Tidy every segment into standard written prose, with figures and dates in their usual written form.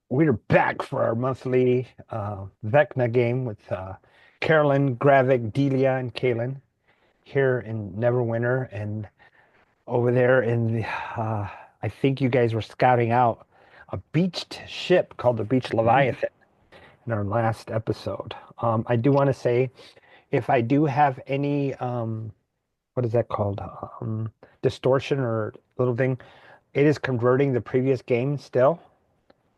We're back for our monthly Vecna game with Carolyn, Gravik, Delia, and Kaylin here in Neverwinter. And over there in the, I think you guys were scouting out a beached ship called the Beached Mhm. Leviathan in our last episode. I do want to say if I do have any, what is that called? Distortion or little thing, it is converting the previous game still.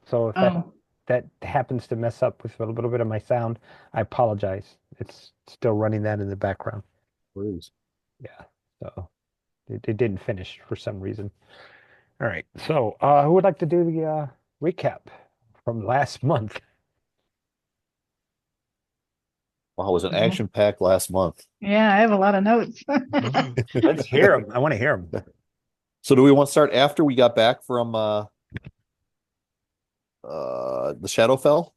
So if Oh, that happens to mess up with a little bit of my sound, I apologize. It's still running that in the background. Please. Yeah. So it didn't finish for some reason. All right. So who would like to do the recap from last month? Wow, it was an yeah. action-packed last month. Yeah, I have a lot of notes. Let's hear them. I want to hear them. So do we want to start after we got back from the Shadowfell?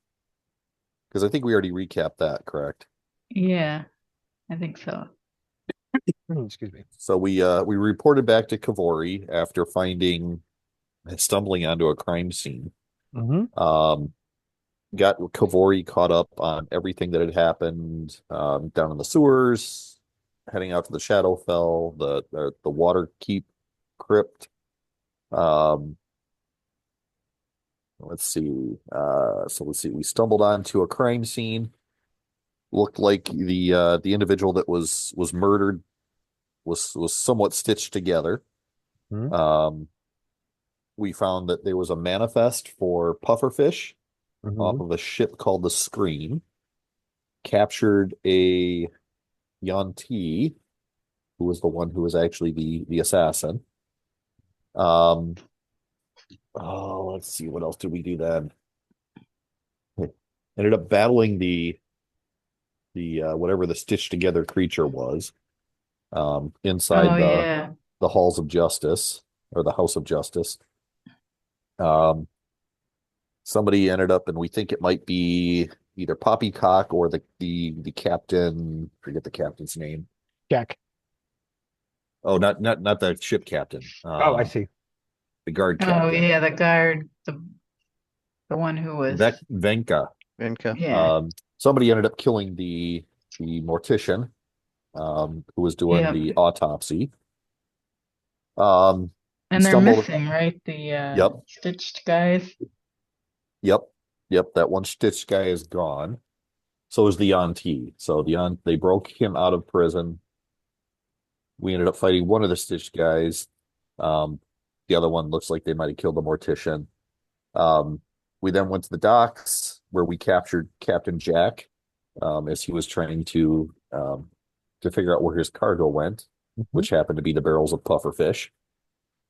Because I think we already recapped that, correct? Yeah, I think so. Excuse me. So we reported back to Kavori after stumbling onto a crime scene. Mm-hmm. Um, got Kavori caught up on everything that had happened down in the sewers, heading out to the Shadowfell, the water keep crypt. Um, let's see. So let's see. We stumbled onto a crime scene. Looked like the individual that was murdered was somewhat stitched together. Mm-hmm. Um, we found that there was a manifest for pufferfish Mm-hmm. off of a ship called the Scream. Captured a Yuan-ti, who was the one who was actually the assassin. Um, oh, let's see, what else did we do then? Ended up battling the whatever the stitched together creature was inside Oh, yeah. the halls of justice or the house of justice. Um, somebody ended up, and we think it might be either Poppycock or the captain. Forget the captain's name. Jack. Oh, not the ship captain. Oh, I see. The guard Oh, captain. yeah, the guard, the one who was, Venka. Venka. yeah, Um, somebody ended up killing the mortician who was doing yeah. the autopsy. We And they're stumbled. missing, right? The Yep, stitched guys. yep, yep. That one Stitch guy is gone. So is the Yuan-ti. So they broke him out of prison. We ended up fighting one of the Stitch guys. Um, the other one looks like they might have killed the mortician. Um, we then went to the docks where we captured Captain Jack as he was trying to figure out where his cargo went, Mm-hmm. which happened to be the barrels of pufferfish.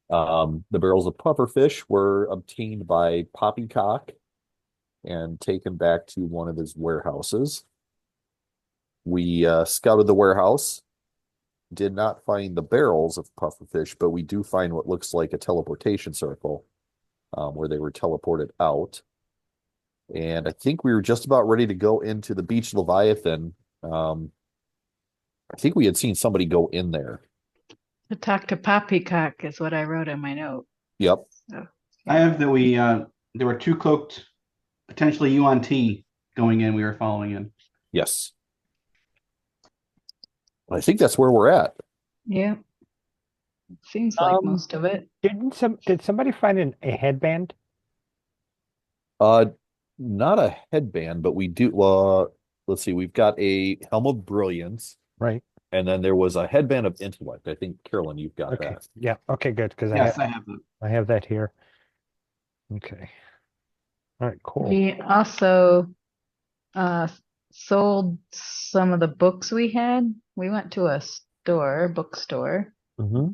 The barrels of pufferfish were obtained by Poppycock and taken back to one of his warehouses. We scouted the warehouse, did not find the barrels of pufferfish, but we do find what looks like a teleportation circle where they were teleported out. And I think we were just about ready to go into the beach Leviathan. Um, I think we had seen somebody go in there. To talk to Poppycock is what I wrote in my note. Yep. So, I yeah. have that we there were two cloaked, potentially UNT going in. We were following in. Yes. I think that's where we're at. Yeah, seems like Um, most of it. did somebody find a headband? Uh, not a headband, but we do. Let's see. We've got a helm of brilliance, Right. and then there was a headband of intellect. I think Carolyn, you've got Okay. that. Yeah. Okay. Good. Because Yes, I have them. I have that here. Okay. All right. Cool. We also uh sold some of the books we had. We went to a bookstore, Mm-hmm.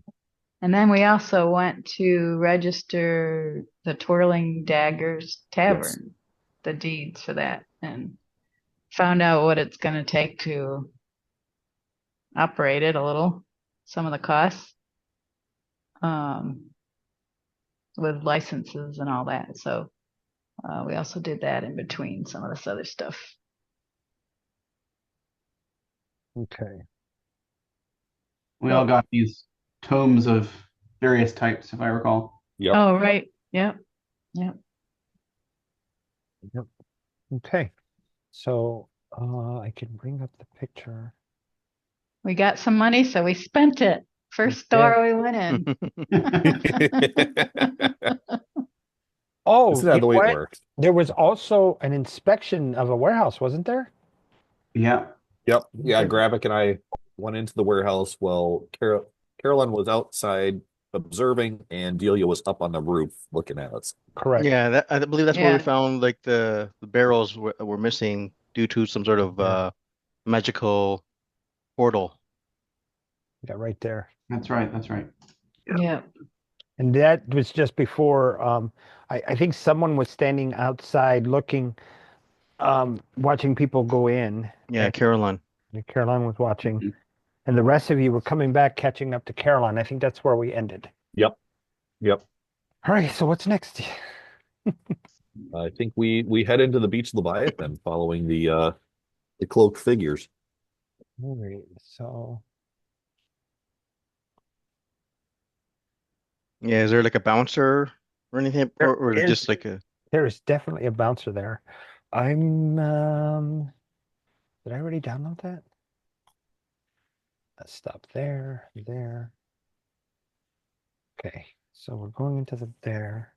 and then we also went to register the Twirling Daggers Yes. Tavern, the deeds for that, and found out what it's going to take to operate it a little, some of the costs, um, with licenses and all that. So we also did that in between some of this other stuff. Okay. We all So, got these tomes of various types, if I recall. Yep. Oh, right. Yep. Yep. Yep. Okay. So I can bring up the picture. We got some money, so we spent it. First store we went in. Oh, Isn't that you the know way it what? works? There was also an inspection of a warehouse, wasn't there? Yeah. Yep. Yeah, Gravik and I went into the warehouse while Carolyn was outside observing, and Delia was up on the roof looking at us. Correct. Yeah, I believe that's where we Yeah. found like the barrels were missing due to some sort of Yeah. magical portal. Yeah, right there. That's right. That's right. Yeah. And that was just before I think someone was standing outside looking, watching people go in, Yeah, and Caroline. Caroline was watching, Mhm. and the rest of you were coming back, catching up to Caroline. I think that's where we ended. Yep. Yep. All right, so what's next? I think we head into the beach Leviathan following the cloaked figures. All right, so Yeah, is there like a bouncer or anything, or is it just like a? there is definitely a bouncer there. I'm did I already download that? Let's stop there, there. Okay, so we're going into the there.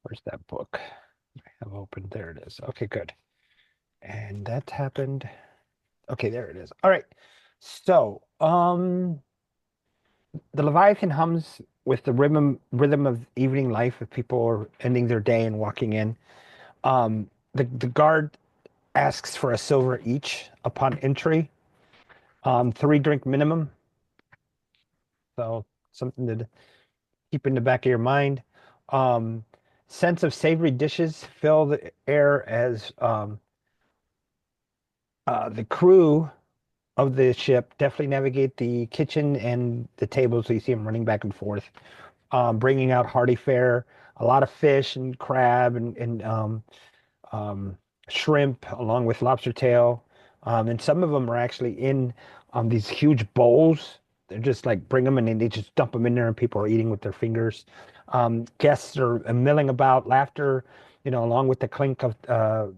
Where's that book? I have opened. There it is. Okay, good. And that happened. Okay, there it is. All right. So, the Leviathan hums with the rhythm of evening life if people are ending their day and walking in. The guard asks for a silver each upon entry. 3 drink minimum. So something to keep in the back of your mind. Um, Scents of savory dishes fill the air as the crew of the ship definitely navigate the kitchen and the table, so you see them running back and forth, bringing out hearty fare, a lot of fish and crab and um, shrimp, along with lobster tail. And some of them are actually in these huge bowls. They're just like bring them and then they just dump them in there, and people are eating with their fingers. Guests are milling about, laughter, along with the clink of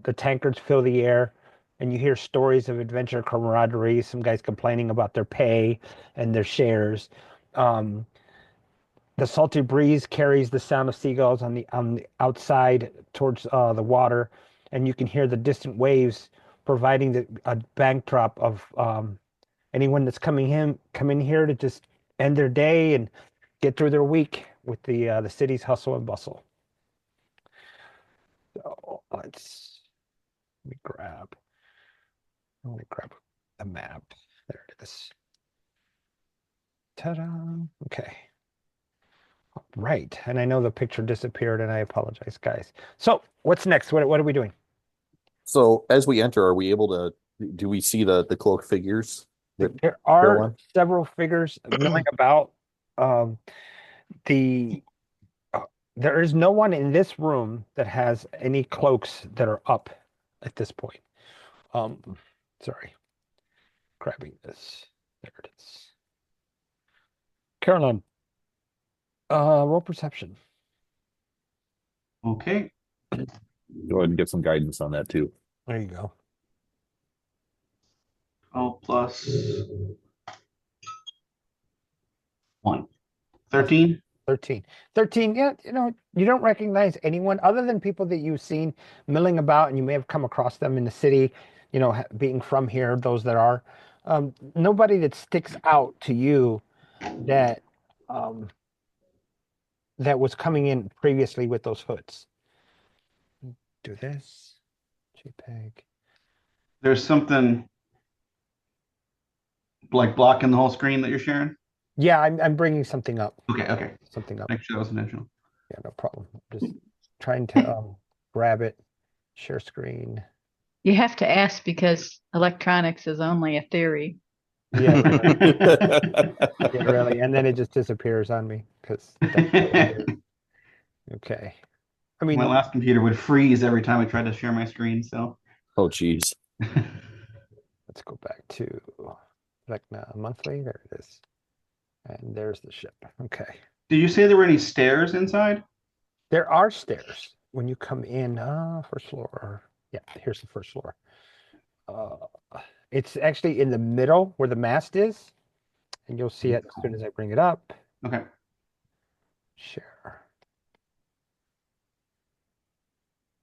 the tankards fill the air. And you hear stories of adventure, camaraderie, some guys complaining about their pay and their shares. Um, the salty breeze carries the sound of seagulls on the outside towards the water, and you can hear the distant waves, providing a backdrop of anyone that's coming here to just end their day and get through their week with the city's hustle and bustle. So let me grab a map. There it is. Ta-da! Okay. Right. And I know the picture disappeared, and I apologize, guys. So what's next? What are we doing? So as we enter, are we able to do we see the cloaked figures that There are Caroline? several figures milling about. Um, the There is no one in this room that has any cloaks that are up at this point. Um, Sorry, grabbing this. There it is. Caroline, roll perception. Okay. Go ahead and get some guidance on that too. There you go. Oh, plus 1. 13. 13. 13, yeah, you don't recognize anyone other than people that you've seen milling about, and you may have come across them in the city, being from here, those that are. Nobody that sticks out to you that um, that was coming in previously with those hoods. Do this. JPEG. There's something like blocking the whole screen that you're sharing. Yeah, I'm bringing something up. Okay. Okay. Something up. Make sure that was intentional. Yeah, no problem. Just trying to grab it, share screen. You have to ask because electronics is only a theory. Yeah, really. Yeah, really. And then it just disappears on me because that's what it is. Okay. I My mean, last computer would freeze every time I tried to share my screen. So. Oh geez. let's go back to Vecna monthly. There it is. And there's the ship. Okay. Did you say there were any stairs inside? There are stairs. when you come in, first floor. Yeah, here's the first floor. It's actually in the middle where the mast is, and you'll see it as soon as I bring it up. Okay. Share.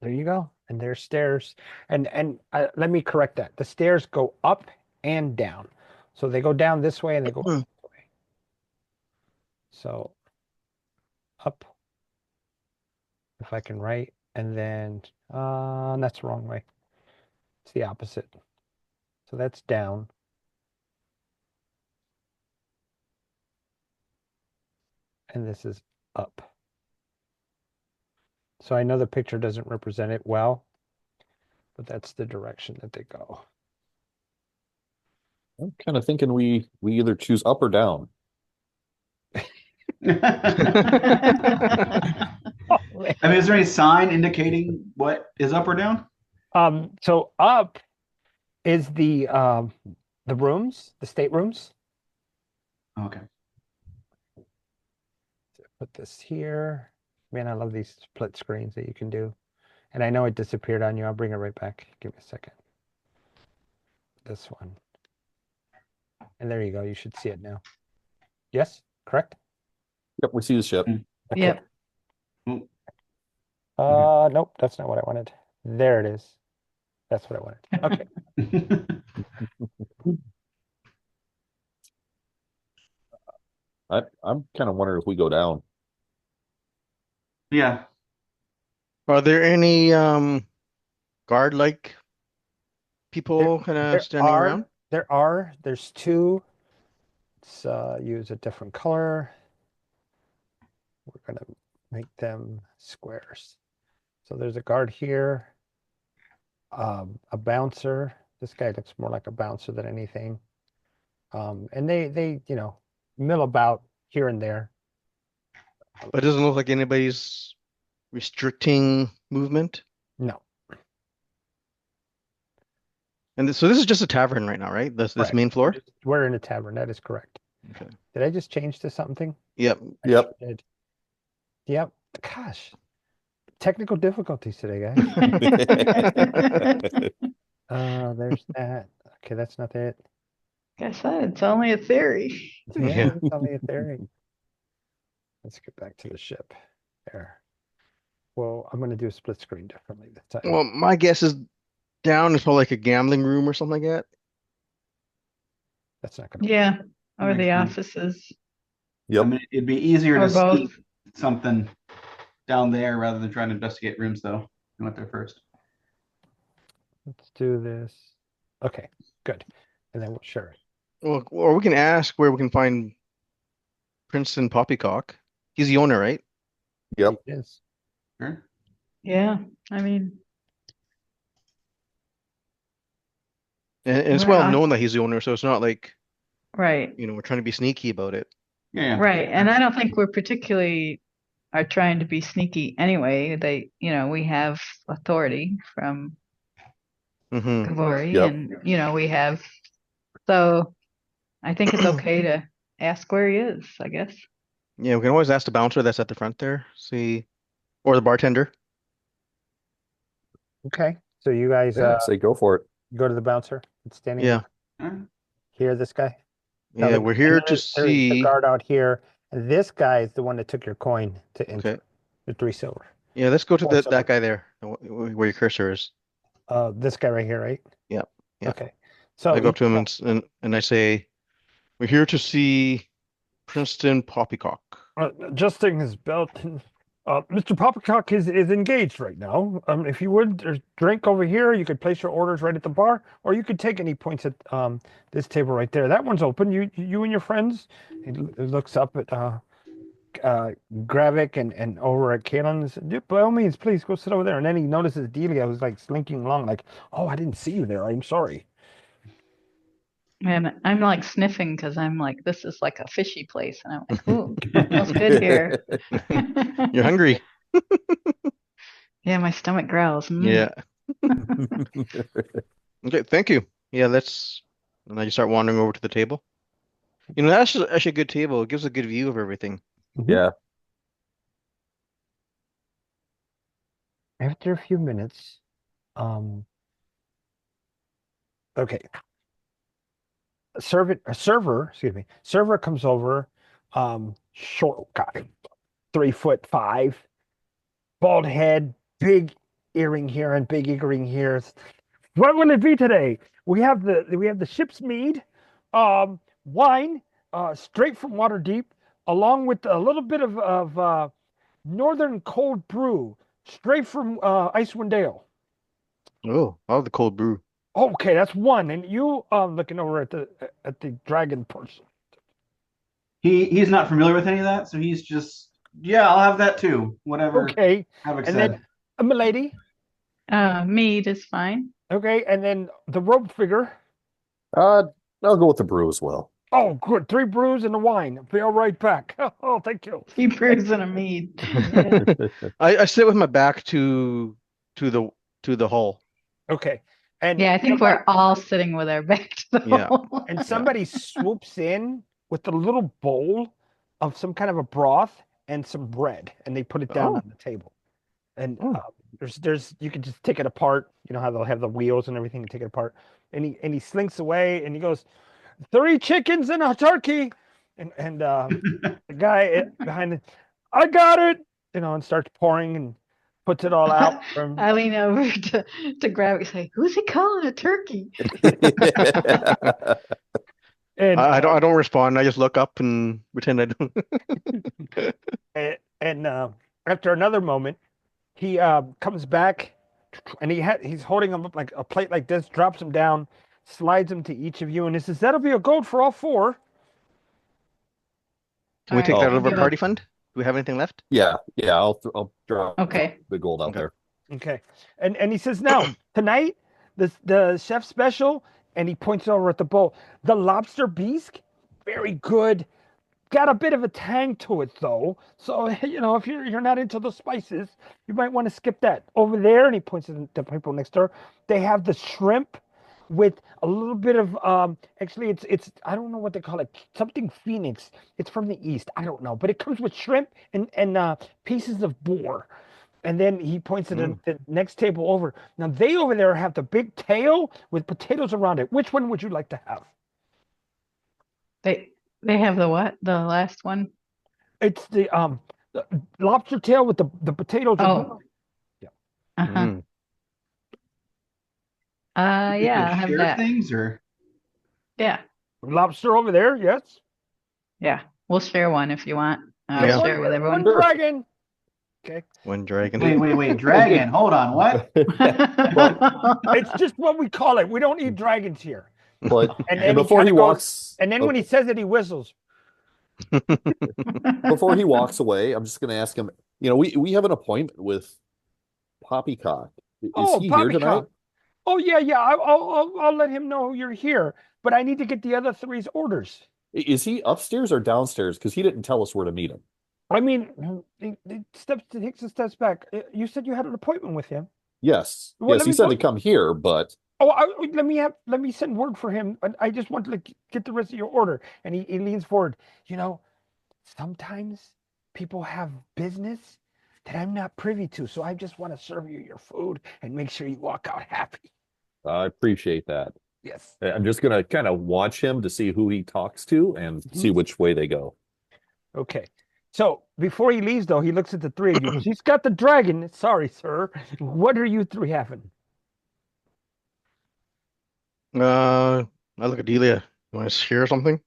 There you go. And there's stairs. And let me correct that. The stairs go up and down. So they go down this way and they go up this way. So up, if I can write, and then that's the wrong way. It's the opposite. So that's down. And this is up. So I know the picture doesn't represent it well, but that's the direction that they go. I'm kind of thinking we either choose up or down. I mean, is there any sign indicating what is up or down? So up is the rooms, the staterooms. Okay. So put this here. Man, I love these split screens that you can do. And I know it disappeared on you. I'll bring it right back. Give me a second. This one. And there you go. You should see it now. Yes, correct? Yep, we see the ship. Okay. Yep. Nope, that's not what I wanted. There it is. That's what I wanted. Okay. I'm kind of wondering if we go down. Yeah. Are there any guard-like people kind of standing around? There's two. Let's use a different color. We're gonna make them squares. So there's a guard here, a bouncer. This guy looks more like a bouncer than anything. And they mill about here and there. But it doesn't look like anybody's restricting movement. No. And so this is just a tavern right now, right? This Correct. main floor? We're in a tavern. That is correct. Okay. Did I just change to something? Yep. I Yep. sure did. Yep. Gosh. Technical difficulties today, guys. There's that. Okay, that's not it. Guess that it's only a theory. Yeah, it's only a theory. Let's get back to the ship. There. Well, I'm going to do a split screen differently this time. Well, my guess is down is probably like a gambling room or something like that. That's not going to Yeah. Or Makes the sense. offices. I Yep. mean, it'd be easier Or to both. see something down there rather than trying to investigate rooms, though. I went there first. Let's do this. Okay, good. And then we'll share it. Well, or we can ask where we can find Princeton Poppycock. He's the owner, right? Yep. It is. Sure. Yeah. I mean, And it's We're well not- known that he's the owner, so it's not like, right. we're trying to be sneaky about it. Yeah. Right. And I don't think we're particularly are trying to be sneaky anyway. We have authority from Hmm. Kavori Yep. and we have, so I think it's okay to ask where he is, I guess. Yeah, we can always ask the bouncer that's at the front there, see, or the bartender. Okay, so you guys Yeah, say go for it. go to the bouncer. It's standing Yeah. All right. here, this guy. Now, Yeah, we're here to there's the see. guard out here. And this guy is the one that took your coin to enter. Okay. The 3 silver. Yeah, let's go to Four silver. that guy there, where your cursor is. This guy right here, right? Yep, yep. Okay. So I go up to him and I say, "We're here to see Princeton Poppycock." adjusting his belt. Mr. Poppycock is engaged right now. If you would, there's drink over here. You could place your orders right at the bar, or you could take any points at this table right there. That one's open. You and your friends. He looks up at Gravik and over at Kalen and said, by all means, please go sit over there. And then he notices Delia was like slinking along, like, oh, I didn't see you there. I'm sorry. And I'm like sniffing because I'm like, this is like a fishy place. And I'm like, ooh, smells good here. You're hungry. Yeah, my stomach growls. Yeah. Okay, thank you. Yeah, and I just start wandering over to the table. That's actually a good table. It gives a good view of everything. Yeah. After a few minutes, okay, server comes over, short guy, 3'5", bald head, big earring here and big earring here. What will it be today? We have the ship's mead, wine, straight from Waterdeep, along with a little bit of northern cold brew, straight from Icewind Dale. Oh, I love the cold brew. Okay, that's one. And you looking over at the dragon person. He's not familiar with any of that, so he's just, yeah, I'll have that too. Whatever Okay, Havoc and said. then a milady. Mead is fine. Okay, and then the robe figure. Uh, I'll go with the brew as well. Oh, good. 3 brews and a wine. Be all right back. Oh, thank you. 3 brews and a mead. Yeah. I sit with my back to the hull. Okay, and Yeah, I think we're all sitting with our back to the Yeah. wall. and somebody swoops in with a little bowl of some kind of a broth and some bread, and they put it down Oh. on the table. And Oh. there's you can just take it apart. You know how they'll have the wheels and everything, and take it apart. And he slinks away, and he goes, 3 chickens and a turkey. And the guy behind it, I got it, and starts pouring and puts it all out from. I lean over to grab it and say, "Who's he calling a turkey?" And I don't respond. I just look up and pretend I don't. and after another moment, he comes back, and he's holding him up like a plate like this, drops him down, slides him to each of you, and he says, "That'll be a gold for all 4." Can we take All that right, over give party us- fund? Do we have anything left? Yeah, I'll drop Okay. the gold out Okay. there. Okay, and he says, "Now tonight, the chef special," and he points over at the bowl, the lobster bisque, very good. Got a bit of a tang to it though, so if you're not into the spices, you might want to skip that. Over there, and he points at the people next door. They have the shrimp with a little bit of actually it's I don't know what they call it, something Phoenix. It's from the east. I don't know, but it comes with shrimp and pieces of boar. And then he points at the next table over. Now they over there have the big tail with potatoes around it. Which one would you like to have? They have the what? The last one? It's the lobster tail with the potatoes. Oh. Yeah. Uh-huh. Mm. Yeah, I'll have Share that. things or Yeah. Lobster over there, yes. Yeah. We'll share one if you want. I'll Yeah. share with everyone. One dragon. Okay. One dragon. wait, dragon. Hold on, what? It's just what we call it. We don't eat dragons here. But And and he before he kinda goes- walks, And then when he says it, he whistles. before he walks away, I'm just going to ask him. We have an appointment with Poppycock. Is he here tonight? Poppycock. Oh yeah. I'll let him know you're here. But I need to get the other 3's orders. Is he upstairs or downstairs? Because he didn't tell us where to meet him. I mean, he takes a steps back. You said you had an appointment with him. Yes, Well, yes, let he me said go- to come here, but Oh, let me send word for him. I just want to get the rest of your order. And he leans forward. Sometimes people have business that I'm not privy to, so I just want to serve you your food and make sure you walk out happy. I appreciate that. Yes. I'm just going to kind of watch him to see who he talks to and see which way they go. Okay. So before he leaves, though, he looks at the 3 of you. He's got the dragon. Sorry, sir. What are you 3 having? I look at Delia. You want to share something?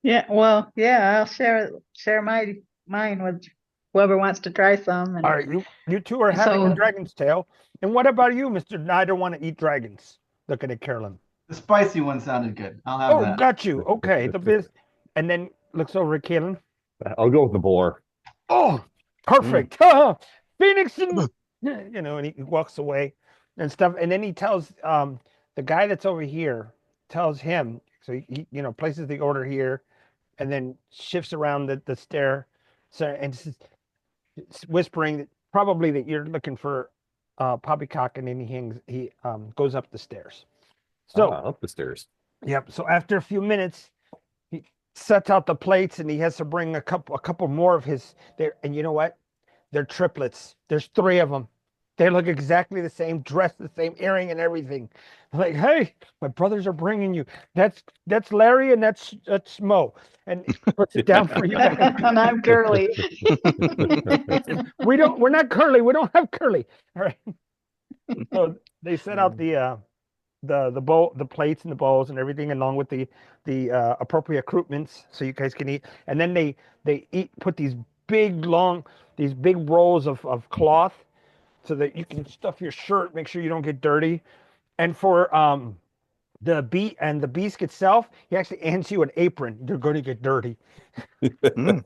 Yeah, well, yeah, I'll share mine with whoever wants to try some. And All right, you 2 are having So- the dragon's tail. And what about you, Mr. I don't want to eat dragons? Looking at Carolyn. The spicy one sounded good. I'll have Oh, that. got you. Okay. And then looks over at Kaylin. I'll go with the boar. Oh, perfect. Phoenix and and he walks away and stuff. And then he tells the guy that's over here, tells him, so he places the order here and then shifts around the stair. So and it's whispering that probably that you're looking for Poppycock, and then he goes up the stairs. So Up the stairs. yep. So after a few minutes, he sets out the plates, and he has to bring a couple more of his there. And you know what? They're triplets. There's 3 of them. They look exactly the same, dressed the same, earring and everything. Like, hey, my brothers are bringing you. That's Larry and that's Mo. And he puts it down for you guys. And I'm Curly. We're not Curly. We don't have Curly. All right. So they set out the bowl, the plates and the bowls and everything, along with the appropriate accoutrements, so you guys can eat. And then put these big rolls of cloth so that you can stuff your shirt, make sure you don't get dirty. And for the bisque itself, he actually hands you an apron. You're going to get dirty. Mm.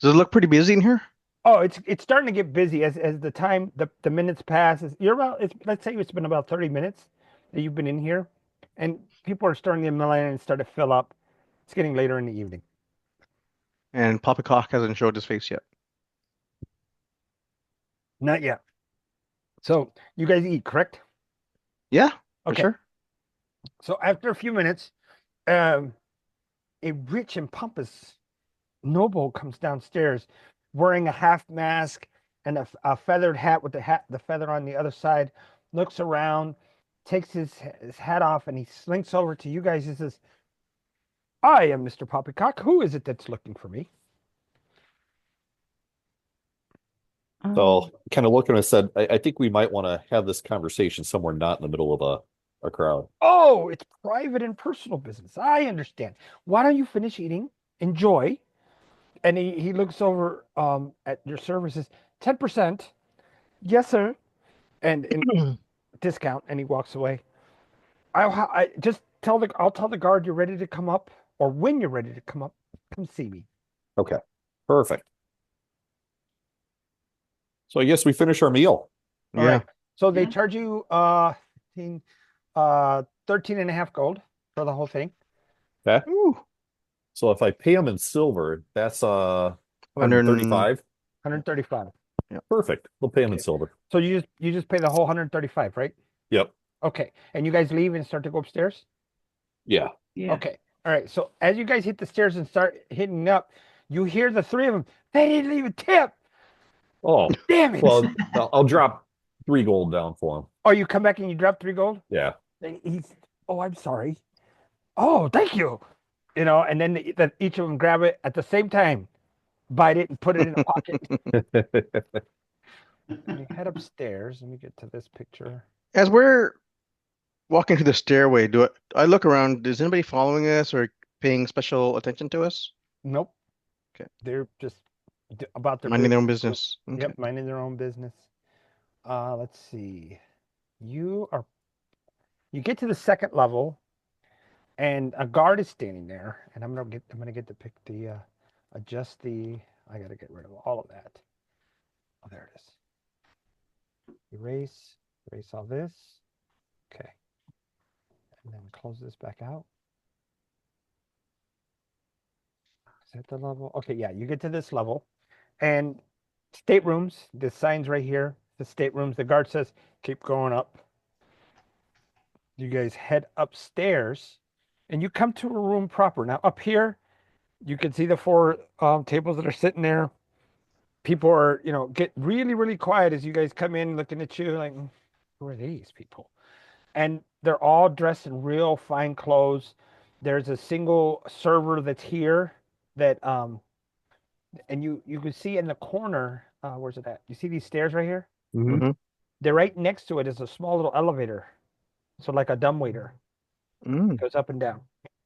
Does it look pretty busy in here? Oh, it's starting to get busy as the minutes passes. Let's say it's been about 30 minutes that you've been in here, and people are starting to mill in and start to fill up. It's getting later in the evening. And Poppycock hasn't showed his face yet. Not yet. So you guys eat, correct? Yeah, for Okay. sure. So after a few minutes, a rich and pompous noble comes downstairs wearing a half mask and a feathered hat with the feather on the other side, looks around, takes his hat off, and he slinks over to you guys and says, I am Mr. Poppycock. Who is it that's looking for me? So kind of looking, I said, I think we might want to have this conversation somewhere not in the middle of a crowd. Oh, it's private and personal business. I understand. Why don't you finish eating? Enjoy. And he looks over at your services. 10%. Yes, sir. And discount, and he walks away. I just I'll tell the guard you're ready to come up, or when you're ready to come up, come see me. Okay, perfect. So I guess we finish our meal. All Yeah. right. So they Yeah. charge you 13 and a half gold for the whole thing. Okay. Ooh, So if I pay them in silver, that's 100 135. 135. Perfect. We'll pay them in Okay. silver. So you just pay the whole 135, right? Yep. Okay. And you guys leave and start to go upstairs? Yeah. Yeah. Okay. All right. So as you guys hit the stairs and start hitting up, you hear the three of them. They didn't leave a tip. Oh, Damn it. well, I'll drop 3 gold down for him. Oh, you come back and you drop 3 gold? Yeah. And oh, I'm sorry. Oh, thank you. And then each of them grab it at the same time, bite it, and put it in a pocket. And you head upstairs. Let me get to this picture. As we're walking to the stairway, I look around? Is anybody following us or paying special attention to us? Nope. Okay. They're just about their Minding their own business. business. Okay. Yep, minding their own business. Let's see. You get to the second level, and a guard is standing there, and I'm gonna get to pick adjust the. I gotta get rid of all of that. Oh, there it is. Erase all this. Okay. And then close this back out. Is that the level? Okay, yeah, you get to this level. And staterooms, the sign's right here. The staterooms, the guard says, keep going up. You guys head upstairs and you come to a room proper. Now, up here, you can see the 4 tables that are sitting there. People are, get really, really quiet as you guys come in looking at you like, who are these people? And they're all dressed in real fine clothes. There's a single server that's here that and you can see in the corner, where's it at? You see these stairs right here? Mhm. Mm-hmm. They're right next to it is a small little elevator. So like a dumbwaiter. Mm. Goes up and down.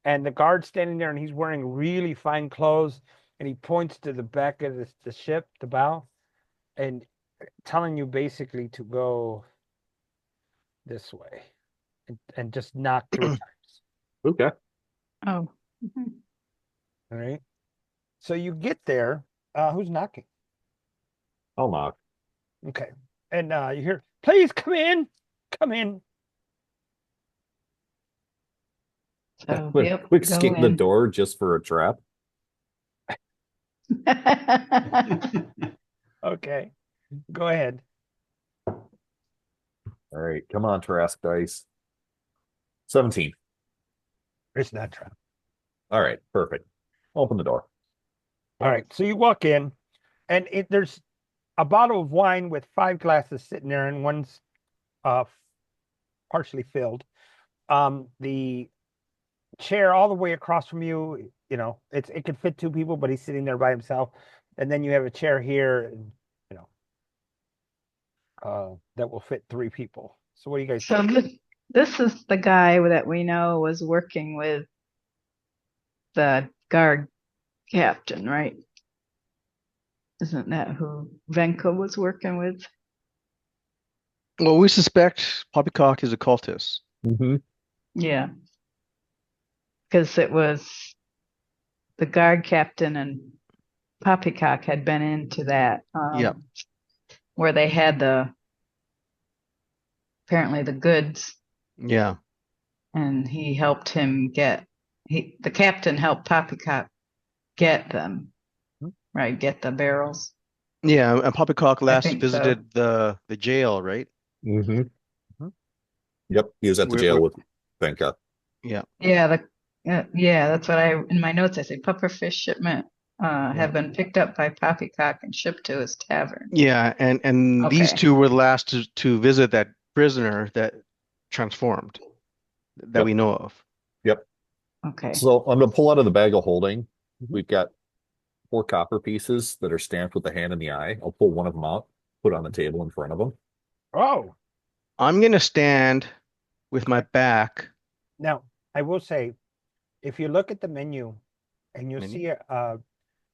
And the guard's standing there and he's wearing really fine clothes and he points to the back of the ship, the bow, and telling you basically to go this way and just knock 3 times. Okay. Oh. Mhm. All right. So you get there. Who's knocking? I'll knock. Okay. And you hear, please come in. Come in. So, Quick, yep, quick go skate the in. door just for a trap. Okay. Go ahead. All right. Come on, Trask Dice. 17. It's not trap. All right. Perfect. Open the door. All right. So you walk in and there's a bottle of wine with 5 glasses sitting there, and one's partially filled. The chair all the way across from you, it could fit 2 people, but he's sitting there by himself. And then you have a chair here, and, that will fit 3 people. So what do you guys So this is the guy that we know was working with the guard captain, right? Isn't that who Venka was working with? Well, we suspect Poppycock is a cultist. Mm-hmm. Yeah. Because it was the guard captain and Poppycock had been into that, Yeah. where they had apparently the goods, Yeah. and he helped him the captain helped Poppycock get them, right? Get the barrels. Yeah. And Poppycock I last think so. visited the jail, right? Mm-hmm. Mhm. Yep, he was at the jail with Venka. Yeah. Yeah, that's what in my notes I say pufferfish shipment have been picked up by Poppycock and shipped to his tavern. Yeah, and these Okay. 2 were the last to visit that prisoner that transformed that Yep. we know of. Yep. Okay. So I'm going to pull out of the bag of holding. Mhm. We've got 4 copper pieces that are stamped with the hand and the eye. I'll pull one of them out, put it on the table in front of them. Oh, I'm gonna stand with my back. now I will say, if you look at the menu and you Menu? see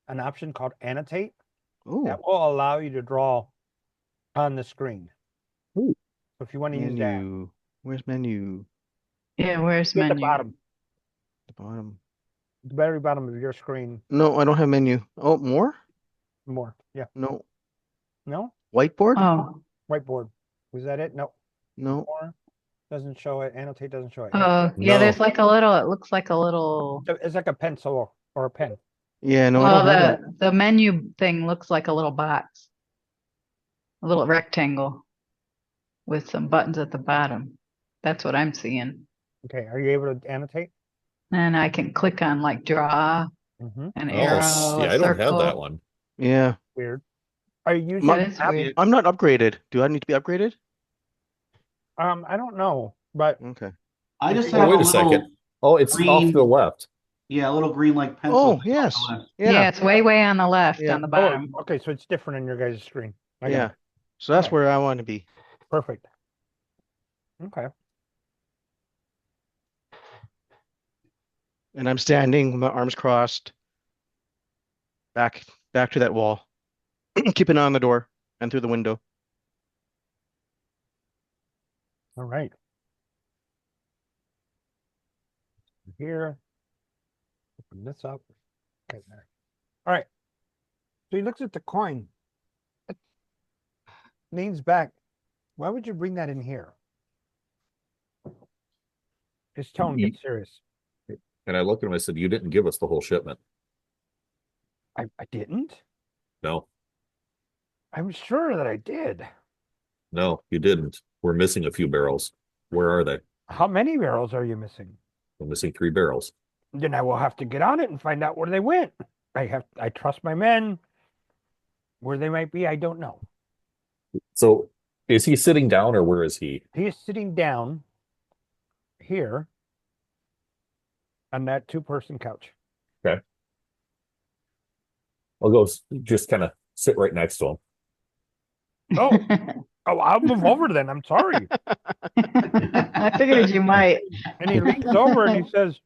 an option called annotate, Ooh, that will allow you to draw on the screen. Ooh. So if you want to use that, menu. Where's menu? Yeah, where's at the menu? bottom, The bottom. the very bottom of your screen, No, I don't have menu. Oh, more? more. Yeah. No. No? Whiteboard? Oh, Whiteboard. Was that it? No. No. More? Doesn't show it. Annotate doesn't show it. yeah, No. there's like it looks like a little, It's like a pencil or a pen. Yeah, no, I well, don't have it. the menu thing looks like a little box, a little rectangle with some buttons at the bottom. That's what I'm seeing. Okay. Are you able to annotate? And I can click on like draw, Mm-hmm. an Oh, arrow, yeah, a I don't have circle. that one. Yeah. Weird. Are you using That is app? weird. I'm not upgraded. Do I need to be upgraded? I don't know, but Okay. I just Oh, have wait a a second. little Oh, it's off green, to the left. yeah, a little green like pencil Oh, thing off yes. the left. Yeah, Yeah. it's way on the left Yeah. on the bottom. okay, so it's different on your guys' screen. I got Yeah. it. So that's Okay. where I want to be. Perfect. Okay. And I'm standing, with my arms crossed, back to that wall, keeping an eye on the door and through the window. All right. Here. Open this up. Okay, there. All right. So he looks at the coin. It leans back. Why would you bring that in here? His tone gets serious. And I looked at him, I said, "You didn't give us the whole shipment." I didn't? No, I'm sure that I did. no, you didn't. We're missing a few barrels. Where are they? How many barrels are you missing? We're missing 3 barrels. Then I will have to get on it and find out where they went. I trust my men. Where they might be, I don't know. So is he sitting down or where is he? He is sitting down here on that 2-person couch. Okay. I'll go just kind of sit right next to him. Oh, I'll move over then. I'm sorry. I figured you might. And he leans over and he says,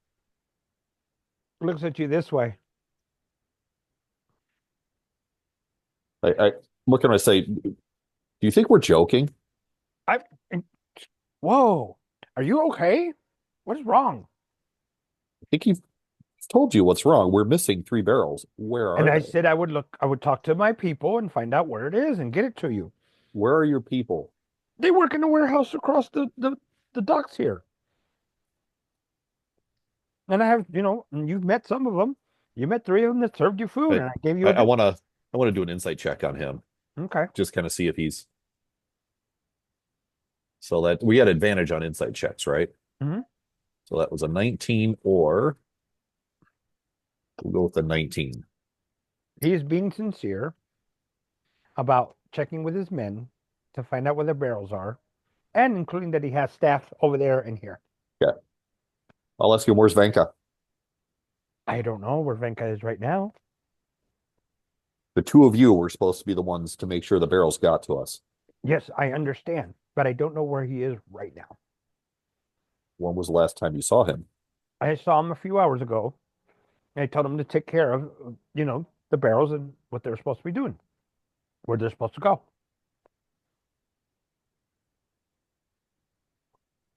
looks at you this way. I look at him and I say, "Do you think we're joking?" Whoa, are you okay? What is wrong? I think he's told you what's wrong. We're missing 3 barrels. Where are And I they? said I would talk to my people and find out where it is and get it to you. Where are your people? They work in the warehouse across the docks here. And I have, and you've met some of them. You met 3 of them that served you food, and I gave you I want to do an insight check on him. Okay. Just kind of see if he's so that we had advantage on insight checks, right? Mhm. So that was a 19 or we'll go with the 19. He is being sincere about checking with his men to find out where the barrels are, and including that he has staff over there and here. Yeah. I'll ask you, where's Venka? I don't know where Venka is right now. The two of you were supposed to be the ones to make sure the barrels got to us. Yes, I understand, but I don't know where he is right now. When was the last time you saw him? I saw him a few hours ago. And I told him to take care of, the barrels and what they're supposed to be doing, where they're supposed to go.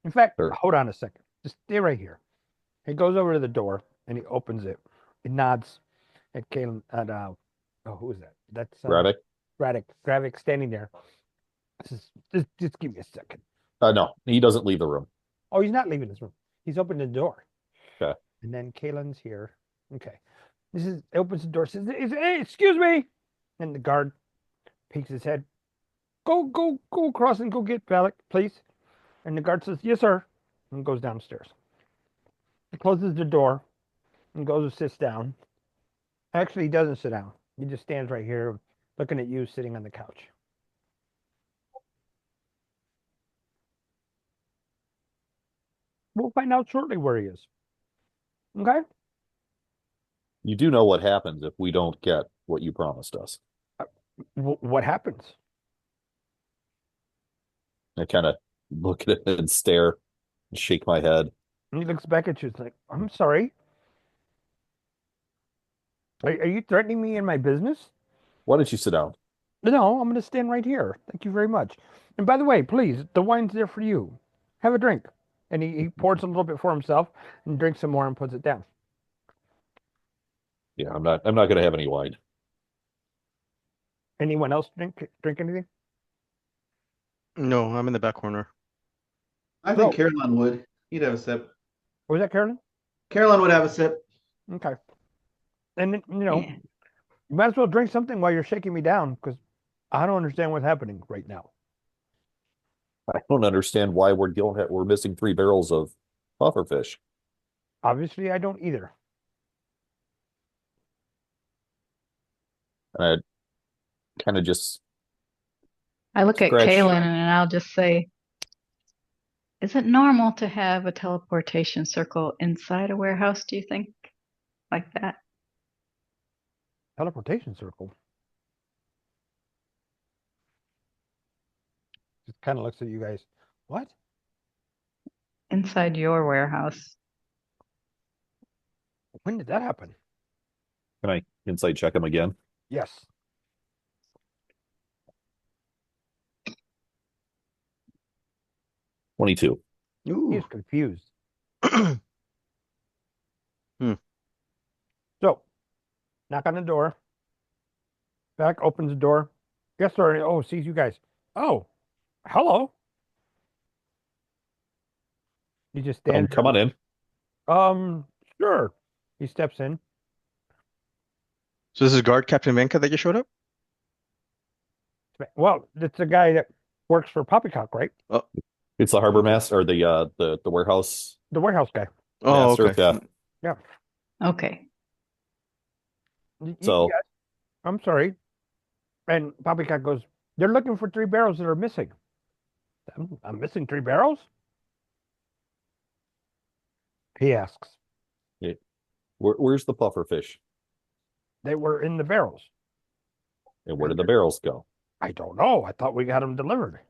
In fact, Sure. hold on a second. Just stay right here. He goes over to the door and he opens it. He nods at Kalen. Who is that? That's Braddock? Gravik standing there. Just give me a second. No, he doesn't leave the room. Oh, he's not leaving his room. He's opened the door. Okay. And then Kalen's here. Okay. Opens the door, says, hey, excuse me. And the guard peeks his head. Go across and go get Valak, please. And the guard says, yes, sir. And goes downstairs. He closes the door and goes and sits down. Actually, he doesn't sit down. He just stands right here looking at you sitting on the couch. We'll find out shortly where he is. Okay? You do know what happens if we don't get what you promised us. What happens? I kind of look at it and stare and shake my head. And he looks back at you. It's like, I'm sorry. Are you threatening me in my business? Why don't you sit down? No, I'm going to stand right here. Thank you very much. And by the way, please, the wine's there for you. Have a drink. And he pours a little bit for himself and drinks some more and puts it down. Yeah, I'm not going to have any wine. Anyone else drink anything? No, I'm in the back corner. I think So- Caroline would. He'd have a sip. Was that Carolyn? Caroline would have a sip. Okay. And then, Yeah. you might as well drink something while you're shaking me down because I don't understand what's happening right now. I don't understand why we're missing 3 barrels of pufferfish. Obviously, I don't either. And I kind of just I look at Scratch. Kaylin and I'll just say, is it normal to have a teleportation circle inside a warehouse, do you think? Like that? Teleportation circle. Just kind of looks at you guys. What? Inside your warehouse. When did that happen? Can I insight check him again? Yes. $22. He's Ooh. confused. So, knock on the door. Back opens the door. Yes, sir. Oh, sees you guys. Oh, hello. He just stands. Come on in. Sure. He steps in. So this is guard Captain Venka that just showed up? Well, it's a guy that works for Poppycock, right? It's the harbor master or the warehouse The warehouse guy. Oh, master. okay. Yeah. Okay. So- Yes. I'm sorry. And Poppycock goes, they're looking for 3 barrels that are missing. I'm missing 3 barrels? He asks. Where's the pufferfish? They were in the barrels. And where did the barrels go? I don't know. I thought we got them delivered.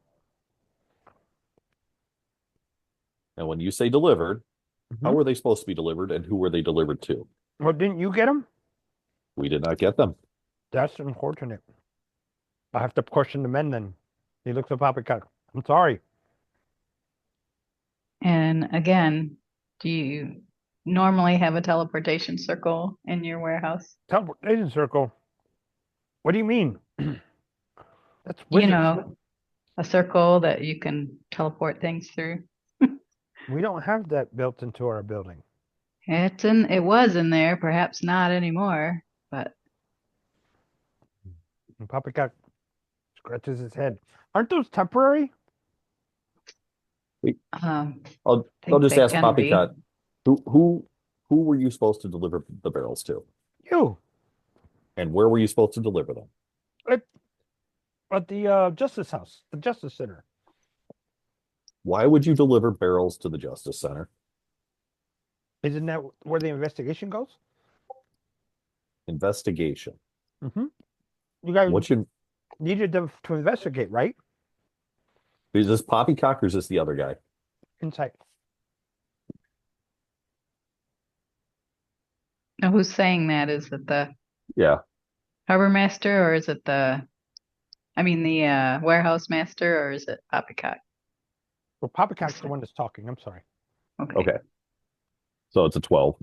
And when you say delivered, how Mhm. were they supposed to be delivered and who were they delivered to? Well, didn't you get them? We did not get them. That's unfortunate. I have to question the men then. He looks at Poppycock. I'm sorry. And again, do you normally have a teleportation circle in your warehouse? Teleportation circle. What do you mean? That's You wizards. know, a circle that you can teleport things through. We don't have that built into our building. It was in there, perhaps not anymore, but And Poppycock scratches his head. Aren't those temporary? um, I'll think just they ask can Poppycock. be. Who were you supposed to deliver the barrels to? You. And where were you supposed to deliver them? At the Justice House, the Justice Center. Why would you deliver barrels to the Justice Center? Isn't that where the investigation goes? Investigation. Mm-hmm. You guys What you needed them to investigate, right? is this Poppycock or is this the other guy? Inside. Now, who's saying that? Is it the Yeah. harbor master, or is it the warehouse master, or is it Poppycock? Well, Poppycock's the one that's talking. I'm sorry. Okay. Okay. So it's a 12.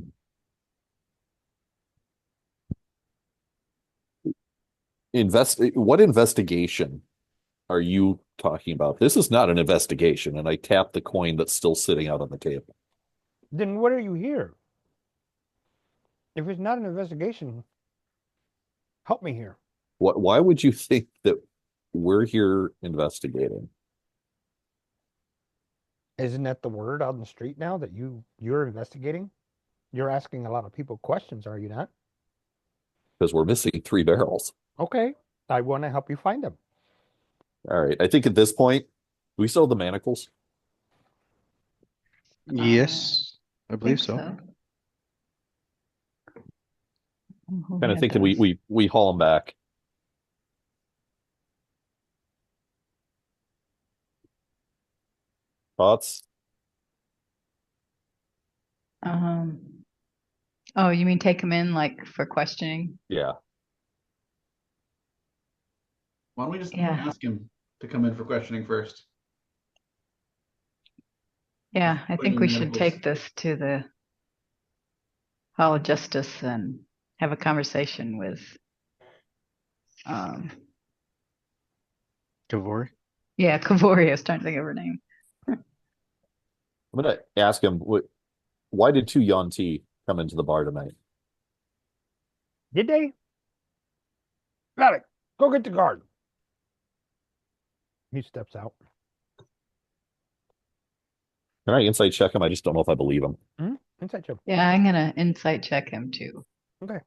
What investigation are you talking about? This is not an investigation, and I tap the coin that's still sitting out on the table. Then what are you here? If it's not an investigation, help me here. Why would you think that we're here investigating? Isn't that the word on the street now that you're investigating? You're asking a lot of people questions, are you not? Because we're missing 3 barrels. Okay. I want to help you find them. All right. I think at this point, we still have the manacles. Yes, I believe Think so. Who Kind of had thinking those? we haul them back. Thoughts? Oh, you mean take them in like for questioning? Yeah. Why don't we just Yeah. ask him to come in for questioning first? Yeah, I Put think in we the should medicals. take this to the Hall of Justice and have a conversation with um Kavori. yeah, Kavori. I was trying to think of her name. I'm going to ask him, why did 2 Yuan-Ti come into the bar tonight? Did they? Got it. Go get the guard. He steps out. Can I insight check him? I just don't know if I believe him. Inside job. Yeah, I'm gonna insight check him too. Okay.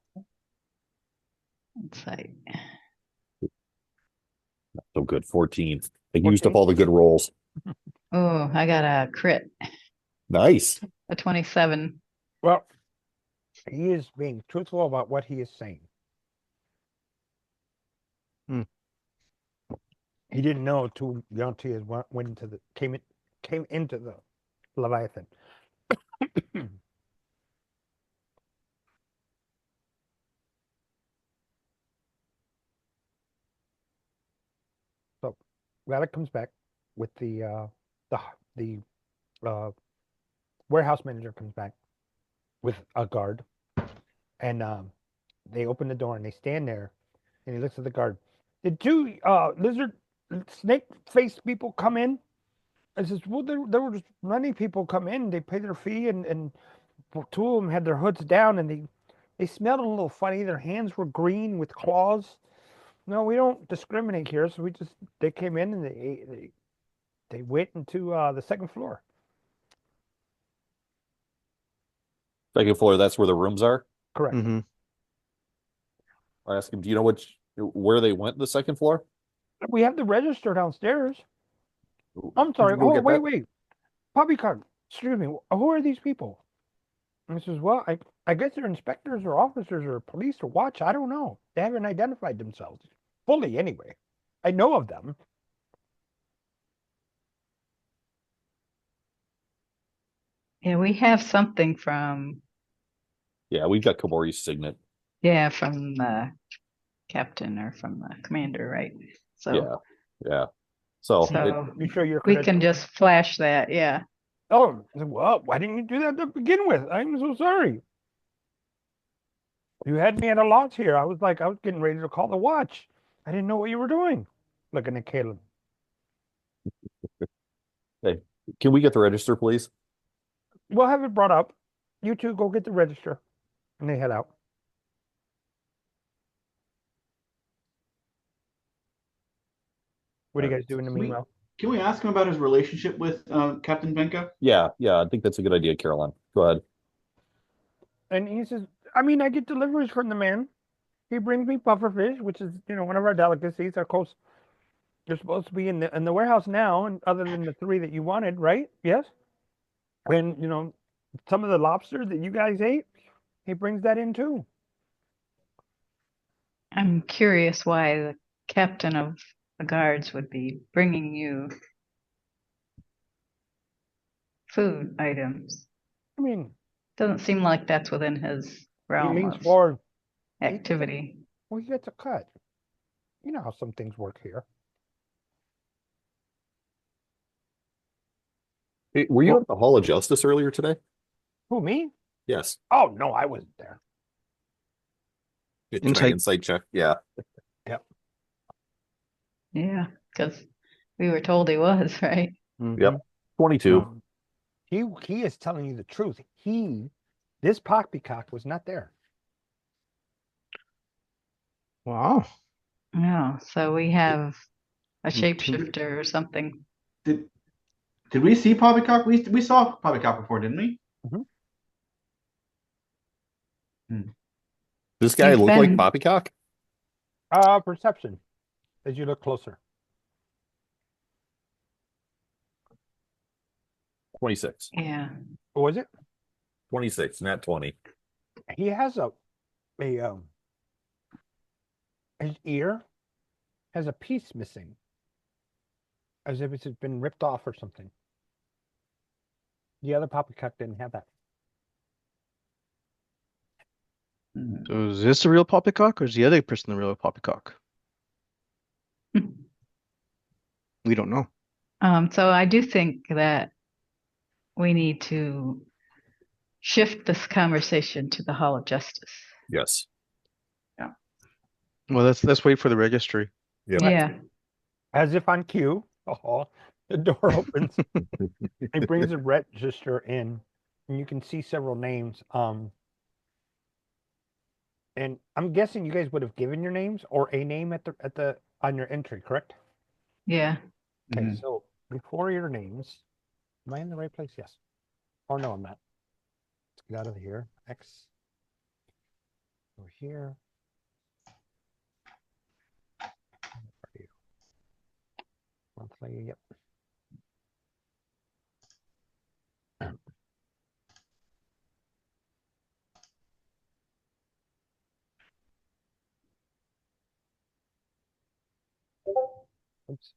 Insight. So good. 14. They used up 14? all the good rolls. Oh, I got a crit, Nice. a 27. Well, he is being truthful about what he is saying. Hmm. He didn't know 2 Yuan-Ti came into the Leviathan. So Valak comes back with the uh, warehouse manager comes back with a guard, and they open the door and they stand there, and he looks at the guard. Did 2 lizard snake faced people come in? I says, well, there were just many people come in. They pay their fee, and 2 of them had their hoods down, and they smelled a little funny. Their hands were green with claws. No, we don't discriminate here, so they came in and they went into the second floor. Second floor, that's where the rooms are. Correct. Mm-hmm. I ask him, do you know where they went in the second floor? We have the register downstairs. I'm Did sorry. you go Oh, get wait, that? wait. Poppycock, excuse me. Who are these people? And he says, well, I guess they're inspectors or officers or police or watch. I don't know. They haven't identified themselves fully anyway. I know of them. Yeah, we have something from Yeah, we've got Kabori's signet. from the captain or from the commander, right? So Yeah. Yeah. So You show your we credentials? can just flash that. Yeah. Oh, well, why didn't you do that to begin with? I'm so sorry. You had me at a loss here. I was getting ready to call the watch. I didn't know what you were doing. Looking at Caleb. hey, can we get the register, please? We'll have it brought up. You 2 go get the register. And they head out. What are you guys doing in the Can we, meanwhile? can we ask him about his relationship with Captain Venka? Yeah, I think that's a good idea, Caroline. Go ahead. And he says, I mean, I get deliveries from the man. He brings me pufferfish, which is, one of our delicacies, our coast They're supposed to be in the warehouse now, and other than the 3 that you wanted, right? Yes. And some of the lobsters that you guys ate, he brings that in too. I'm curious why the captain of the guards would be bringing you food items. I mean, Doesn't seem like that's within his he realm means of for activity. well, he gets a cut. You know how some things work here. Hey, were you Well- at the Hall of Justice earlier today? Who, me? Yes. Oh no, I wasn't there. Try an Insight. insight check. Yeah. Yeah, because we were told he was, right? Yep. 22. No. He is telling you the truth. This poppycock was not there. Wow. Yeah, so we have a Two- shapeshifter or something. Did we see Poppycock? We saw Poppycock before, didn't we? This guy You've look like been- Poppycock? Perception as you look closer. 26. Yeah. What was it? 26, not 20. He has his ear has a piece missing, as if it's been ripped off or something. The other poppycock didn't have that. So is this the real poppycock, or is the other person the real poppycock? We don't know. So I do think that we need to shift this conversation to the Hall of Justice. Yes. Well, let's wait for the registry. Yep. Yeah. As if on cue, the door opens. He brings a register in, and you can see several names. And I'm guessing you guys would have given your names or a name at the on your entry, correct? Yeah. Okay, so before your names, am I in the right place? Yes. Oh no, I'm not. Let's get out of here. X. Over here. Where are you? Monthly. Yep. Oops.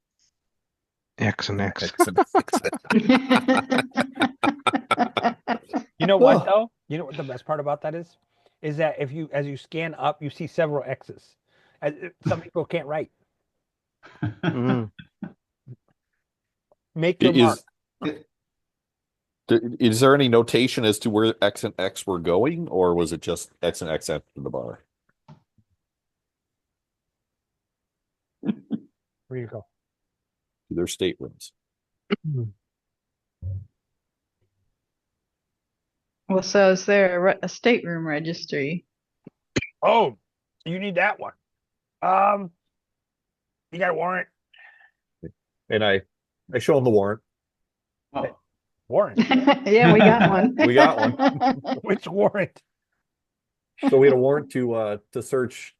X and X. You know what though? You know what the best part about that is? Is that as you scan up, you see several X's. Some people can't write. Mm. Make your mark. Is there any notation as to where X and X were going, or was it just X and X after the bar? Where you go? To their staterooms. Well, so is there a stateroom registry? Oh, you need that one. You got a warrant? And I show them the warrant. Oh, Warrant? Yeah, we got one. We got one. Which warrant? So we had a warrant to search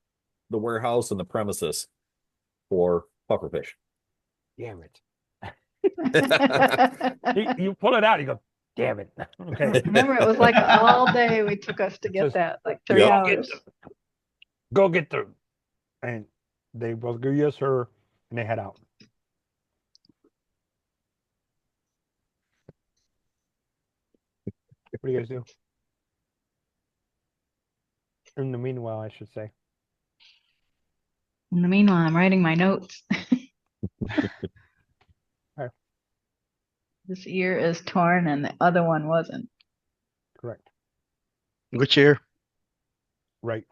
the warehouse and the premises for pufferfish. Damn it. You pull it out, you go, damn it. Okay. Remember, it was like all day we took us to get Just- that, like 3 Yep. hours. Go get the and they both go, yes, sir, and they head out. What do you guys do? In the meanwhile, I should say. In the meanwhile, I'm writing my notes. Alright. This ear is torn and the other one wasn't. Correct. Which ear? Right.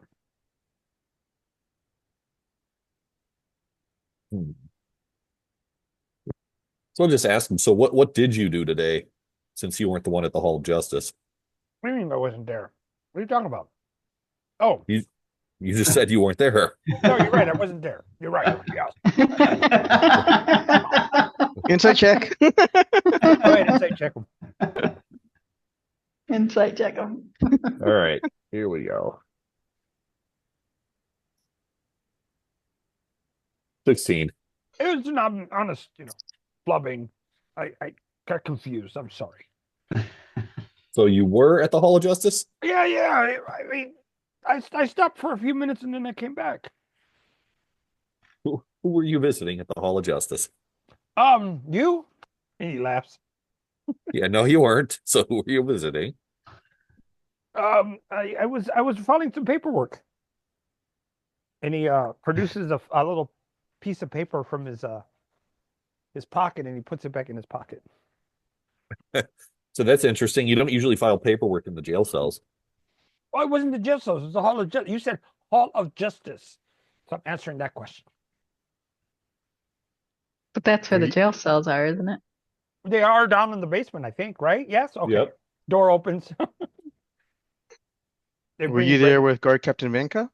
So I'll just ask him, so what did you do today since you weren't the one at the Hall of Justice? What do you mean I wasn't there? What are you talking about? Oh, You just said you weren't there. no, you're right. I wasn't there. You're right. Yes. Inside check. Go ahead and say check them. Insight check 'em. All right, here we go. 16. It was it's an honest, blubbing. I got confused. I'm sorry. So you were at the Hall of Justice? Yeah. I mean, I stopped for a few minutes and then I came back. Who were you visiting at the Hall of Justice? You? And he laughs. Yeah, no, you weren't. So who were you visiting? I was filing some paperwork, and he produces a little piece of paper from his pocket, and he puts it back in his pocket. So that's interesting. You don't usually file paperwork in the jail cells. Oh, it wasn't the jail cells. It was the Hall of Justice. You said Hall of Justice, so I'm answering that question. But that's where Are the you- jail cells are, isn't it? They are down in the basement, I think, right? Yes. Okay. Yep. Door opens. They Were bring you bread- there with Guard Captain Vinka?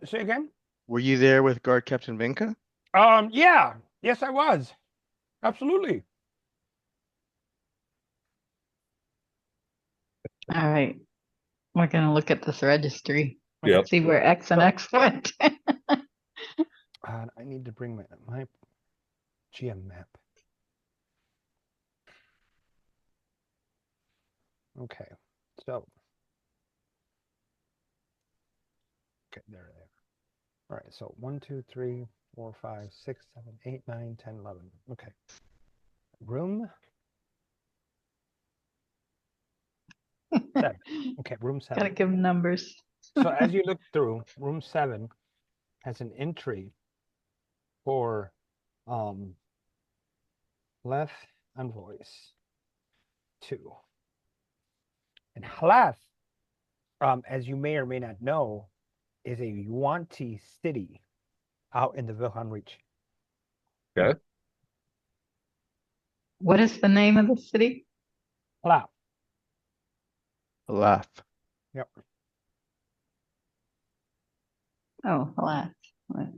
Say again? Were you there with Guard Captain Vinka? Yeah. Yes, I was. Absolutely. All right. We're gonna look at this registry. Yep. See where X and X went. I need to bring my GM map. Okay. So. Okay, there. All right, so 1, 2, 3, 4, 5, 6, 7, 8, 9, 10, 11. Okay. Room 7. Okay, room 7. Gotta give them numbers. So as you look through, room 7 has an entry for left envoys 2. And Hlath, as you may or may not know, is a Yuan-Ti city out in the Wilhelm Reach. Okay. What is the name of the city? Hlath. A laugh. Yep. Oh, alas. What?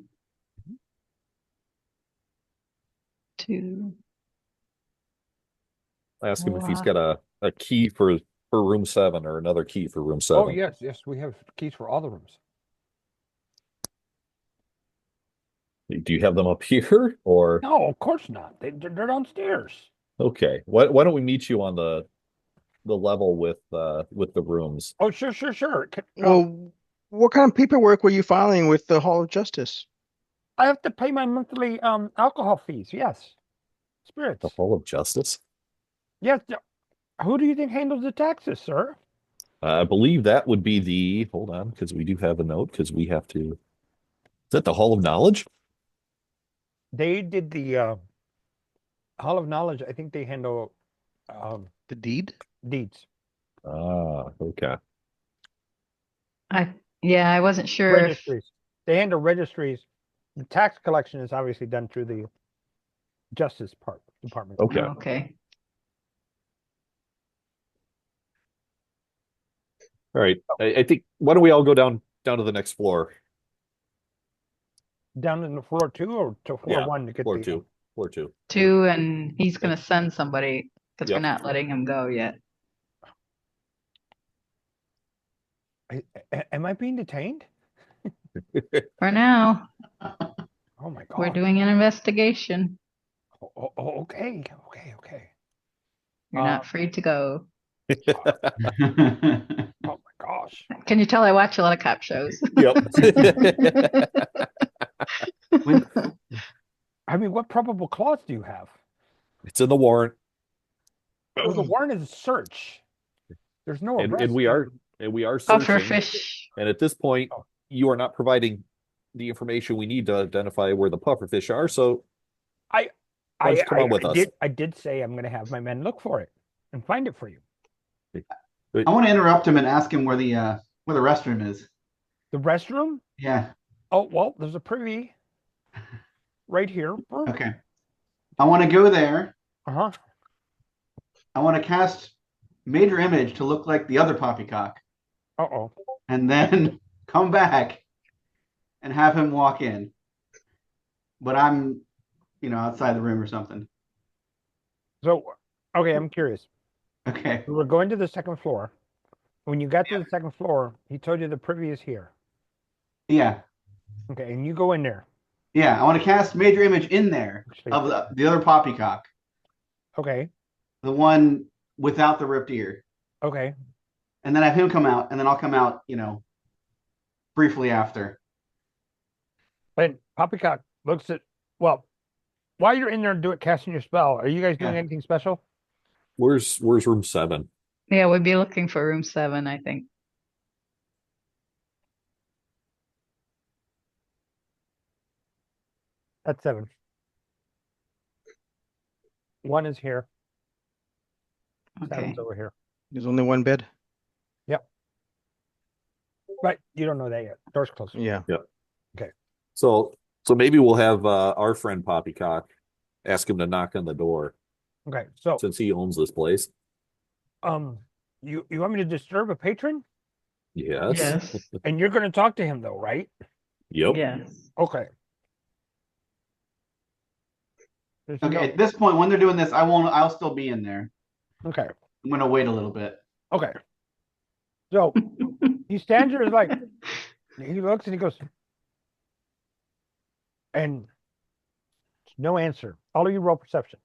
2. Ask him if he's got a key for room 7 or another key for room 7. Oh, yes, we have keys for all the rooms. Do you have them up here or? No, of course not. They're downstairs. Okay. Why don't we meet you on the level with the rooms? Oh, sure. Well, what kind of paperwork were you filing with the Hall of Justice? I have to pay my monthly alcohol fees. Yes, spirits. The Hall of Justice? Yes. Who do you think handles the taxes, sir? I believe that would be hold on, because we do have a note, because we have to. Is that the Hall of Knowledge? They did the Hall of Knowledge. I think they handle The deed? deeds, Okay. I wasn't sure if registries. They handle registries. The tax collection is obviously done through the Justice Department. Okay. Oh, okay. All right. I think why don't we all go down to the next floor? Down in the floor 2 or to floor Yeah, 1 to get Floor the 2. Floor 2. 2, and he's gonna send somebody because we're Yep. not letting him go yet. Am I being detained? For now, Oh my God. we're doing an investigation. Okay. You're not free to go. Oh my gosh. Can you tell I watch a lot of cop shows? Yep. I mean, what probable cause do you have? It's in the warrant. Well, the warrant is a search. There's no arrest. And we are Puffer searching. fish. And at this point, Oh. you are not providing the information we need to identify where the pufferfish are. So why don't you come on with us? I did say I'm going to have my men look for it and find it for you. I want to interrupt him and ask him where the restroom is. The restroom? Yeah. Oh, well, there's a privy right here. Okay. I want to go there. Uh-huh. I want to cast major image to look like the other poppycock, Uh-oh. and then come back and have him walk in. But I'm, outside the room or something. So, okay, I'm curious. Okay. We were going to the second floor. When you got to the second floor, he told you the privy is here. Yeah. Okay, and you go in there. Yeah, I want to cast major image in there of the other poppycock, Okay. the one without the ripped ear, Okay. and then have him come out, and then I'll come out, briefly after. And Poppycock looks at, well, while you're in there casting your spell, are you guys doing Yeah. anything special? Where's room 7? Yeah, we'd be looking for room 7, I think. That's 7. 1 is here. Okay. 7's over here. There's only one bed. Right. You don't know that yet. Door's closed. Yeah. So maybe we'll have our friend Poppycock ask him to knock on the door Okay. So, since he owns this place. you want me to disturb a patron? Yes. Yes. And you're going to talk to him, though, right? Yep. Yes. Okay. There's Okay, no- at this point, when they're doing this, I'll still be in there. Okay. I'm gonna wait a little bit. Okay. So he stands there, like, he looks and he goes, and no answer. All of you roll perception.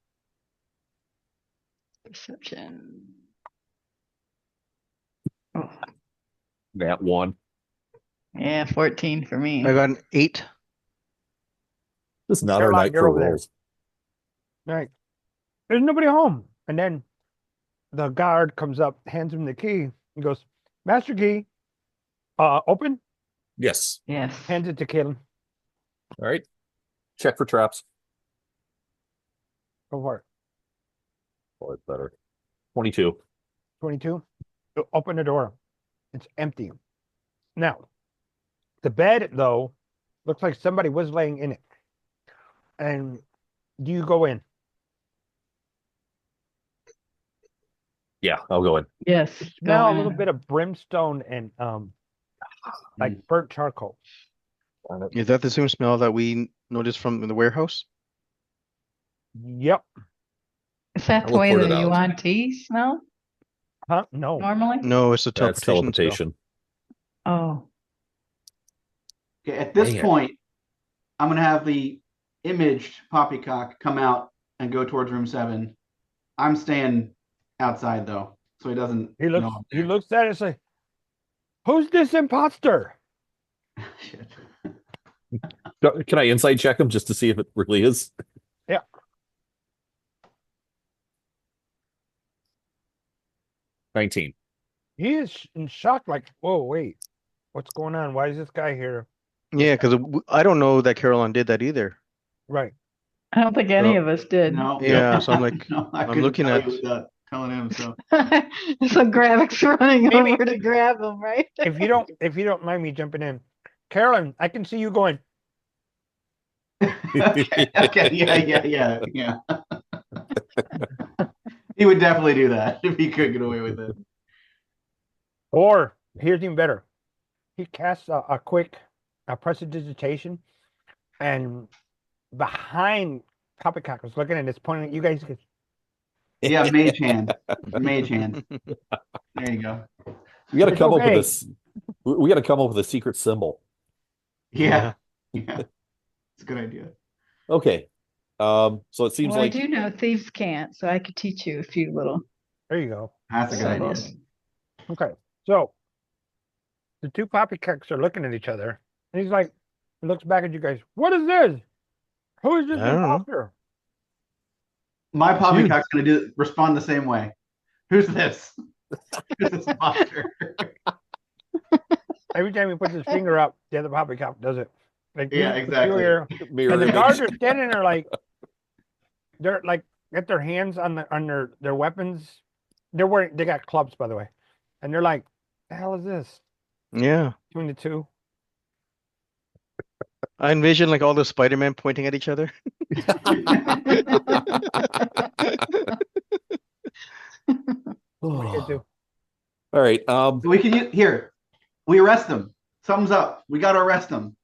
Perception. Oh, That one. yeah, 14 for me. I got an 8. This is not our Caroline, night you're for over there. rolls. Right. There's nobody home. And then the guard comes up, hands him the key, and goes, Master Key, open, Yes. Yes. hands it to Kaylin. All right. Check for traps. Go for it. Oh, it's better. 22. 22. Open the door. It's empty. Now, the bed, though, looks like somebody was laying in it. And do you go in? Yeah, I'll go in. Yes. Smell go a little in. bit of brimstone and like burnt charcoal. Is that the same smell that we noticed from the warehouse? Yep. Is that I'll the way report the it out. UNT smell Huh? No. normally? No, it's a That's teleportation smell. teleportation. Oh, Okay, at this Dang it. point, I'm gonna have the imaged poppycock come out and go towards room 7. I'm staying outside though, so he doesn't He looks know I'm he there. looks at it and say, who's this imposter? Shit. Can I insight check him just to see if it really is? Yeah. 19. He is in shock, like, whoa, wait. What's going on? Why is this guy here? Yeah, because I don't know that Caroline did that either. Right. I don't think any So- of us did. No. Yeah, so I'm like, no, I I'm couldn't looking tell at- you without telling him. So So Gravik's running Maybe- over to grab him, right? If you don't mind me jumping in. Carolyn, I can see you going, okay, yeah. He would definitely do that if he could get away with it. or here's even better. He casts a quick prestidigitation, and behind Poppycock was looking and it's pointing at you guys. Yeah, mage hand. Mage hand. There you go. We got to It's come up okay. with this. We got to come up with a secret symbol. Yeah. It's a good idea. Okay. So it seems Well, like I do know thieves can't, so I could teach you a few little There you go. That's a good idea. symbols. Okay. So the two Poppycocks are looking at each other, and he's like, he looks back at you guys. What is this? Who is this I don't know. imposter? My poppycock's gonna respond the same way. Who's this? Who's this monster? Every time he puts his finger up, the other Poppycock does it. Like, Yeah, really exactly. peculiar. mirror And the image. guards are standing there like they're like got their hands on their weapons. They got clubs, by the way. And they're like, the hell is this? Yeah. Between the two. I envision like all the Spider-Man pointing at each other. What do you do? All right. We can use here. We arrest them. Something's up. We gotta arrest them.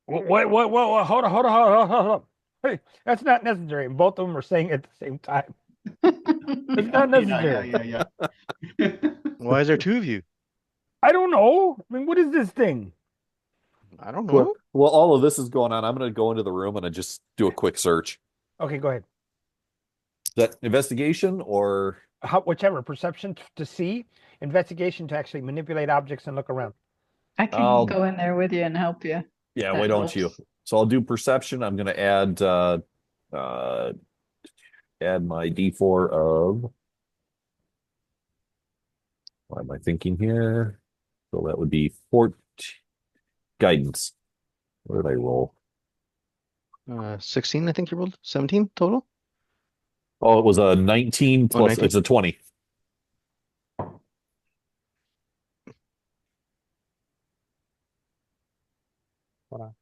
What? Hold on. Hey, that's not necessary. And both of them are saying it at the same time. It's not necessary. Yeah. Why is there two of you? I don't know. I mean, what is this thing? I don't Well, know. well, all of this is going on. I'm going to go into the room and I just do a quick search. Okay, go ahead. Is that investigation or Whichever. Perception to see, investigation to actually manipulate objects and look around. I can I'll go in there with you and help you. yeah, why That don't you? helps. So I'll do perception. I'm going to uh add my D4 of what am I thinking here? So that would be 14 guidance. What did I roll? 16, I think you rolled. 17 total? Oh, it was a 19 Oh, plus 19. it's a 20. Wow.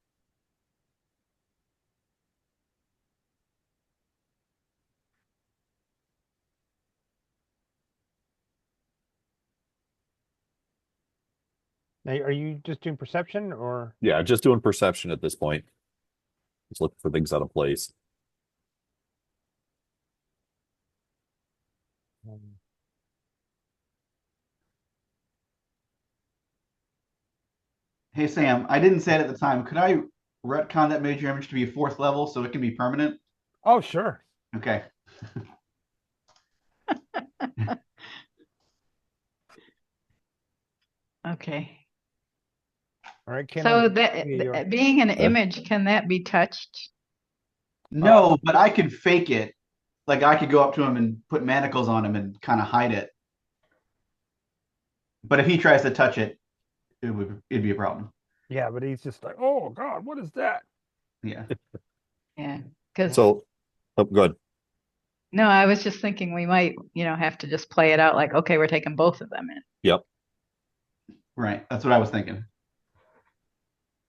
Now, are you just doing perception or? Yeah, just doing perception at this point. Just looking for things out of place. Hey Sam, I didn't say it at the time. Could I retcon that major image to be 4th level so it can be permanent? Oh, sure. Okay. Okay. All right, So Kaylin. that being an image, can that be touched? No, but I could fake it. Like I could go up to him and put manacles on him and kind of hide it. But if he tries to touch it, it'd be a problem. Yeah, but he's just like, oh God, what is that? Yeah. Yeah. Because So, oh, good. no, I was just thinking we might, have to just play it out like, okay, we're taking both of them in. Yep. Right. That's what I was thinking.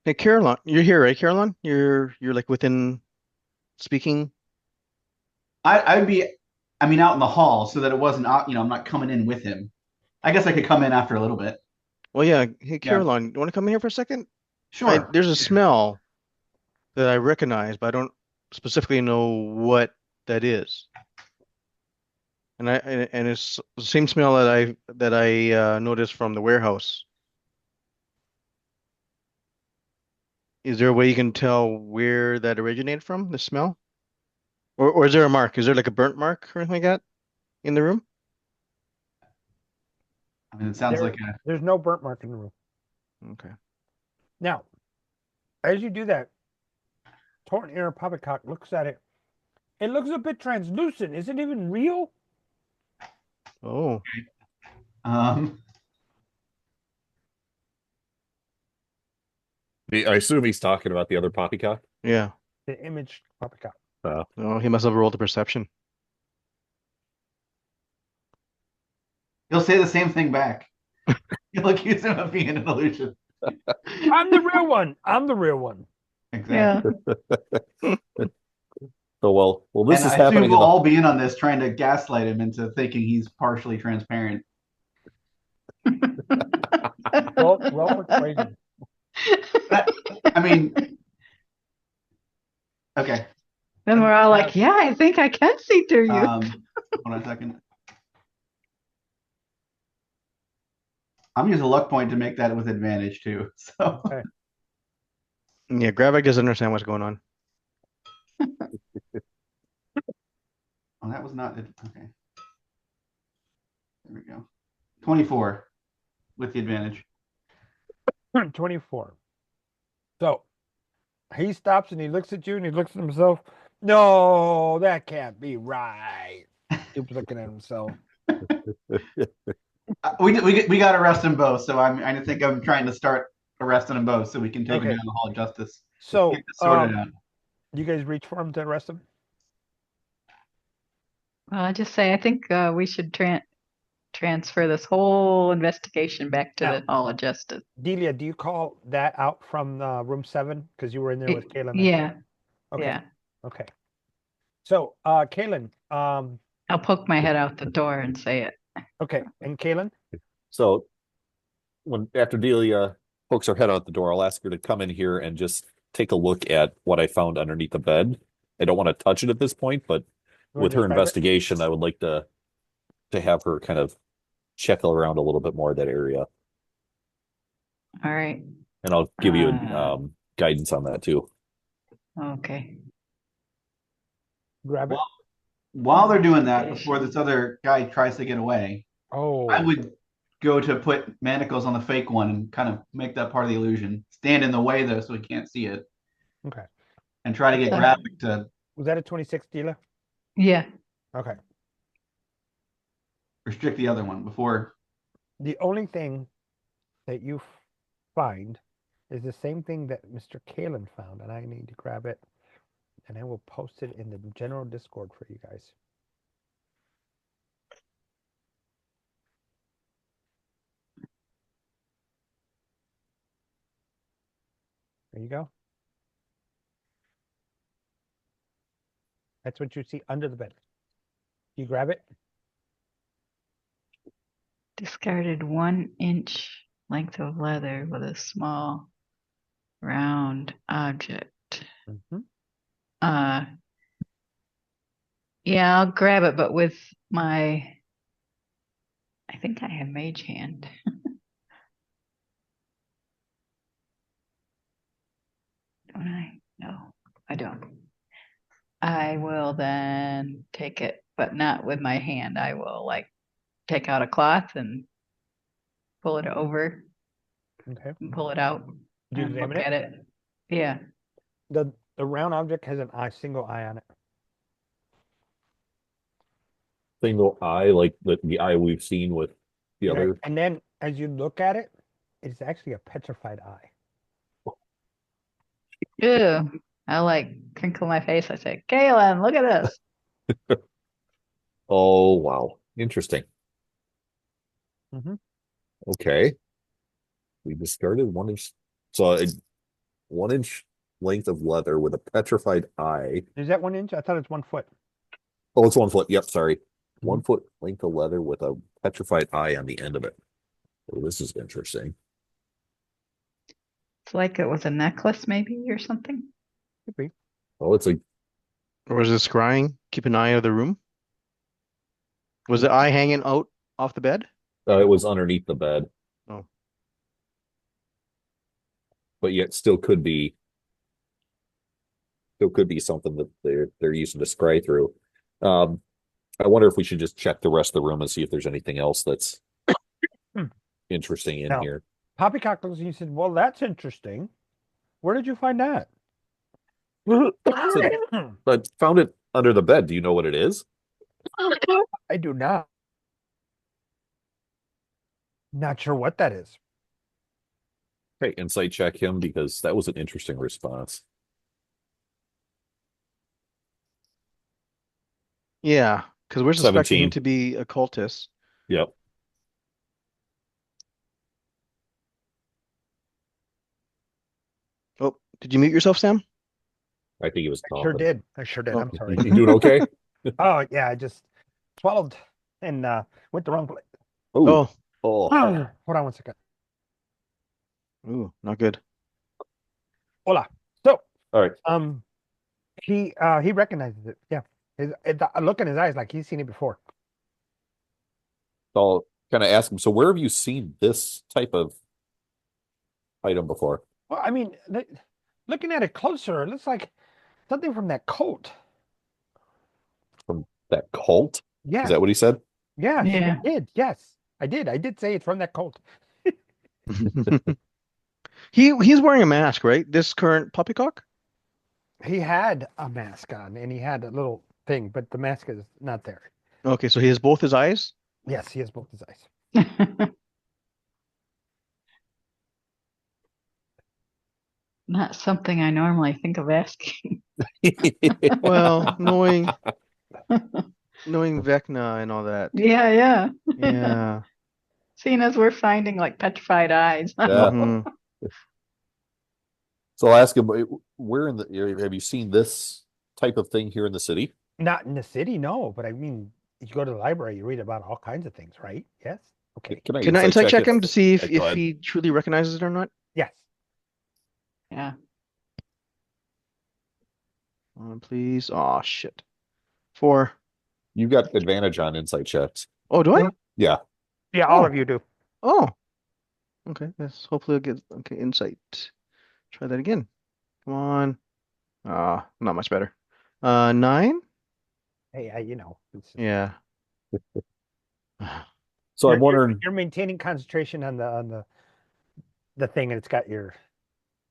Hey, Caroline, you're here, right, Caroline? You're like within speaking. I'd be, I mean, out in the hall so that it wasn't, I'm not coming in with him. I guess I could come in after a little bit. Well, yeah. Hey, Yeah. Caroline, you want to come in here for a second? Sure. There's a smell that I recognize, but I don't specifically know what that is. And it's the same smell that I noticed from the warehouse. Is there a way you can tell where that originated from, the smell? Or is there a mark? Is there like a burnt mark or anything like that in the room? I mean, it sounds like There's no burnt mark in the room. Okay. Now, as you do that, Torn Ear Poppycock looks at it. It looks a bit translucent. Is it even real? Oh, um, I assume he's talking about the other poppycock. yeah. The image Poppycock. Oh, he must have rolled a perception. he'll say the same thing back. You'll accuse him of being an illusion. I'm the real one. I'm the real one. Exactly. Yeah. So well, this And is I assume happening we'll in the all be in on this, trying to gaslight him into thinking he's partially transparent. Roll persuasion. I mean, okay. Then we're all like, yeah, I think I can see through you. Hold on a second. I'm using a luck point to make that with advantage too. So Okay. Yeah, Gravik doesn't understand what's going on. oh, that was not it. Okay. There we go. 24 with the advantage. 24. So he stops and he looks at you and he looks at himself. No, that can't be right. Keeps looking at himself. We got to arrest them both. So I think I'm trying to start arresting them both so we can take them Okay. down the Hall of Justice. So Get this sorted out. you guys reach for him to arrest him? Well, I just say I think we should transfer this whole investigation back to the Hall of Justice. Delia, do you call that out from room 7? Because you were in there with Kaylin. Yeah. Okay. Yeah. Okay. So, Kaylin, I'll poke my head out the door and say it. okay. And Kaylin? So after Delia pokes her head out the door, I'll ask her to come in here and just take a look at what I found underneath the bed. I don't want to touch it at this point, but with her investigation, I would like to have her kind of check around a little bit more of that area. All right. And I'll give you Uh, guidance on that too. okay. Grab it. While they're doing that, Investigation. before this other guy tries to get away, I Oh, would go to put manacles on the fake one and kind of make that part of the illusion. Stand in the way though, so he can't see it, okay. and try to get So- graphic to Was that a 26 dealer? Yeah. Okay. restrict the other one before. The only thing that you find is the same thing that Mr. Kalen found, and I need to grab it, and I will post it in the general Discord for you guys. There you go. That's what you see under the bed. You grab it. Discarded 1-inch length of leather with a small round object. Mm-hmm. Yeah, I'll grab it, but with my, I think I have mage hand. Don't I? No, I don't. I will then take it, but not with my hand. I will like take out a cloth and pull it over Okay. and pull it out Do you and look examine it? at it. Yeah. The round object has an eye, single eye on it. Single eye, like the eye we've seen with the Right. other. And then as you look at it, it's actually a petrified eye. Ew. I like crinkle my face. I say, Kaylin, look at this. Oh, wow. Interesting. Mm-hmm. Okay. We discarded 1 inch. So 1 inch length of leather with a petrified eye. Is that 1 inch? I thought it's 1 foot. Oh, it's 1 foot. Yep, sorry. Mhm. 1 foot length of leather with a petrified eye on the end of it. Oh, this is interesting. It's like it was a necklace, maybe, or something. Could be. Oh, it's a Or was it scrying? Keep an eye out of the room. Was the eye hanging out off the bed? it was underneath the bed, Oh, but yet still could be something that they're using to scry through. Um, I wonder if we should just check the rest of the room and see if there's anything else that's Hmm. interesting in No. here. Poppycock looks and he said, "Well, that's interesting. Where did you find that?" But found it under the bed. Do you know what it is? I do not. Not sure what that is. Okay, insight check him because that was an interesting response. yeah, because we're suspecting 17. him to be a cultist. Yep. Oh, did you mute yourself, Sam? I think he was I sure talking. did. I sure did. Oh. I'm sorry. You doing okay? Oh yeah, I just swallowed and went the wrong place. Oh, Oh, oh, Hold on 1 second. ooh, not good. Hola. So all right. he recognizes it. Yeah. The look in his eyes like he's seen it before. So I'll kind of ask him. So where have you seen this type of item before? Well, I mean, looking at it closer, it looks like something from that coat. From that cult? Yeah. Is that what he said? Yes, Yeah. I did. Yes, I did. I did say it's from that cult. He's wearing a mask, right? This current poppycock? He had a mask on and he had a little thing, but the mask is not there. Okay, so he has both his eyes? Yes, he has both his eyes. Not something I normally think of asking. Well, knowing Vecna and all that. Yeah, yeah. Yeah. Seeing as we're finding like petrified eyes. Yeah. Mhm. So I'll ask him, where in the area have you seen this type of thing here in the city? Not in the city, no. But I mean, you go to the library, you read about all kinds of things, right? Yes. Okay. Can Can I insight check it? him to see Yeah, go if ahead. he truly recognizes it or not? Yes. Yeah. Please. Oh, shit. 4. You've got advantage on insight checks. Oh, do I? Yeah. Yeah, all Oh. of you do. Oh. Okay, yes. Hopefully I'll get insight. Try that again. Come on. Not much better. 9? Hey, it's just, Yeah. So I'm wondering, you're maintaining concentration on the thing, and it's got your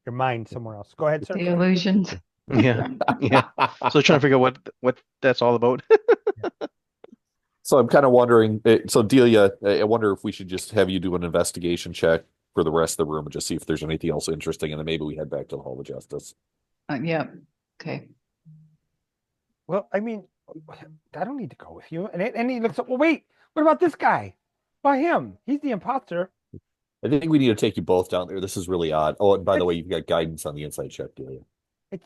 mind somewhere else. Go ahead, sir. The illusions. Yeah. Yeah. So trying to figure out what that's all about. so I'm kind of wondering, so Delia, I wonder if we should just have you do an investigation check for the rest of the room and just see if there's anything else interesting, and then maybe we head back to the Hall of Justice. Yep. Okay. Well, I mean, I don't need to go with you. And he looks up. Well, wait. What about this guy? Why him? He's the imposter. I think we need to take you both down there. This is really odd. Oh, and by the way, you've got guidance on the inside check, Delia.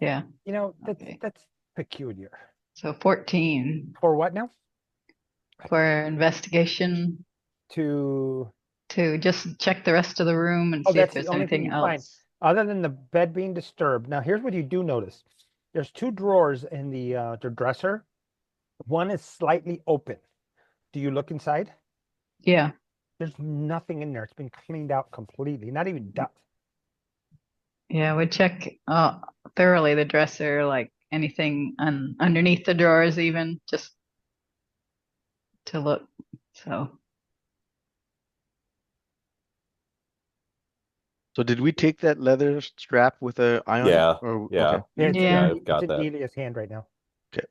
Yeah. That's Okay. that's peculiar. So 14 For what now? for investigation To to just check the rest of the room and Oh, see if that's the there's only thing anything you find. else. Other than the bed being disturbed. Now, here's what you do notice. There's 2 drawers in the dresser. One is slightly open. Do you look inside? Yeah. There's nothing in there. It's been cleaned out completely. Not even dust. Yeah, we check thoroughly the dresser, like anything underneath the drawers, even just to look. So So did we take that leather strap with a eye on it? Yeah, Or yeah. okay. Yeah, it's, Yeah. I've got it's in that. Delia's hand right now. Okay.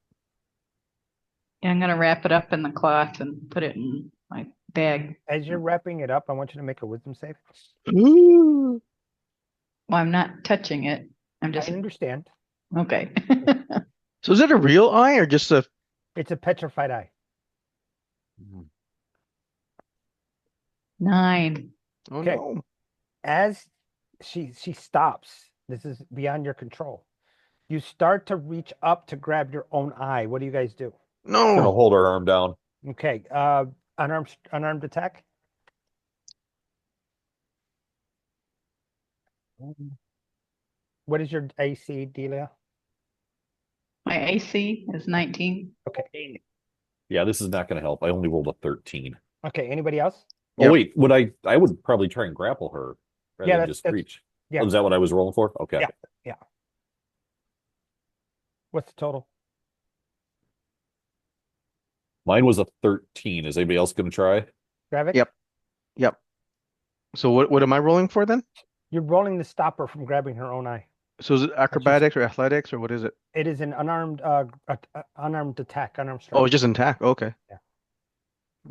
yeah, I'm gonna wrap it up in the cloth and put it in my bag. As you're wrapping it up, I want you to make a wisdom save. Ooh. Well, I'm not touching it. I'm just I understand. okay. So is that a real eye or just a It's a petrified eye. 9. Oh Okay. no. As she stops, this is beyond your control. You start to reach up to grab your own eye. What do you guys do? Gonna No. hold our arm down. Okay. Unarmed attack. What is your AC, Delia? My AC is 19. Okay. Yeah, this is not gonna help. I only rolled a 13. Okay. Anybody else? Oh, Yep. wait, I would probably try and grapple her rather Yeah, than just that's reach. yeah. Oh, is that what I was rolling for? Okay. Yeah. What's the total? Mine was a 13. Is anybody else gonna try? Gravik? Yep. Yep. So what am I rolling for then? You're rolling to stop her from grabbing her own eye. So is it acrobatics or athletics or what is it? It is an unarmed unarmed attack, unarmed Oh, strike. just an attack. Okay. Yeah.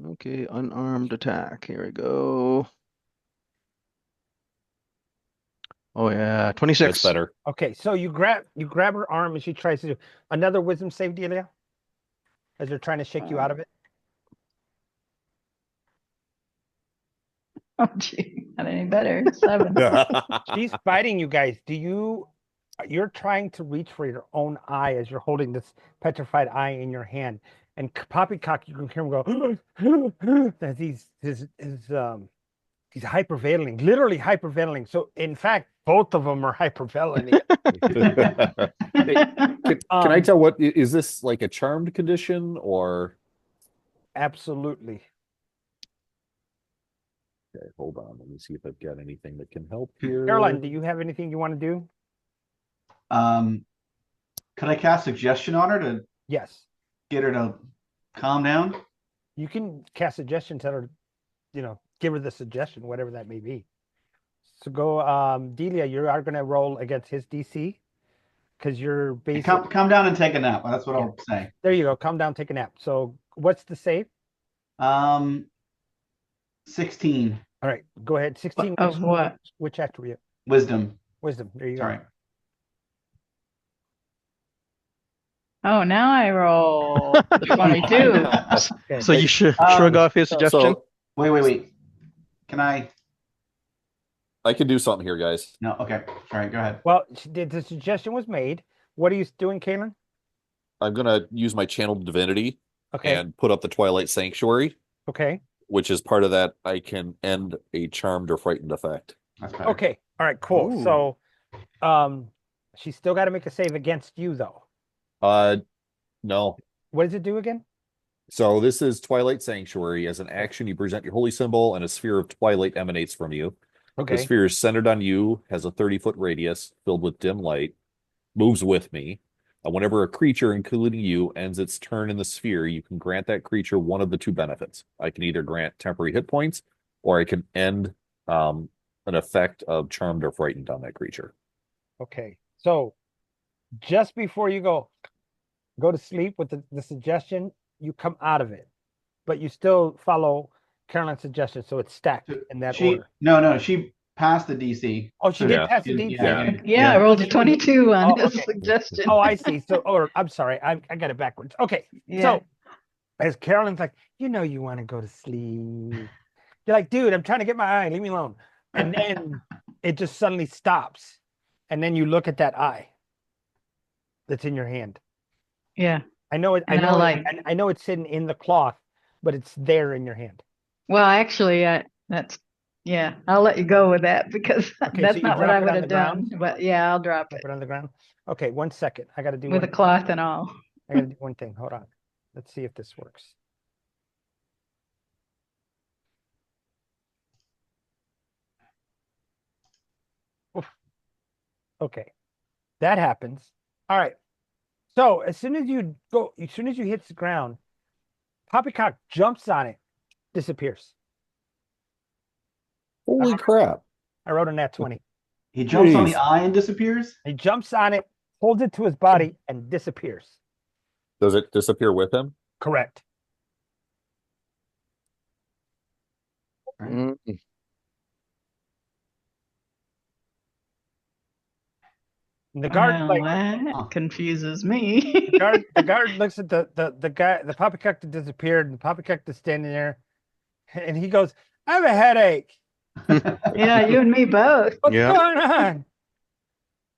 Okay, unarmed attack. Here we go. Oh yeah, 26. That's better. Okay, so you grab her arm and she tries to do another wisdom save, Delia, as they're trying to shake you out of it. Oh, gee, not any better. 7. She's fighting you guys. You're trying to reach for your own eye as you're holding this petrified eye in your hand. And Poppycock, you can hear him go as he's hyperventilating, literally hyperventilating. So in fact, both of them are hyperventilating. Can I tell what is this like a charmed condition or? Absolutely. Okay, hold on. Let me see if I've got anything that can help here. Caroline, do you have anything you want to do? Could I cast suggestion on her to Yes. get her to calm down? You can cast suggestions that are, give her the suggestion, whatever that may be. So go, Delia, you are going to roll against his DC because you're basically. Come down and take a nap. That's what I'll say. There you go. Calm down, take a nap. So what's the save? 16 All right, go ahead. 16. Of what? Which attribute? wisdom. Wisdom. There you go. Sorry. Oh, now I roll 22. Okay. So you shrug off his suggestion? So Wait. Can I? I can do something here, guys. No. Okay. All right. Go ahead. Well, the suggestion was made. What are you doing, Kaylin? I'm gonna use my channeled divinity Okay. and put up the Twilight Sanctuary, Okay. which is part of that. I can end a charmed or frightened effect. That's better. Okay. All right. Cool. Ooh. So, she's still got to make a save against you, though. No. What does it do again? So this is Twilight Sanctuary. As an action, you present your holy symbol, and a sphere of twilight emanates from you. The Okay. sphere is centered on you, has a 30-foot radius filled with dim light, moves with me. And whenever a creature, including you, ends its turn in the sphere, you can grant that creature one of the two benefits. I can either grant temporary hit points, or I can end an effect of charmed or frightened on that creature. Okay. So just before you go to sleep with the suggestion, you come out of it, but you still follow Caroline's suggestion, so it's stacked in that order. She passed the DC. Oh, she So did Yeah. pass the DC. Yeah. Yeah, I rolled a 22 on his Okay. suggestion. Oh, I see. So, or I'm sorry, I got it backwards. Okay. Yeah. So as Caroline's like, you want to go to sleep. You're like, dude, I'm trying to get my eye. Leave me alone. And then it just suddenly stops. And then you look at that eye that's in your hand. Yeah. I know it. I And I know like- it. I know it's sitting in the cloth, but it's there in your hand. Well, actually, yeah, I'll let you go with that because Okay, that's so you not what drop I it would on have the ground? done. But yeah, I'll drop Drop it it on the ground. Okay, 1 second. I got to do with a one. cloth and all. I got to do one thing. Hold on. Let's see if this works. Oof. Okay, that happens. All right. So as soon as you hit the ground, Poppycock jumps on it, disappears. Holy crap. I wrote a nat 20. He jumps on Jeez. the eye and disappears. He jumps on it, holds it to his body, and disappears. Does it disappear with him? Correct. Mm. And the guard Well, that confuses me. the guard looks at the guy, the poppycock that disappeared, and the poppycock that's standing there, and he goes, "I have a headache. Yeah, you and me both. What's Yeah. going on?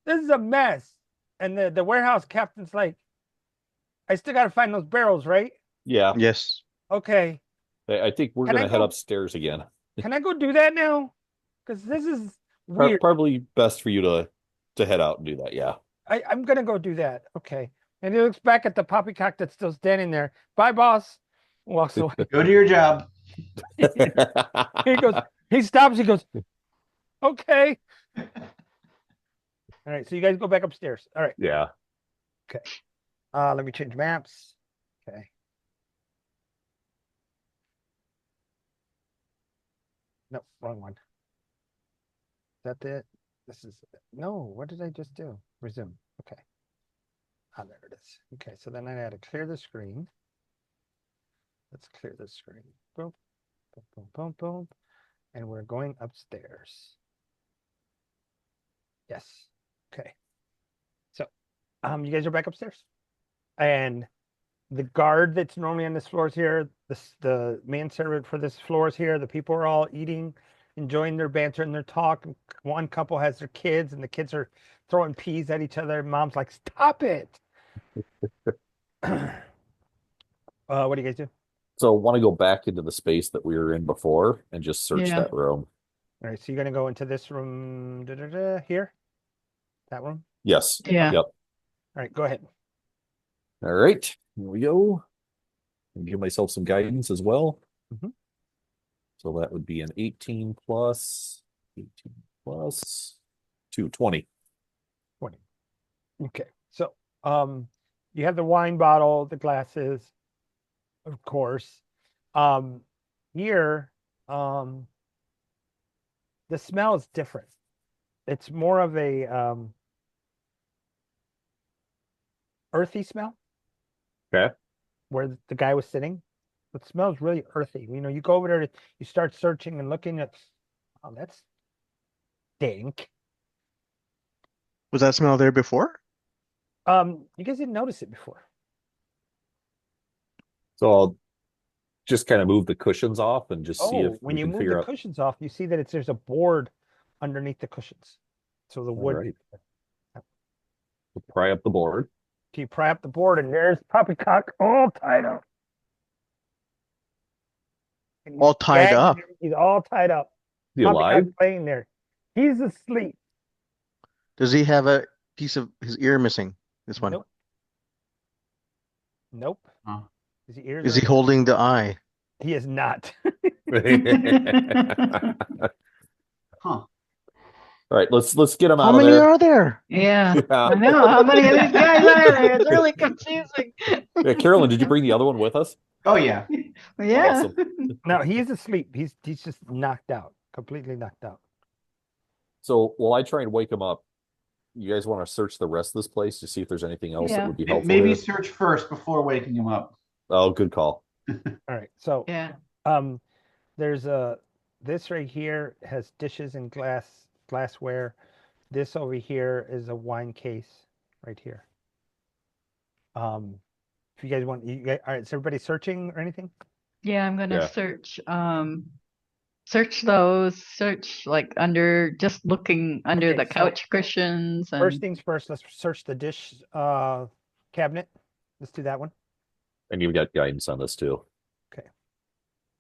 This is a mess." And the warehouse captain's like, "I still got to find those barrels, right? Yeah. Yes. Okay. I think we're Can I going to head go- upstairs again. Can I go do that now? Because this is weird. Probably best for you to head out and do that. Yeah. I'm gonna go do that. Okay." And he looks back at the poppycock that's still standing there. "Bye, boss." Walks away. Go do your job. He goes, he stops, he goes, "Okay." All right, so you guys go back upstairs. All right. Yeah. Let me change maps. Okay. No, wrong one. Is that it? This is no, what did I just do? Resume. Okay. There it is. Okay, so then I had to clear the screen. Let's clear the screen. Boom, boom, boom, boom, boom. And we're going upstairs. Yes. Okay. So, you guys are back upstairs. And the guard that's normally on this floor is here. The manservant for this floor is here. The people are all eating, enjoying their banter and their talk. One couple has their kids, and the kids are throwing peas at each other. Mom's like, "Stop it." What do you guys do? So I want to go back into the space that we were in before and just search Yeah. that room. All right, so you're gonna go into this room here, that room. Yes. Yeah. Yep. All right, go ahead. All right. Here we go. And give myself some guidance as well. Mhm. So that would be an 18 plus 2, 20. 20. Okay, so you have the wine bottle, the glasses, of course. Here, the smell is different. It's more of a earthy smell. Okay. Where the guy was sitting, it smells really earthy. You go over there, you start searching and looking at, oh, that's dank. Was that smell there before? You guys didn't notice it before. So I'll just kind of move the cushions off and just see if When we you can move figure the out. cushions off, you see that there's a board underneath the cushions. So the All wood. right. We'll pry up the board. You pry up the board, and there's Poppycock all tied up. And All tied gagged up? there. He's all tied up. Is he Poppycock's alive? laying there. He's asleep. Does he have a piece of his ear missing? This one. Nope. Nope. Huh. His ears Is are- he holding the eye? He is not. Huh. All right, let's get them How out of many there. are there? Yeah, Yeah. I know. How many of these guys are there? It's really confusing. Yeah, Carolyn, did you bring the other one with us? Oh yeah. Yeah. Awesome. No, he is asleep. He's just knocked out, completely knocked out. So while I try and wake him up, you guys want to search the rest of this place to see if there's anything else that Yeah. would be helpful Maybe here? search first before waking him up. Oh, good call. All right. So Yeah. there's this right here has dishes and glassware. This over here is a wine case right here. If you guys want, all right, is everybody searching or anything? Yeah, I'm gonna Yeah. search those, search like under, just looking under Okay, the so couch cushions First and things first, let's search the dish cabinet. Let's do that one. And you've got guidance on this too. Okay.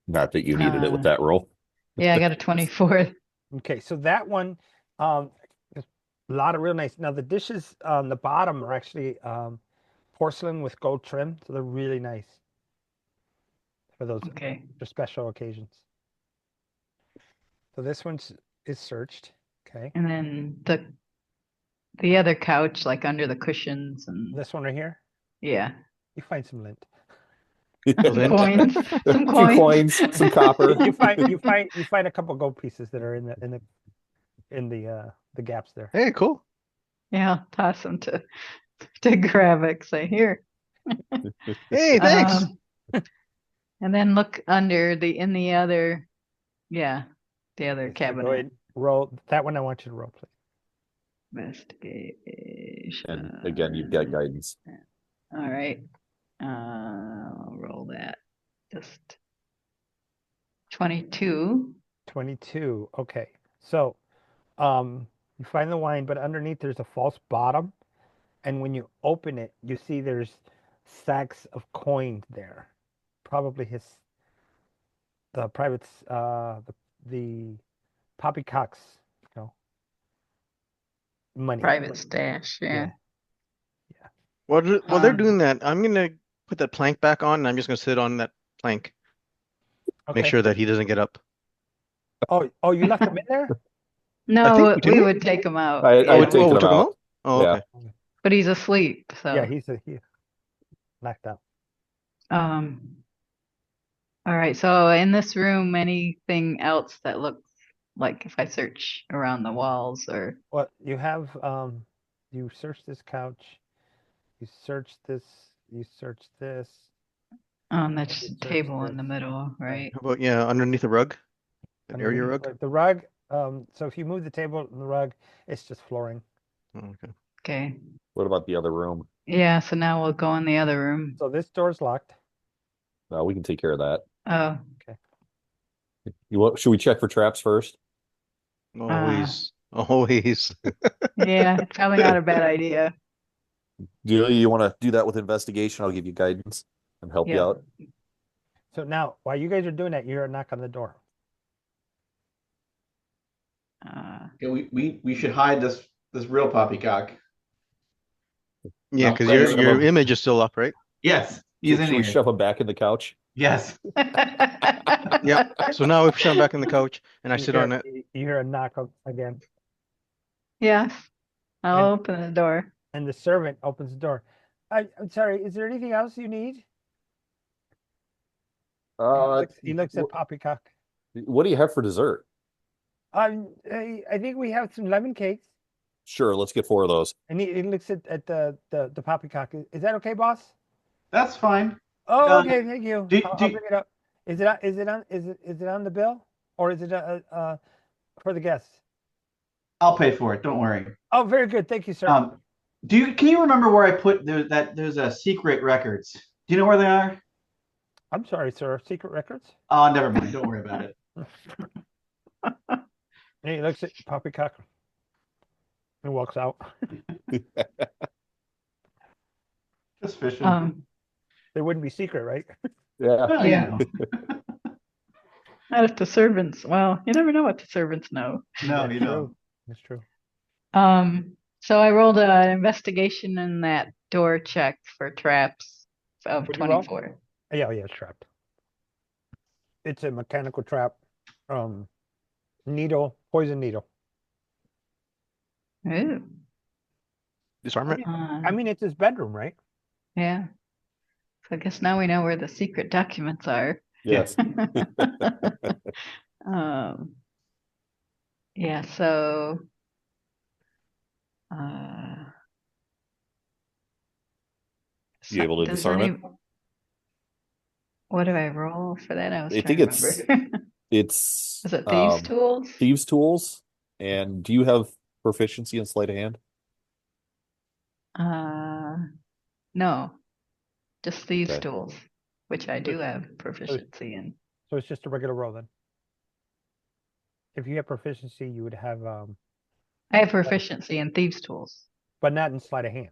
Not that you needed it with Uh, that roll. yeah, I got a 24. Okay, so that one, there's a lot of real nice. Now the dishes on the bottom are actually porcelain with gold trim, so they're really nice for those Okay. for special occasions. So this one is searched. Okay. And then the other couch, like under the cushions and This one right here, yeah. you find some lint. Lint. Coins. Some A few coins. coins, some copper. You find a couple gold pieces that are in the gaps there. Hey, cool. Yeah, toss them to Gravik. Say here. Hey, thanks. And then look under in the other, yeah, the other Okay, so go ahead cabinet. and roll that one. I want you to roll, please. Investigation. And again, you've got guidance. All right. I'll roll that. Just 22. 22. Okay. So, you find the wine, but underneath there's a false bottom, and when you open it, you see there's sacks of coins there. Probably the privates, the poppycock's, money. Private stash. Yeah. Yeah. While they're Um, doing that, I'm gonna put that plank back on, and I'm just gonna sit on that plank. Make Okay. sure that he doesn't get up. Oh, you left them in there? No, did we we? would take him out. I Yeah. would take we him took him out. out? Oh, Yeah. okay. But he's asleep, so Yeah, he's knocked out. um all right, so in this room, anything else that looks like if I search around the walls or Well, you have you search this couch, you search this, you search this. on the You search table in the this. middle, right? How about underneath the rug? An area Underneath rug? the rug. So if you move the table and the rug, it's just flooring. Oh, okay. Okay. What about the other room? Yeah, so now we'll go in the other room. So this door's locked. We can take care of that. Oh, Should we check for traps first? Always, always. yeah, it's probably not a bad idea. Do you want to do that with investigation? I'll give you guidance and help you Yeah. out. So now, while you guys are doing that, you hear a knock on the door. Yeah, we should hide this real poppycock. Yeah, I'll because play your some your of- image is still up, right? Yes, he's in Should we here. shove him back in the couch? Yes. Yeah. So now we shove him back in the couch, and I You sit hear- on it. You hear a knock again, Yes, I'll And- open the door. and the servant opens the door. I'm sorry. Is there anything else you need? He looks at Poppycock. What do you have for dessert? I think we have some lemon cakes. Sure, let's get 4 of those. And he looks at the poppycock. Is that okay, boss? That's fine. Oh, okay, thank you. do- I'll do- bring it up. Is it on the bill, or is it for the guests? I'll pay for it. Don't worry. Oh, very good. Thank you, sir. Can you remember where I put there's a secret records? Do you know where they are? I'm sorry, sir. Secret records. Oh, never mind. Don't worry about it. And he looks at poppycock and walks out. Just fishing. They wouldn't be secret, right? Yeah. Well, yeah. Not if the servants, well, you never know what the servants know. No, That's you true. don't. That's true. So I rolled an investigation in that door check for traps of What'd you roll? 24. Yeah, it's trapped. It's a mechanical trap. Needle Poison needle. Ooh. Disarm it. I mean, it's his bedroom, right? Yeah. So I guess now we know where the secret documents are. Yes. Um, yeah, so uh, You able to does disarm it? what do I roll for that? I was I trying think to remember. it's Is it thieves' tools? thieves' tools. And do you have proficiency in sleight of hand? No, just thieves' Okay. tools, which I do have So, proficiency in. so it's just a regular roll then. If you have proficiency, you would have, I have proficiency in thieves' tools. but not in sleight of hand.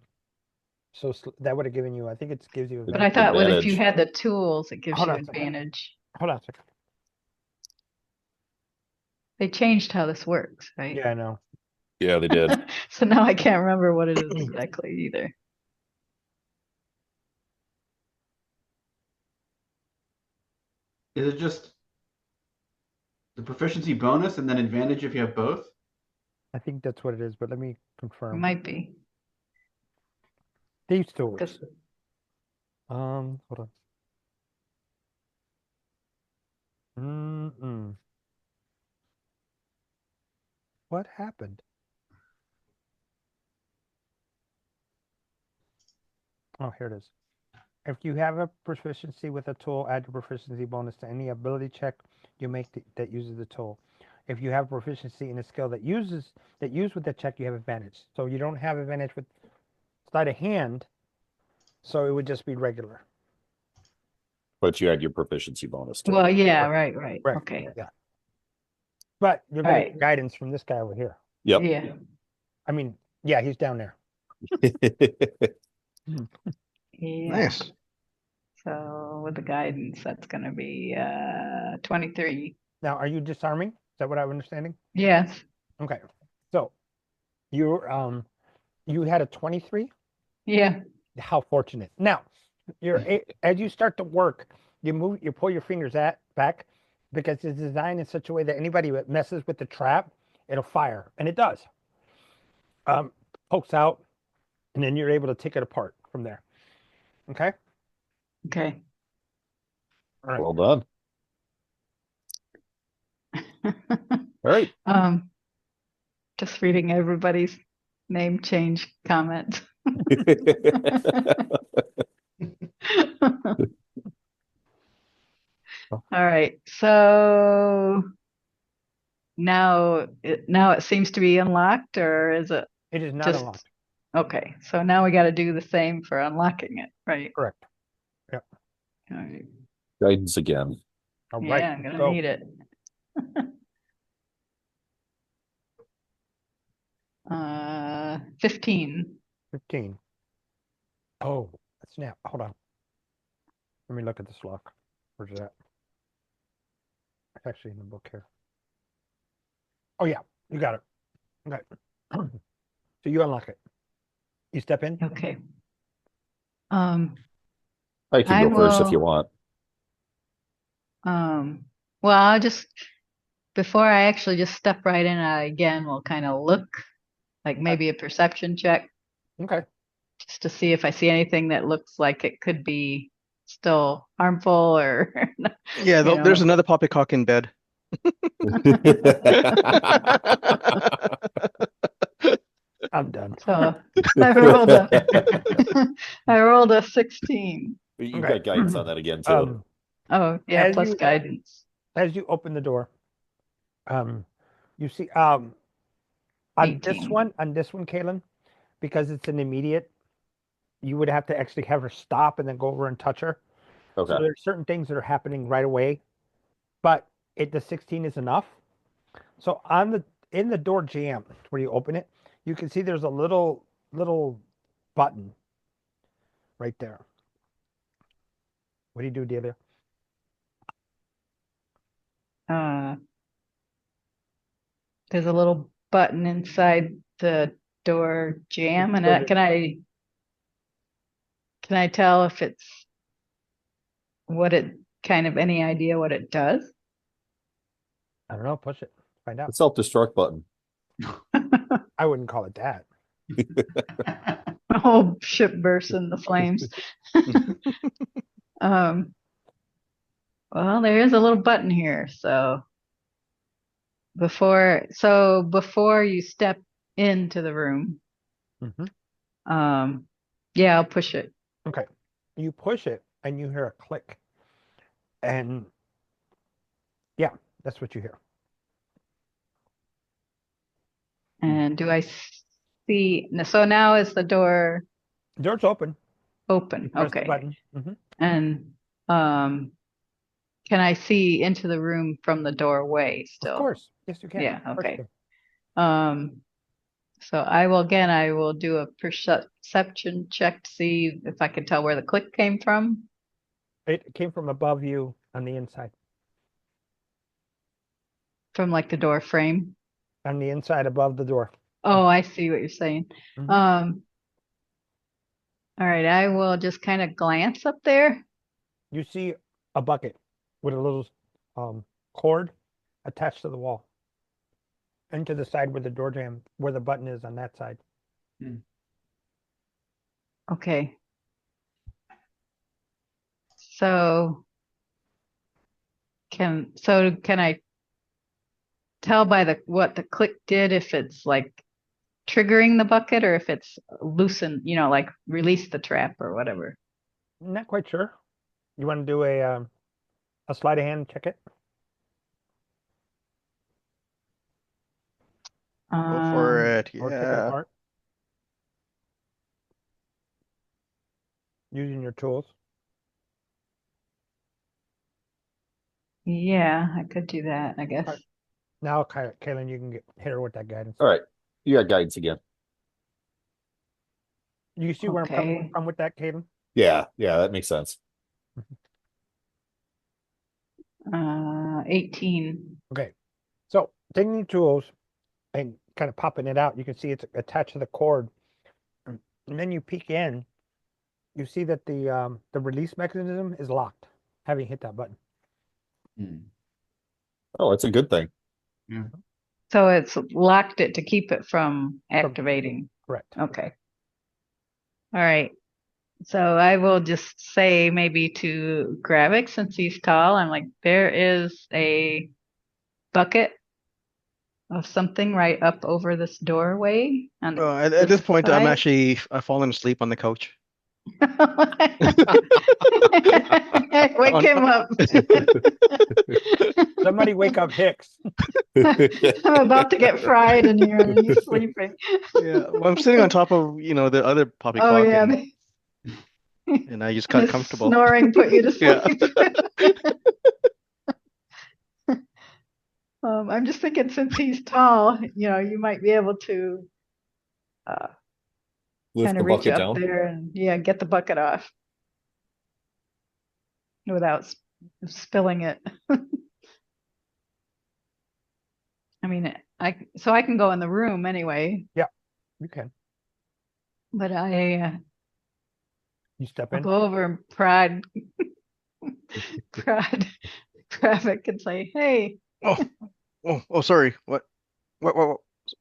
So that would have given you, I think it gives you But I advantage. thought if you Advantage. had the tools, it gives Hold you on a second. advantage. Hold on a second. They changed how this works, right? Yeah, I know. Yeah, they did. So now I can't remember what it is exactly either. Is it just the proficiency bonus and then advantage if you have both? I think that's what it is, but let me It confirm. might be. These tools. 'Cause Hold on. What happened? Oh, here it is. If you have a proficiency with a tool, add your proficiency bonus to any ability check you make that uses the tool. If you have proficiency in a skill that used with the check, you have advantage. So you don't have advantage with sleight of hand, so it would just be regular. But you had your proficiency bonus too. well, yeah, right. Okay. Yeah. But you're All getting right. guidance from this guy over here. Yep. Yeah. I mean, yeah, he's down there. Yeah. Nice. So with the guidance, that's gonna be 23. Now, are you disarming? Is that what I'm understanding? Yes. Okay. So you you had a 23? Yeah. How fortunate. Now, as you start to work, you pull your fingers back because it's designed in such a way that anybody that messes with the trap, it'll fire, and it does. Pokes out, and then you're able to take it apart from there. Okay. Okay. All right. Well done. All right. Just reading everybody's name change comment. All right. So now it seems to be unlocked, or is it It is not just unlocked. okay? So now we got to do the same for unlocking it, right? Correct. Yep. All right. Guidance again. All right. Yeah, I'm gonna Go. need it. 15. 15. Oh, snap. Hold on. Let me look at this lock. Where's it at? It's actually in the book here. Oh, yeah. You got it. Okay. So you unlock it. You step in. Okay. I can I go first if you will. want. Well, I'll just before I actually just step right in, I again will kind of look, like maybe a perception check, Okay. just to see if I see anything that looks like it could be still harmful or Yeah, you there's know. another poppycock in bed. I'm done. So I rolled a I rolled a 16. You've Okay. got guidance on that again too. Oh yeah, As plus you guidance. as you open the door, you see on this 18. one, Kaylin, because it's an immediate, you would have to actually have her stop and then go over and touch her. Okay. So there's certain things that are happening right away, but the 16 is enough. So in the door jamb where you open it, you can see there's a little button right there. What do you do, Delia? Uh, there's a little button inside the door jam, and can I tell if it's what it kind of any idea what it does? I don't know. Push it. Find The out. self-destruct button. I wouldn't call it that. The whole ship bursts into flames. Um, well, there is a little button here, so before you step into the room, yeah, I'll push it. Okay. You push it and you hear a click. And yeah, that's what you hear. And do I see? So now is the door Door's open. open? You press the Okay. button. And can I see into the room from the doorway Of still? course. Yes, you can. Yeah, Of course you okay. can. So I will do a perception check to see if I can tell where the click came from. It came from above you on the inside. From like the door frame. On the inside above the door. Oh, I see what you're saying. All right, I will just kind of glance up there. You see a bucket with a little cord attached to the wall. And to the side where the door jam, where the button is on that side. Okay. So can I tell by what the click did if it's like triggering the bucket or if it's loosened, like release the trap or whatever? Not quite sure. You want to do a sleight of hand check it? Go for it. Or take it Yeah. apart? Using your tools. Yeah, I could do that, I guess. Right. Now, Kaylin, you can hit her with that guidance. All right. You got guidance again. You see where I'm coming from with that, Kaylin? Yeah, that makes sense. 18. Okay. So taking your tools and kind of popping it out, you can see it's attached to the cord. And then you peek in, you see that the release mechanism is locked, having hit that button. Oh, it's a good thing. Yeah. So it's locked it to keep it from activating. Correct. Okay. All right. So I will just say maybe to Gravik, since he's tall, I'm like, there is a bucket of something right up over this doorway on At this point, side. I've fallen asleep on the couch. Wake him up. Somebody wake up Hicks. I'm about to get fried in here and he's sleeping. Yeah, well, I'm sitting on top of, the other poppycock. Oh, yeah. And I just got His comfortable. snoring put you to Yeah. sleep. I'm just thinking since he's tall, you might be able to Lift kind the of reach bucket up down. there and get the bucket off without spilling it. I mean, I can go in the room anyway, Yeah, you can. but You step I'll in. go over and prod Gravik and say, "Hey, Oh, sorry. What?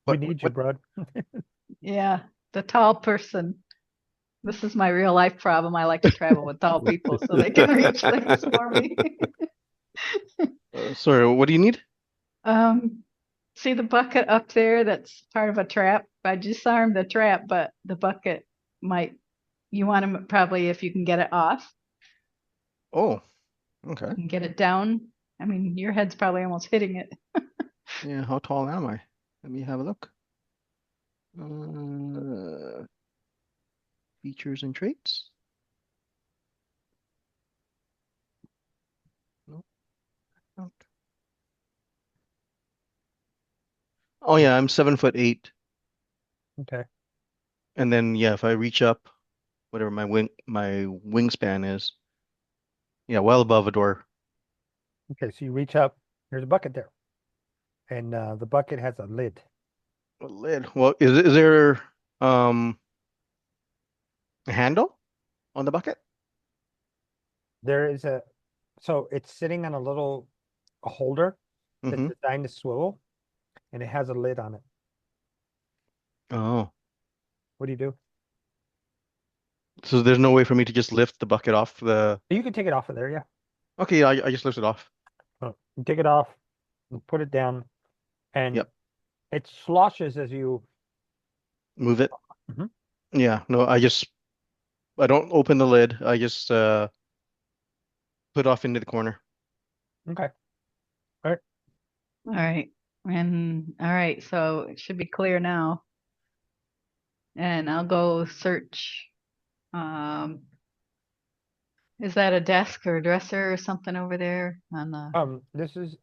We need you, bud. yeah, the tall person. This is my real life problem. I like to travel with tall people so they can reach things for me." Sorry, what do you need? See the bucket up there that's part of a trap? I disarmed the trap, but the bucket you want to probably, if you can get it off. Oh, okay. And get it down. I mean, your head's probably almost hitting it. Yeah, how tall am I? Let me have a look. Features and traits. No. Oh yeah, I'm 7'8". Okay. And then if I reach up, whatever my wingspan is, well above a door. Okay, so you reach up, there's a bucket there. And the bucket has a lid. A lid. Well, is there a handle on the bucket? There is so it's sitting on a little holder that's designed to swivel. and it has a lid on it. Oh, What do you do? so there's no way for me to just lift the bucket off the. You can take it off of there, yeah. Okay, I just lift it off. You take it off, and put it down, and Yep. it sloshes as you. Move it. Mhm. Yeah, no, I don't open the lid. I just put off into the corner. Okay. All right. All right. And all right, so it should be clear now. And I'll go search. Um, is that a desk or a dresser or something over there on the? This is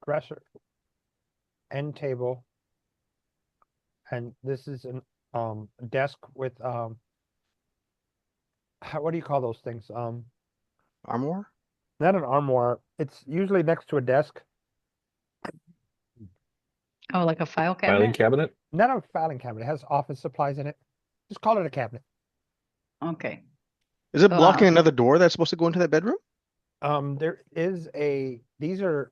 dresser end table, and this is an desk with what do you call those things? Armor? Not an armoire. It's usually next to a desk. Oh, like a file Filing cabinet? cabinet? Not a filing cabinet. It has office supplies in it. Just call it a cabinet. Okay. Is it So blocking another door that's supposed to go into that bedroom? There is these are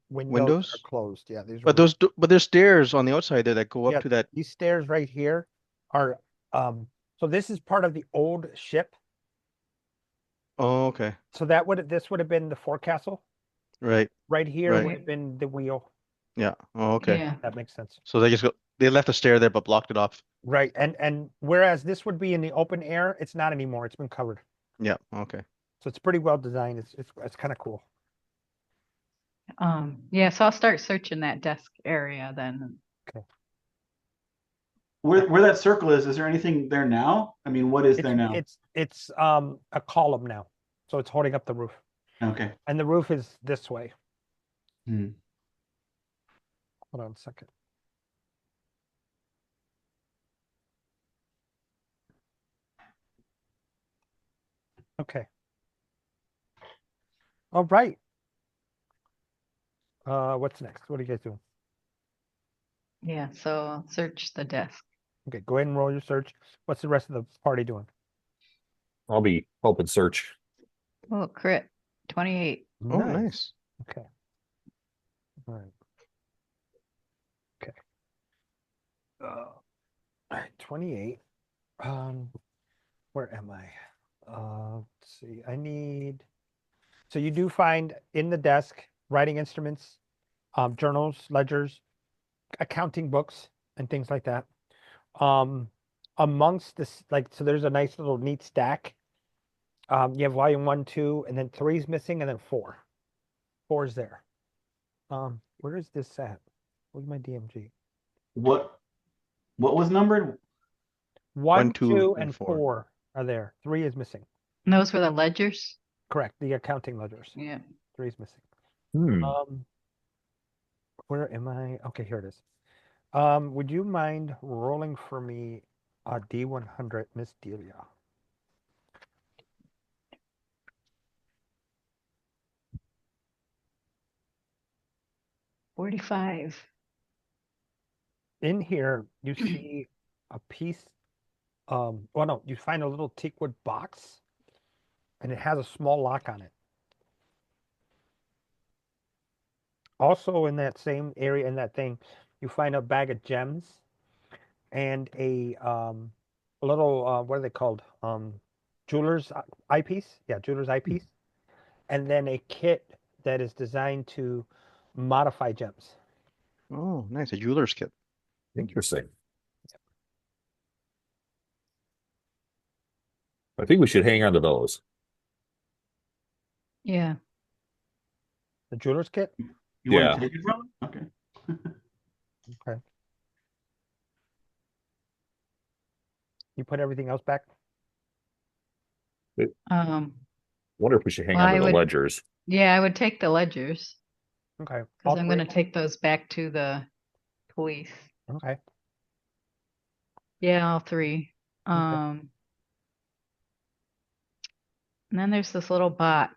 windows that are Windows? closed. Yeah, these are But there's stairs on the outside there that go up yeah, to that. these stairs right here are so this is part of the old ship. Oh, okay. So this would have been the forecastle. Right. Right here Right. would have been the wheel. Yeah. Oh, okay. yeah. That makes sense. So they left a stair there but blocked it off. Right. And whereas this would be in the open air, it's not anymore. It's been covered. Yeah. Okay. So it's pretty well designed. It's kind of cool. Yeah, so I'll start searching that desk area then. Where that circle is there anything there now? I mean, what is there now? It's a column now. So it's holding up the roof. Okay. And the roof is this way. Hmm. Hold on a second. Okay. All right. What's next? What are you guys doing? Yeah, so I'll search the desk. Okay, go ahead and roll your search. What's the rest of the party doing? I'll be helping search. Oh, crit. 28. Oh, Nice. nice. Okay. All right. Okay. All right, 28. Where am I? Let's see. So you do find in the desk writing instruments, journals, ledgers, accounting books, and things like that. Amongst this, so there's a nice little neat stack. You have volume 1, 2, and then 3 is missing, and then 4. 4 is there. Where is this at? Where's my DMG? What was numbered? 1, 2, 2, and and 4. 4 are there. 3 is missing. And those were the ledgers? Correct. The accounting ledgers. Yeah. 3 is missing. Hmm. Where am I? Okay, here it is. Would you mind rolling for me a D100, Miss Delia? $45. In here, you see a piece. Well, no, you find a little teakwood box, and it has a small lock on it. Also, in that same area, in that thing, you find a bag of gems and a little what are they called? Jeweler's eyepiece. Yeah, jeweler's eyepiece, and then a kit that is designed to modify gems. Oh, nice. A jeweler's kit. Interesting. I think we should hang on to those. Yeah. The jeweler's kit. You want Yeah. to take it from him? Okay. Okay. You put everything else back. Um, Wonder if we should hang Well, on to I the would- ledgers. yeah, I would take the ledgers Okay. because I'm going to take those back to the police. Okay. Yeah, all 3. And then there's this little box.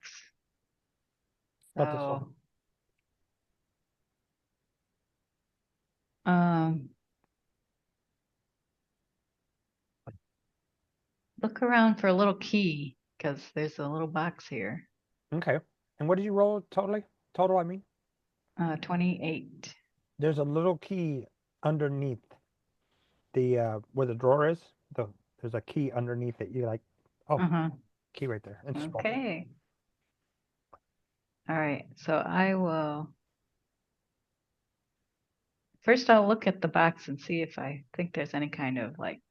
About this one. So, look around for a little key because there's a little box here. Okay. And what did you roll totally? Total, I mean. 28. There's a little key underneath the where the drawer is. There's a key underneath it. You like, oh, Uh-huh. key right there. And small. Okay. All right. So I will first I'll look at the box and see if I think there's any kind of like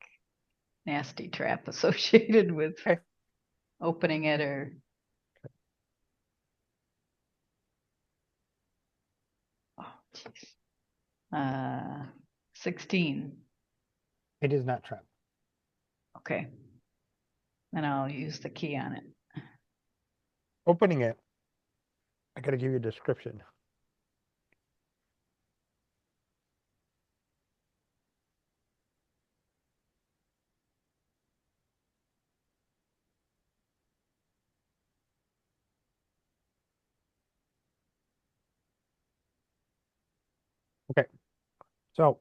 nasty trap associated with Okay. opening it or oh jeez. 16. It is not trapped. Okay. Then I'll use the key on it. Opening it, I gotta give you a description. Okay. So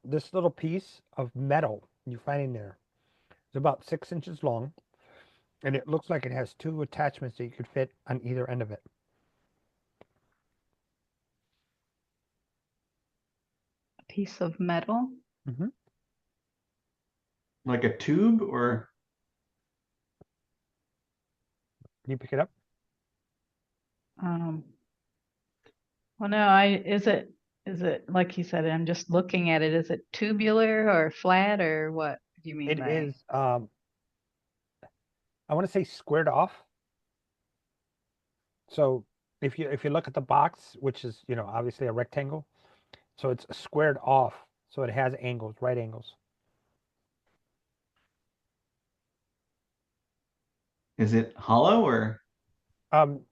this little piece of metal you find in there is about 6 inches long, and it looks like it has two attachments that you could fit on either end of it. A piece of metal. Mm-hmm. Like a tube or Can you pick it up? Well, no, is it like you said, I'm just looking at it. Is it tubular or flat or what do you mean It by is, I want to say squared off. So if you look at the box, which is, obviously a rectangle, so it's squared off, so it has angles, right angles. is it hollow or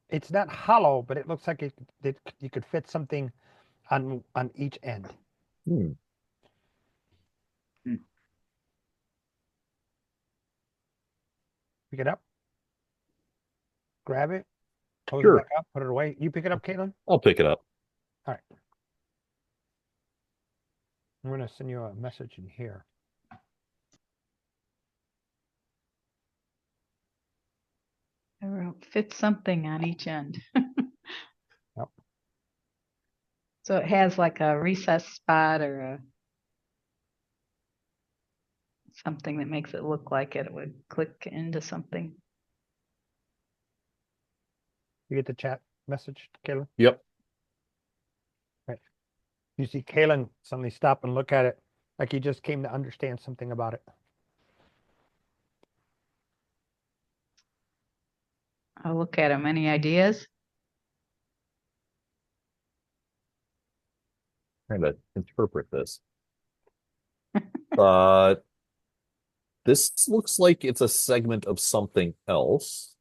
It's not hollow, but it looks like you could fit something on each end. Hmm. Pick it up, grab it, close it Sure. back up, put it away. You pick it up, Caitlin? I'll pick it up. All right. I'm going to send you a message in here. I wrote fit something on each end. Yep. So it has like a recessed spot or something that makes it look like it would click into something. You get the chat message, Caitlin? Yep. Right. You see Caitlin suddenly stop and look at it like he just came to understand something about it. I'll look at them. Any ideas? Trying to interpret this. Uh, this looks like it's a segment of something else,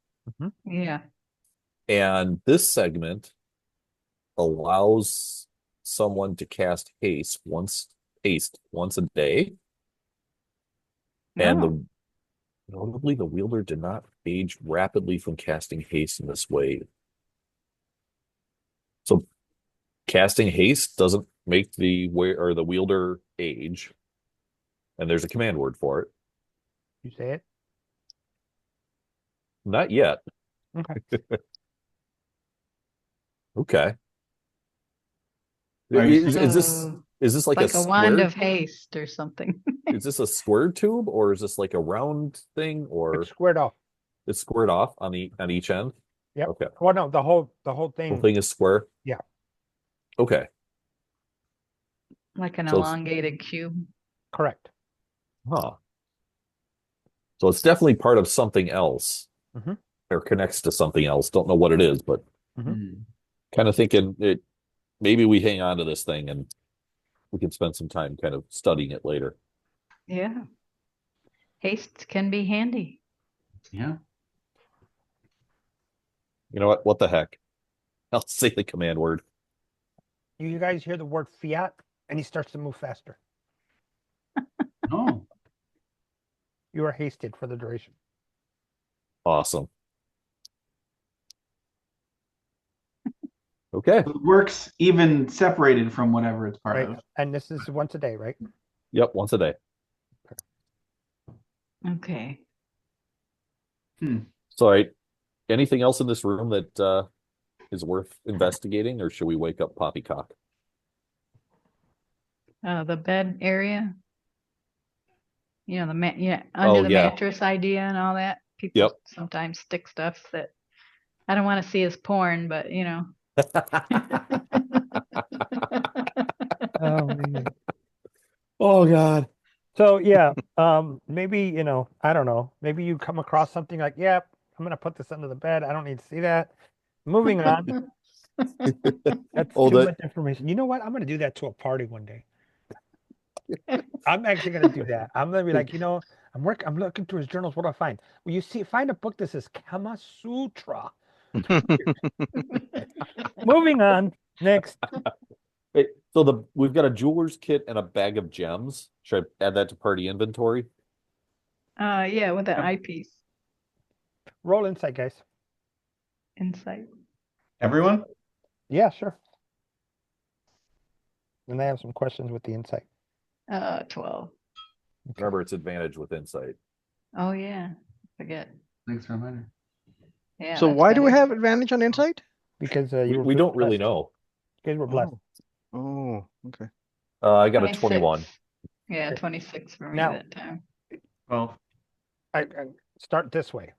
Yeah. and this segment allows someone to cast haste once a day, and Oh, notably the wielder did not age rapidly from casting haste in this way. So casting haste doesn't make the wielder age, and there's a command word for it. You say it? Not yet. Okay. Okay. Are you Is this like a like a wand square? of haste or something. Is this a square tube, or is this like a round thing, or It's squared off. it's squared off on each end? Yep. Okay. Well, no, the whole Whole thing. thing is square. Yeah. Okay. Like an So elongated cube. Correct. huh. So it's definitely part of something else, Mhm. or connects to something else. Don't know what it is, but Mhm. kind of thinking it. Maybe we hang on to this thing and we can spend some time kind of studying it later. Yeah. Haste can be handy. Yeah. You know what? What the heck? I'll say the command word. You guys hear the word fiat, and he starts to move faster. Oh. You are hasted for the duration. Awesome. Okay. It works even separated from whatever it's part Right. of. And this is once a day, right? Yep. Once a day. Okay. So, anything else in this room that is worth investigating, or should we wake up Poppycock? the bed area. You know, under Oh, the yeah. mattress idea and all that. People Yep. sometimes stick stuff that I don't want to see as porn, but you know. Oh man. Oh, God. So yeah, maybe, I don't know. Maybe you come across something like, yep, I'm gonna put this under the bed. I don't need to see that. Moving on. That's Oh, too that much information. You know what? I'm gonna do that to a party one day. I'm actually gonna do that. I'm gonna be like, I'm looking through his journals. What do I find? Well, find a book that says Kama Sutra. Moving on. Next. Wait, so we've got a jeweler's kit and a bag of gems. Should I add that to party inventory? Yeah, with an Yep. eyepiece. Roll insight, guys. Insight. Everyone? Yeah, sure. And I have some questions with the insight. 12. Remember, it's advantage with insight. Oh yeah. Forget. Thanks for reminding. Yeah. So that's why do we better. have advantage on insight? Because We don't really blessed. know. You guys were blessed. Oh, okay. I got a 26. 21. Yeah, Okay. 26 for me Now- that time. Well, I start this way.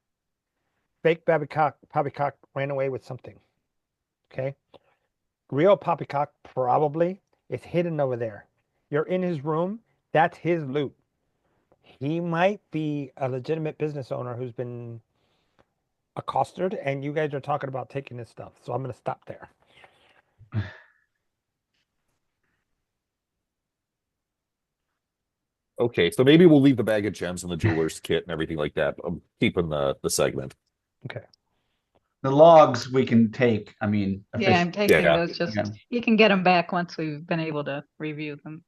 Fake poppycock ran away with something. Okay. Real poppycock probably is hidden over there. You're in his room. That's his loot. He might be a legitimate business owner who's been accosted, and you guys are talking about taking his stuff. So I'm going to stop there. Okay, so maybe we'll leave the bag of gems and the jeweler's kit and everything like that. I'm keeping the segment. Okay. the logs we can take. I mean, Yeah, I'm taking Yeah. those. Just Yeah. you can get them back once we've been able to review them.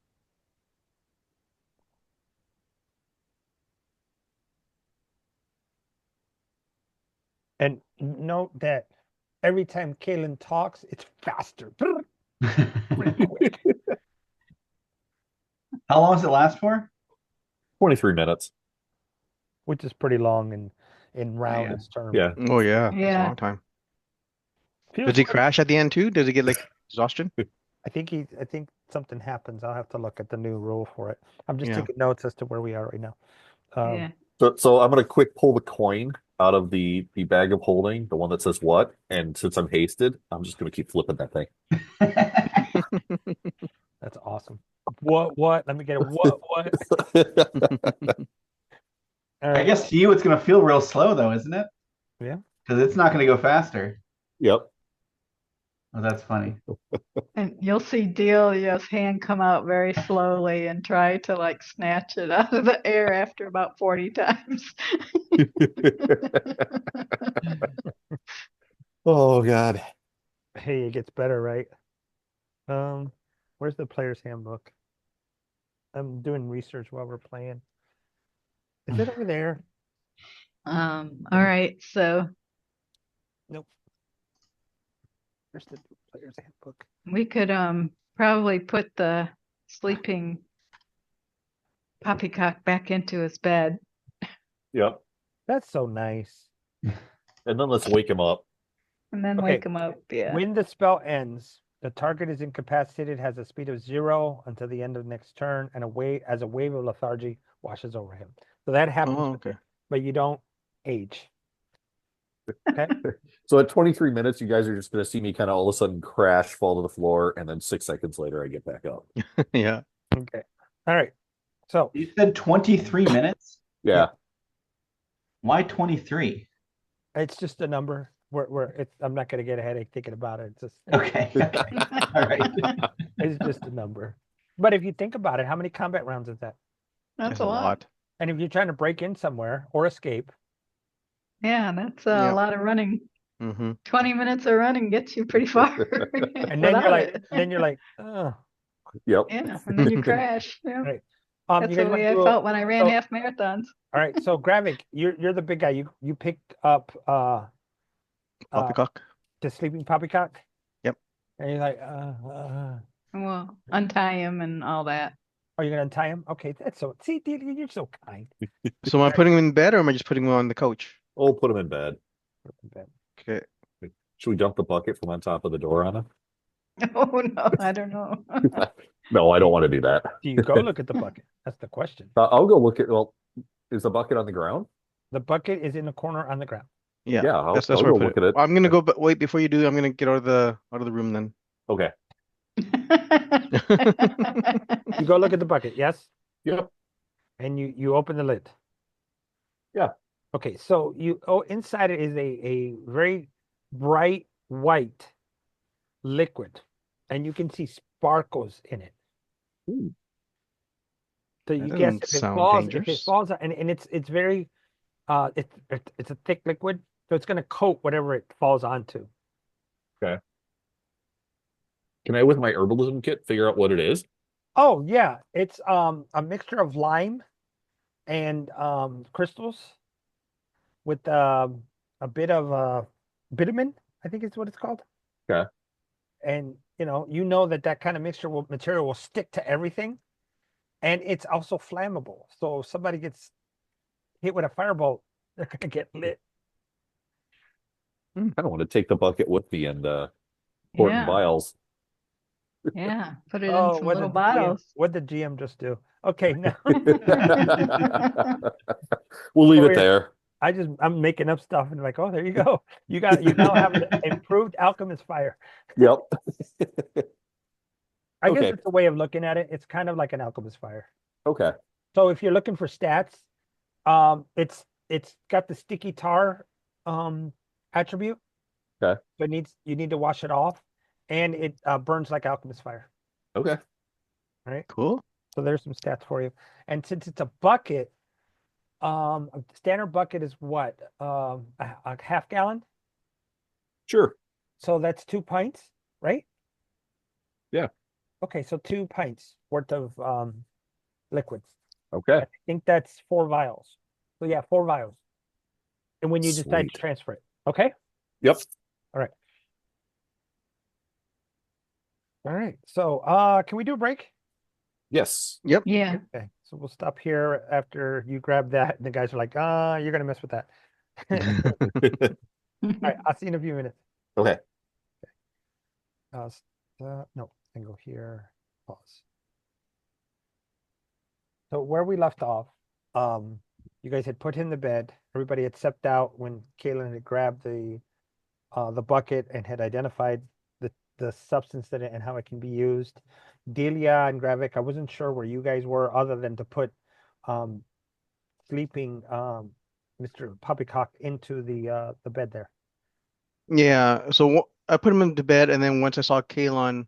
And note that every time Kaylin talks, it's faster. Real quick. How long does it last for? 23 minutes. Which is pretty long in rounds term. Yeah. Oh yeah. It's a Yeah. long time. Feels Does he like- crash at the end too? Does he get like exhaustion? I think something happens. I'll have to look at the new rule for it. I'm just Yeah. taking notes as to where we are right now. Yeah. So I'm gonna quick pull the coin out of the bag of holding, the one that says what, and since I'm hasted, I'm just gonna keep flipping that thing. That's awesome. What? Let me get a what? All I right. guess to you it's going to feel real slow, though, isn't it? Yeah. Because it's not going to go faster. Yep. Oh, that's funny. And you'll see Delia's hand come out very slowly and try to like snatch it out of the air after about 40 times. Oh God. Hey, it gets better, right? Where's the player's handbook? I'm doing research while we're playing. Is it over there? All right, so Nope. Where's the player's handbook? we could probably put the sleeping poppycock back into his bed. Yep. That's so nice. And then let's wake him up. And then Okay. wake him up. Yeah. When the spell ends, the target is incapacitated, has a speed of 0 until the end of the next turn, and a wave of lethargy washes over him. So that happens, Oh, okay. but you don't age. Okay. So at 23 minutes, you guys are just gonna see me kind of all of a sudden crash, fall to the floor, and then 6 seconds later I get back up. Yeah. Okay. All right. So You said 23 minutes? Yeah. Why 23? it's just a number. I'm not going to get a headache thinking about it. It's just Okay. All right. it's just a number. But if you think about it, how many combat rounds is that? That's a lot. And if you're trying to break in somewhere or escape, Yeah, that's a Yep. lot of running. Mm-hmm. 20 minutes of running gets you pretty far. and then you're without like, it. oh. Yep. Yeah, and then you crash. Yeah. Right. That's You guys the want way to I do felt when I ran so- half marathons. all right. So Gravik, you're the big guy. You picked up Poppycock. the sleeping poppycock. Yep. And you're like, Well, untie him and all that. are you gonna untie him? Okay, that's so. See, you're so kind. So am I putting him in bed or am I just putting him on the couch? Oh, put him in bed. Okay. Should we dump the bucket from on top of the door on him? Oh no, I don't know. No, I don't want to do that. Do you go look at the bucket? That's the question. I'll go look at. Well, is the bucket on the ground? The bucket is in the corner on the ground. Yeah, Yeah, that's I'll where I go put look it. at it. Well, I'm gonna go, but wait, before you do, I'm gonna get out of the room then. Okay. You go look at the bucket, yes? Yep. And you open the lid. Yeah. Okay, so inside it is a very bright white liquid, and you can see sparkles in it. Ooh. So That you guess doesn't if it sound falls, if it dangerous. falls, and it's very it's a thick liquid, so it's gonna coat whatever it falls onto. Okay. Can I, with my herbalism kit, figure out what it is? Oh yeah, it's a mixture of lime and crystals with a bit of bitumen, I think is what it's called. Okay. And that kind of material will stick to everything, and it's also flammable. So if somebody gets hit with a firebolt, they're gonna get lit. I don't want to take the bucket with me and port in Yeah. vials. Yeah. Put it in Oh, some little bottles. what did the GM just do? Okay, now We'll leave Oh, it yeah. there. I'm making up stuff and like, oh, there you go. You now have an improved alchemist fire. Yep. I guess Okay. it's a way of looking at it. It's kind of like an alchemist fire. Okay. So if you're looking for stats, it's got the sticky tar attribute. Okay. So you need to wash it off, and it burns like alchemist fire. Okay. All right. Cool. So there's some stats for you. And since it's a bucket, a standard bucket is what? A half gallon. Sure. So that's 2 pints, right? Yeah. Okay, so 2 pints worth of liquid. Okay. I think that's 4 vials. So yeah, 4 vials. And when you decide Sweet. to transfer it, okay? Yep. All right. All right. So can we do a break? Yes. Yep. Yeah. Okay. So we'll stop here after you grab that. And the guys are like, you're gonna mess with that. All right, I'll see you in a few minutes. Okay. No, and go here. Pause. So where we left off, you guys had put him to bed. Everybody had stepped out when Kaylin had grabbed the bucket and had identified the substance in it and how it can be used. Delia and Gravik, I wasn't sure where you guys were other than to put sleeping Mr. Poppycock into the bed there. Yeah. So I put him into bed, and then once I saw Kaylin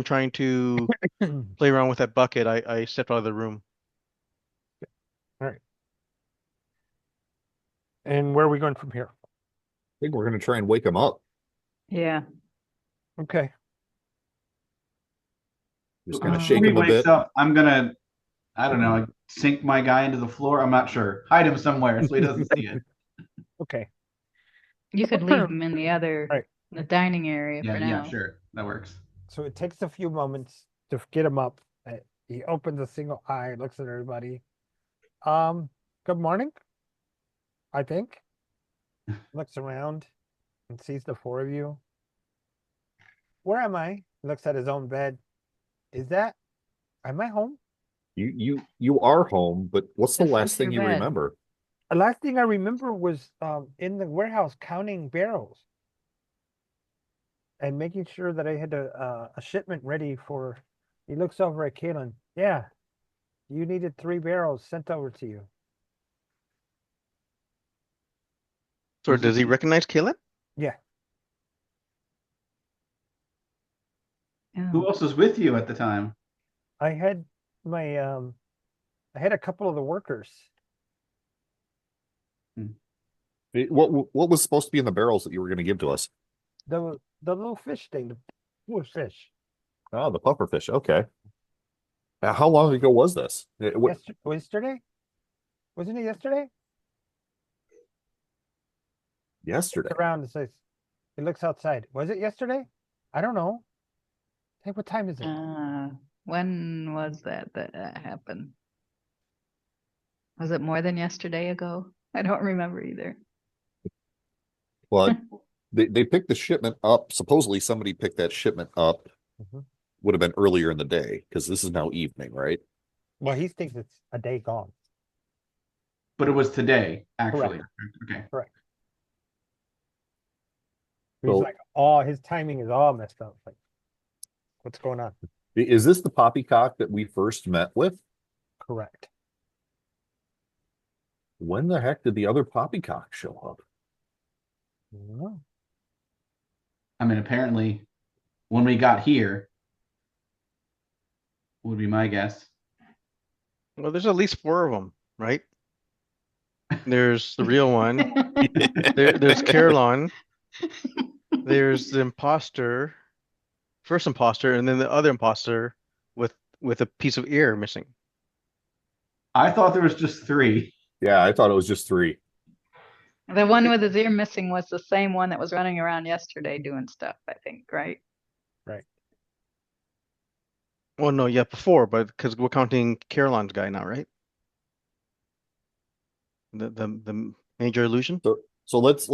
trying to play around with that bucket, I stepped out of the room. All right. And where are we going from here? I think we're going to try and wake him up. Yeah. Okay. Just kind of Um, shake When he him a wakes bit. up, I'm gonna, I don't know, sink my guy into the floor. I'm not sure. Hide him somewhere so he doesn't see it. Okay. You could leave them in Right. the dining area Yeah, for yeah, now. sure. That works. So it takes a few moments to get him up. He opens a single eye, looks at everybody. Good morning, I think. Looks around and sees the 4 of you. Where am I? Looks at his own bed. Am I home? You are home, but what's the This last is thing your you bed. remember? The last thing I remember was in the warehouse counting barrels and making sure that I had a shipment ready for. He looks over at Kaylin. Yeah, you needed 3 barrels sent over to you. So does he recognize Kaylin? Yeah. Who else was with you at the time? I had my I had a couple of the workers. What was supposed to be in the barrels that you were going to give to us? The little fish thing, the poor fish. Oh, the puffer fish. Okay. Now, how long ago was this? Yesterday? Wasn't it yesterday? Yesterday. Around it says it looks outside. Was it yesterday? I don't know. Hey, what time is it? When was that happened? Was it more than yesterday ago? I don't remember either. Well, they picked the shipment up. Supposedly somebody picked that shipment up Mhm. would have been earlier in the day because this is now evening, right? Well, he thinks it's a day gone. But it was today, actually. Correct. Okay. Correct. He's So like, oh, his timing is all messed up. Like, what's going on? is this the poppycock that we first met with? Correct. When the heck did the other poppycock show up? No. I mean, apparently, when we got here, would be my guess. Well, there's at least 4 of them, right? There's the real one. There's Caroline. There's the imposter, first imposter, and then the other imposter with a piece of ear missing. I thought there was just 3. Yeah, I thought it was just 3. The one with his ear missing was the same one that was running around yesterday doing stuff, I think, right? Right. Well, no, yeah, before, but because we're counting Caroline's guy now, right? The major illusion. So let's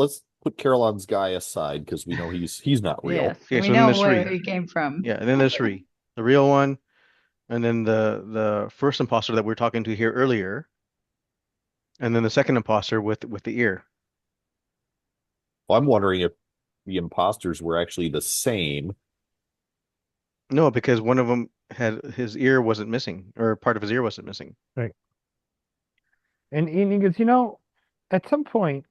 put Caroline's guy aside because we know he's not real. Yes, Okay, we so then know there's where 3. he came from. Yeah, and then there's 3. The real one, and then the first imposter that we were talking to here earlier, and then the second imposter with the ear. Well, I'm wondering if the imposters were actually the same. No, because one of them had his ear wasn't missing, or part of his ear wasn't missing. Right. And he goes, you know, at some point,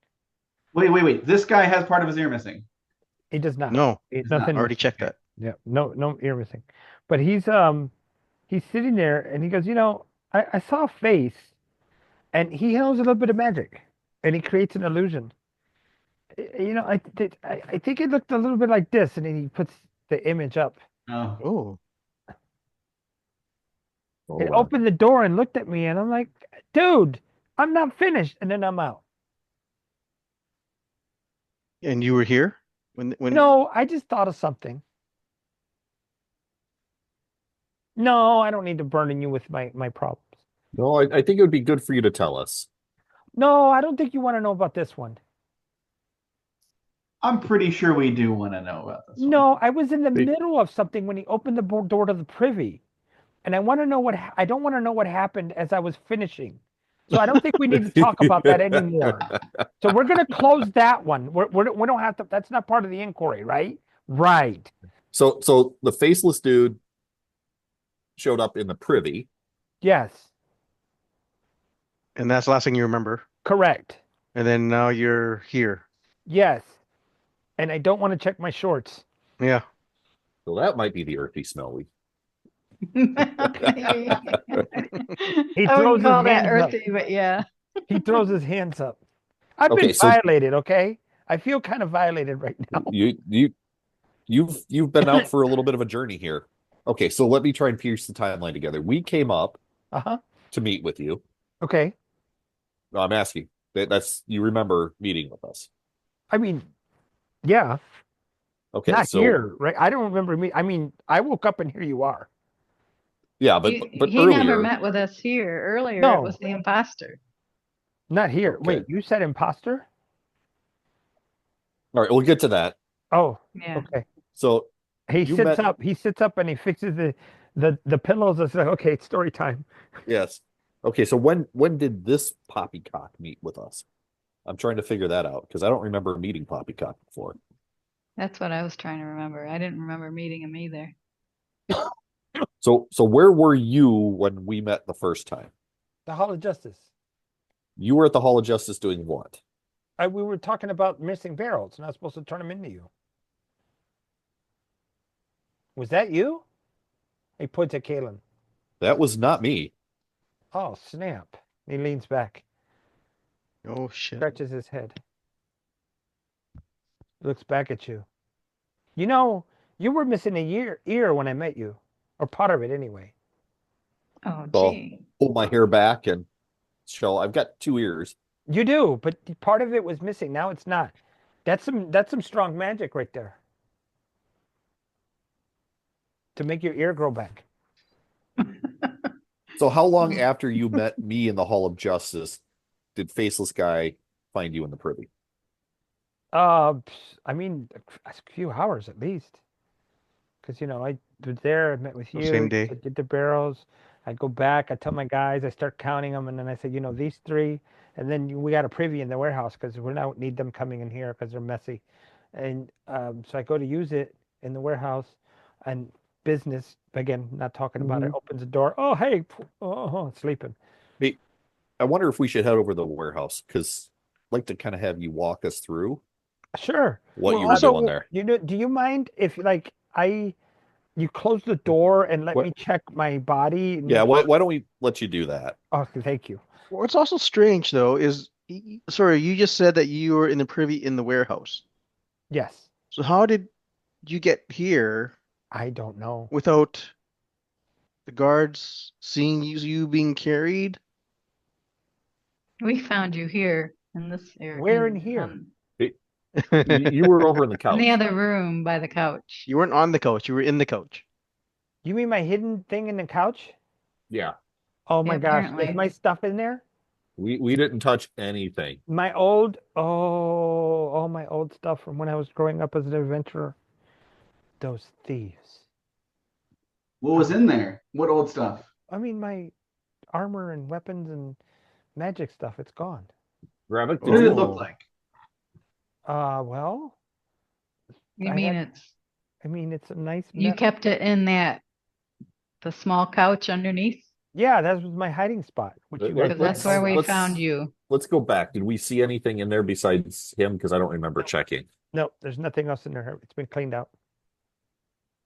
Wait. This guy has part of his ear missing. he does not. No, He's Nothing. I already checked Okay. that. Yeah. No ear missing. But he's sitting there and he goes, you know, I saw a face and he knows a little bit of magic and he creates an illusion. You know, I think it looked a little bit like this, and then he puts the image up. Oh, Oh, Hold It on. opened the door and looked at me, and I'm like, dude, I'm not finished. And then I'm out. and you were here when No, I just thought of something. No, I don't need to burden you with my problems. No, I think it would be good for you to tell us. No, I don't think you want to know about this one. I'm pretty sure we do want to know about this one. No, I was in the Hey. middle of something when he opened the door to the privy, and I want to know I don't want to know what happened as I was finishing. So I don't think we need to talk about that anymore. So we're going to close that one. We don't have to. That's not part of the inquiry, right? Right. So the faceless dude showed up in the privy. Yes. and that's the last thing you remember. Correct. And then now you're here. Yes. And I don't want to check my shorts. Yeah. So that might be the earthy smell we. He I throws wouldn't his call that hands up. earthy, but yeah. He throws his hands up. I've Okay, been so- violated, okay? I feel kind of violated right now. You've been out for a little bit of a journey here. Okay, so let me try and piece the timeline together. We came up Uh-huh. to meet with you. Okay. No, I'm asking. That's you remember meeting with us. I mean, yeah, Okay, not so here, right? I don't remember me. I mean, I woke up and here you are. yeah, but He earlier, never met with us here. Earlier, No. it was the imposter. Not here. Okay. Wait, you said imposter? all right, we'll get to that. Oh, Yeah. okay. So He You sits met- up. He sits up and he fixes the pillows. It's like, okay, it's story time. yes, okay. So when did this poppycock meet with us? I'm trying to figure that out because I don't remember meeting poppycock before. That's what I was trying to remember. I didn't remember meeting him either. So where were you when we met the first time? The Hall of Justice. You were at the Hall of Justice doing what? We were talking about missing barrels, and I was supposed to turn them into you. Was that you? He points at Kalen. That was not me. Oh, snap. He leans back, Oh shit. stretches his head, looks back at you. You know, you were missing a ear when I met you, or part of it anyway. Oh, So gee. pull my hair back and show I've got 2 ears. You do, but part of it was missing. Now it's not. That's some strong magic right there. To make your ear grow back. So how long after you met me in the Hall of Justice did Faceless Guy find you in the privy? I mean, a few hours at least. Because, you know, was there. I met with The you. same You day. said, get the barrels. I go back. I tell my guys. I start counting them, and then I said, these three. And then we got a privy in the warehouse because we don't need them coming in here because they're messy. And so I go to use it in the warehouse, and business again. Not talking about it. Mhm. Opens the door. Oh, hey. Oh, sleeping. Hey, I wonder if we should head over to the warehouse because I'd like to kind of have you walk us through Sure. what Well, you were doing also, there. Do you mind if you close the door and let me What? check my body and Yeah, make why don't we let you do that? Oh, thank you. what's also strange though is, sorry, you just said that you were in the privy in the warehouse. Yes. So how did you get here I don't know. without the guards seeing you being carried? We found you here in this area, Where in here? Hey, you were over in the in the couch. other room by the couch. You weren't on the couch, you were in the couch. You mean my hidden thing in the couch? Yeah, Oh Yeah, my gosh, is my apparently. stuff in there? we didn't touch anything. My old stuff from when I was growing up as an adventurer. Those thieves. What was in there? What old stuff? I mean, my armor and weapons and magic stuff, it's gone. Gravik, What did did it you? look Oh, like? Well, You I mean had, it's a nice you metal. kept it in the small couch underneath? Yeah, that was my hiding spot, which you guys Because that's didn't know where we about. found you. Let's go back. Did we see anything in there besides him? Because I don't remember checking. No, there's nothing else in there. It's been cleaned out.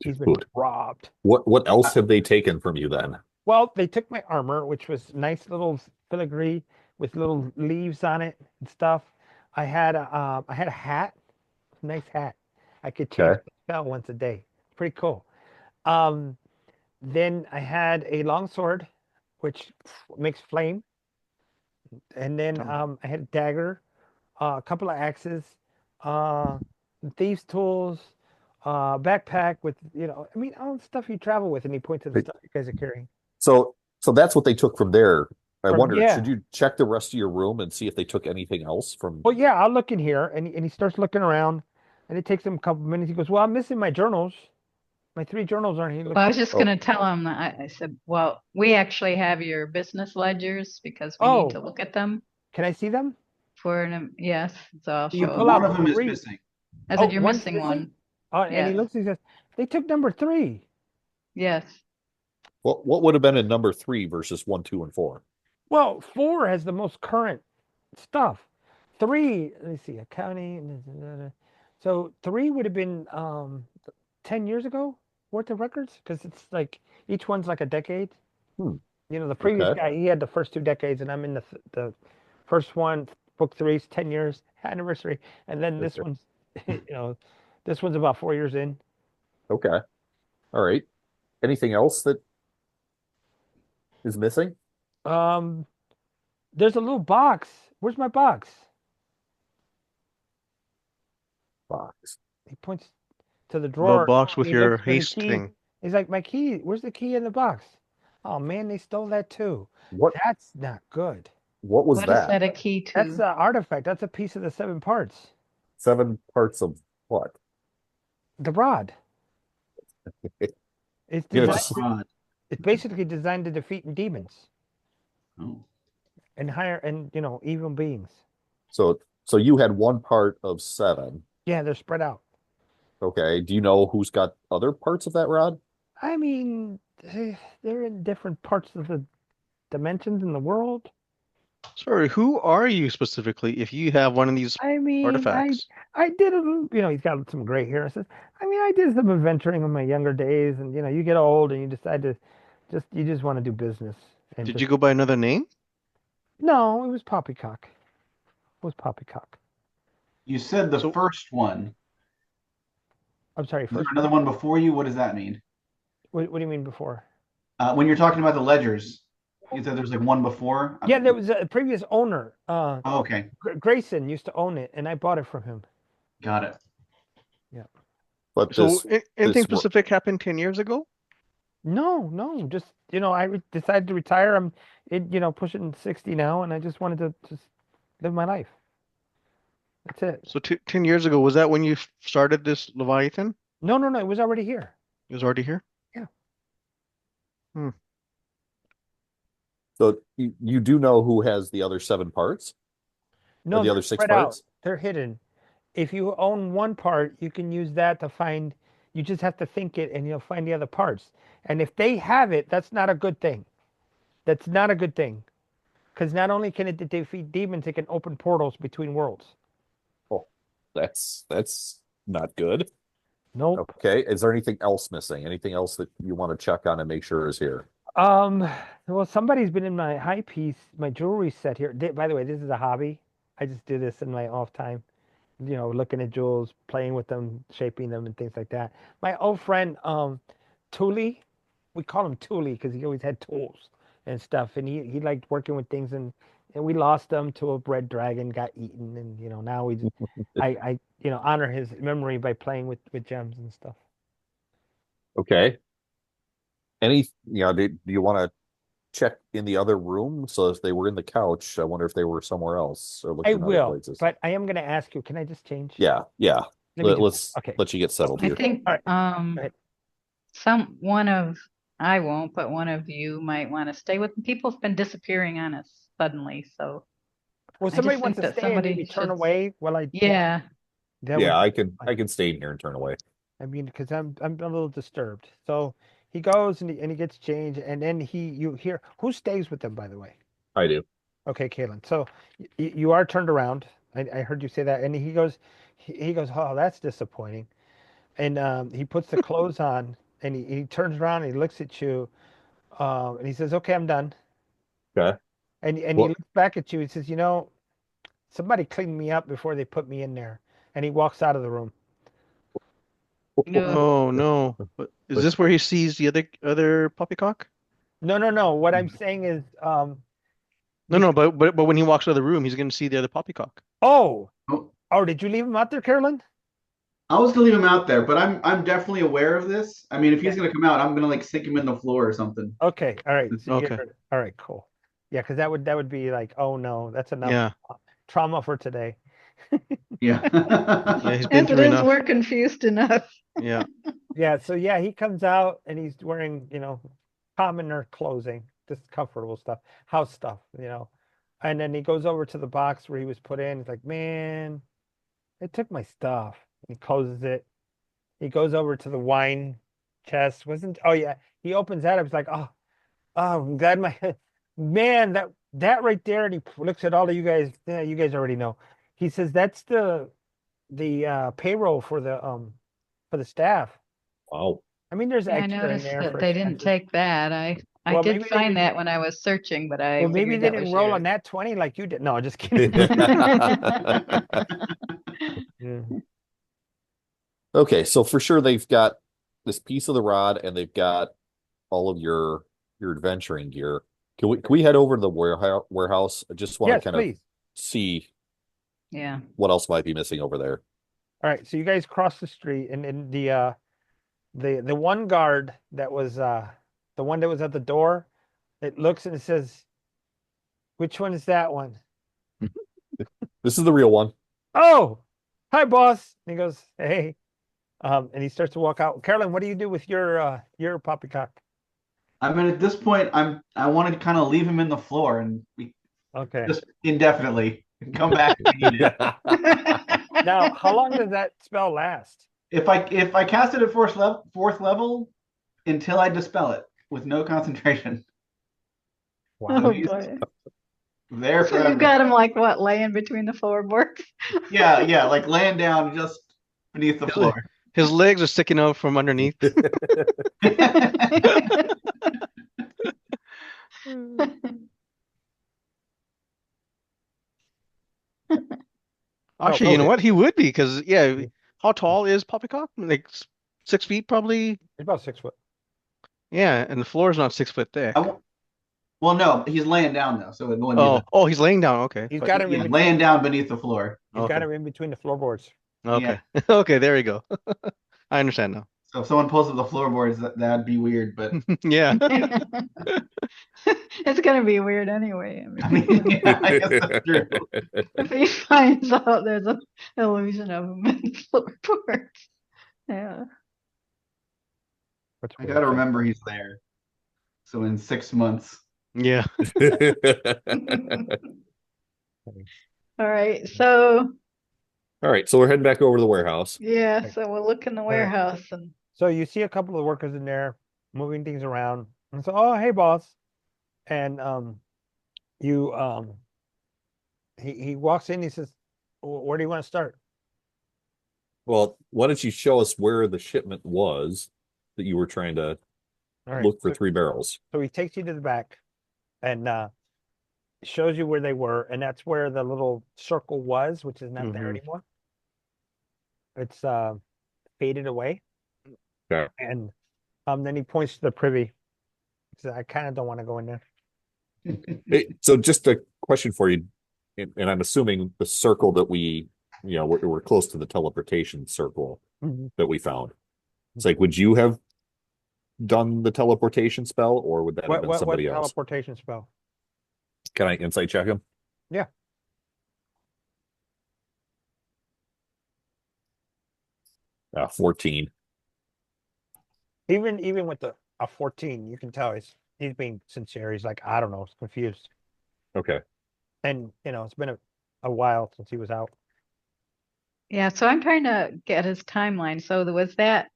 He's been Good. robbed. What Uh, else have they taken from you then? Well, they took my armor, which was nice little filigree with little leaves on it and stuff. I had a hat, nice hat. I could change Okay. the spell once a day. Pretty cool. Um, then I had a long sword, which makes flame, and then oh. I had a dagger, a couple of axes, uh, thieves' tools, backpack with all the stuff you travel with. And he points to the stuff you guys are carrying. So that's what they took from there. I From wondered, yeah. should you check the rest of your room and see if they took anything else from? Well, yeah, I'll look in here, and he starts looking around, and it takes him a couple minutes. He goes, "Well, I'm missing my journals. My three journals aren't here." He Well, looks, I was just Oh, going to tell him that I said, well, we actually have your business ledgers because we need to "Oh, look at them can I see them?" yes. So I'll You show pull him. One out of them is three. missing. I Oh, said, you're one's missing missing. one. And he Yes. looks. He says, "They took number three." Yes. what would have been in number three versus one, two, and four? Well, four has the most current stuff. Three, let me see, accounting. So three would have been 10 years ago worth of records because it's like each one's like a decade. Hmm. The previous Okay. guy, he had the first 2 decades, and I'm in the first one. Book three's 10 years anniversary, and then this Okay. one's, this one's about 4 years in. Okay. All right. Anything else that is missing? Um, there's a little box. Where's my box? Box. He points to the The drawer. box with He your looks for the haste key. thing. He's like, my key. Where's the key in the box? Oh man, they stole that too. What That's not good. what was What is that? that a key That's to? an artifact. That's a piece of the seven parts. Seven parts of what? The rod. It's You know, designed. What just rod? It's basically designed to defeat demons Oh. and higher and evil beings. so you had one part of seven. Yeah, they're spread out. Okay. Do you know who's got other parts of that rod? I mean, they're in different parts of the dimensions in the world. Sorry, who are you specifically if you have one of these I mean, artifacts? I did a little, he's got some gray hair. Says, I mean, I did some adventuring in my younger days, and you get old and you decide to you just want to do business and Did just you go by another name? no, it was poppycock. It was poppycock. You said the So, first one. I'm sorry, Is there first another one before you? What does that mean? what do you mean before? When you're talking about the ledgers, you said there's like one before. Yeah, there was a previous owner. Oh, okay, Grayson used to own it, and I bought it from him. got it. Yeah. But so anything this specific happened 10 years ago? No, just decided to retire. I'm, pushing 60 now, and I just wanted to just live my life. That's it. So 10 years ago, was that when you started this Leviathan? No, it was already here. It was already here? Hmm. So you do know who has the other 7 parts or No, the they're other 6 spread out. parts? They're hidden. If you own one part, you can use that to find. You just have to think it, and you'll find the other parts. And if they have it, that's not a good thing. That's not a good thing, because not only can it defeat demons, it can open portals between worlds. Oh, that's not good. Nope. Okay. Is there anything else missing? Anything else that you want to check on and make sure is here? Um. Well, somebody's been in my high piece, my jewelry set here. By the way, this is a hobby. I just do this in my off time. Looking at jewels, playing with them, shaping them, and things like that. My old friend, Thule, we call him Thule because he always had tools and stuff, and he liked working with things, and we lost him to a red dragon, got eaten, and now we just, I honor his memory by playing with gems and stuff. Okay. Do you want to check in the other room? So if they were in the couch, I wonder if they were somewhere else or looked I in other will, places. but I am going to ask you. Can I just change? Yeah, yeah. Let me do that. Let's Okay. let you get settled I here. think All right. Go ahead. I won't, but one of you might want to stay with people have been disappearing on us suddenly, so Well, I somebody just wants think to that stay and maybe somebody turn should, away while I. yeah. That Yeah, would. I can stay in here and turn away. I mean, because I'm a little disturbed. So he goes and he gets changed, and then you hear who stays with them, by the way. I do. Okay, Caitlin. So you are turned around. I heard you say that, and he goes, oh, that's disappointing. And he puts the clothes on, and he turns around and he looks at you, and he says, okay, I'm done. Okay. And he Well, looks back at you. He says, somebody cleaned me up before they put me in there, and he walks out of the room. No. Oh no. But is this where he sees the other poppycock? No, no, no. What I'm saying is, No, no, because but when he walks out of the room, he's gonna see the other poppycock. oh, Oh, oh, did you leave him out there, Carolyn? I was gonna leave him out there, but I'm definitely aware of this. I mean, if he's Okay. gonna come out, I'm gonna like sink him in the floor or something. Okay. All right. So Okay. all right. Cool. Yeah, because that would be like, oh no, that's enough Yeah. trauma for today. Yeah. Yeah, he's been As it through is, enough. we're confused enough. Yeah. Yeah. So yeah, he comes out and he's wearing commoner clothing, just comfortable stuff, house stuff. And then he goes over to the box where he was put in. He's like, man, they took my stuff. He closes it. He goes over to the wine chest. Wasn't Oh yeah. He opens that up. He's like, oh. Oh, I'm glad my man, that right there, and he looks at all of you guys. Yeah, you guys already know. He says that's the payroll for the staff. wow. I mean, there's Yeah, I extra in noticed there that for they didn't expenses. take that. I Well, did maybe they find didn't. that when I was searching, but I Well, maybe figured they that didn't was roll on yours. that 20 like you did. No, just kidding. Yeah. Okay, so for sure they've got this piece of the rod and they've got all of your adventuring gear. Can we head over to the warehouse? I just want to Yes, kind of please. see Yeah. what else might be missing over there. All right, so you guys cross the street, and the one guard that was the one that was at the door, it looks and it says, "Which one is that one?" This is the real one. Oh, hi, boss. And he goes, hey. And he starts to walk out. Carolyn, what do you do with your poppycock? I mean, at this point, I want to kind of leave him in the floor and we Okay. just indefinitely and come back if we need it. Now, how long does that spell last? If I cast it at fourth level until I dispel it with no concentration, Wow. he's boy. there So you forever. got him like what, laying between the floorboards? Yeah, yeah, like laying down just beneath the floor. His legs are sticking out from underneath. Actually, you know okay. what? He would be because yeah. How tall is Poppycock? Like 6 feet, probably. It's about 6 foot. Yeah, and the floor is not 6 foot thick. Well, no, he's laying down though, so it wouldn't be Oh, he's laying down. Okay, He's but got him in yeah, between. laying down beneath the floor. He's got okay, him in between the floorboards. okay, Yeah. okay. There we go. I understand now. So if someone pulls up the floorboards, that'd be weird. But Yeah. It's gonna be weird anyway. I I mean, mean, yeah, I guess that's true. if he finds out there's an illusion of him in floorboards. Yeah. What's I weird? gotta remember he's there. So in 6 months. Yeah. All right, so All right, so we're heading back over to the warehouse. yeah, Okay. so we'll look in the right. warehouse and So you see a couple of workers in there moving things around. And so, oh, hey, boss. And you he walks in, he says, where do you want to start? Well, why don't you show us where the shipment was that you were trying to All right. look for 3 barrels? So he takes you to the back and shows you where they were, and that's where the little circle was, which is not there Mhm. anymore. It's faded away. Okay. And then he points to the privy. He says, I kind of don't want to go in there. Hey, so just a question for you, and I'm assuming the circle that we're close to the teleportation circle Mhm. that we found. It's like, would you have done the teleportation spell, or would that have been What somebody else? teleportation spell? Can I insight check him? Yeah. 14. Even with a 14, you can tell he's being sincere. He's like, I don't know, he's confused. Okay. And it's been a while since he was out. yeah, so I'm trying to get his timeline. So was that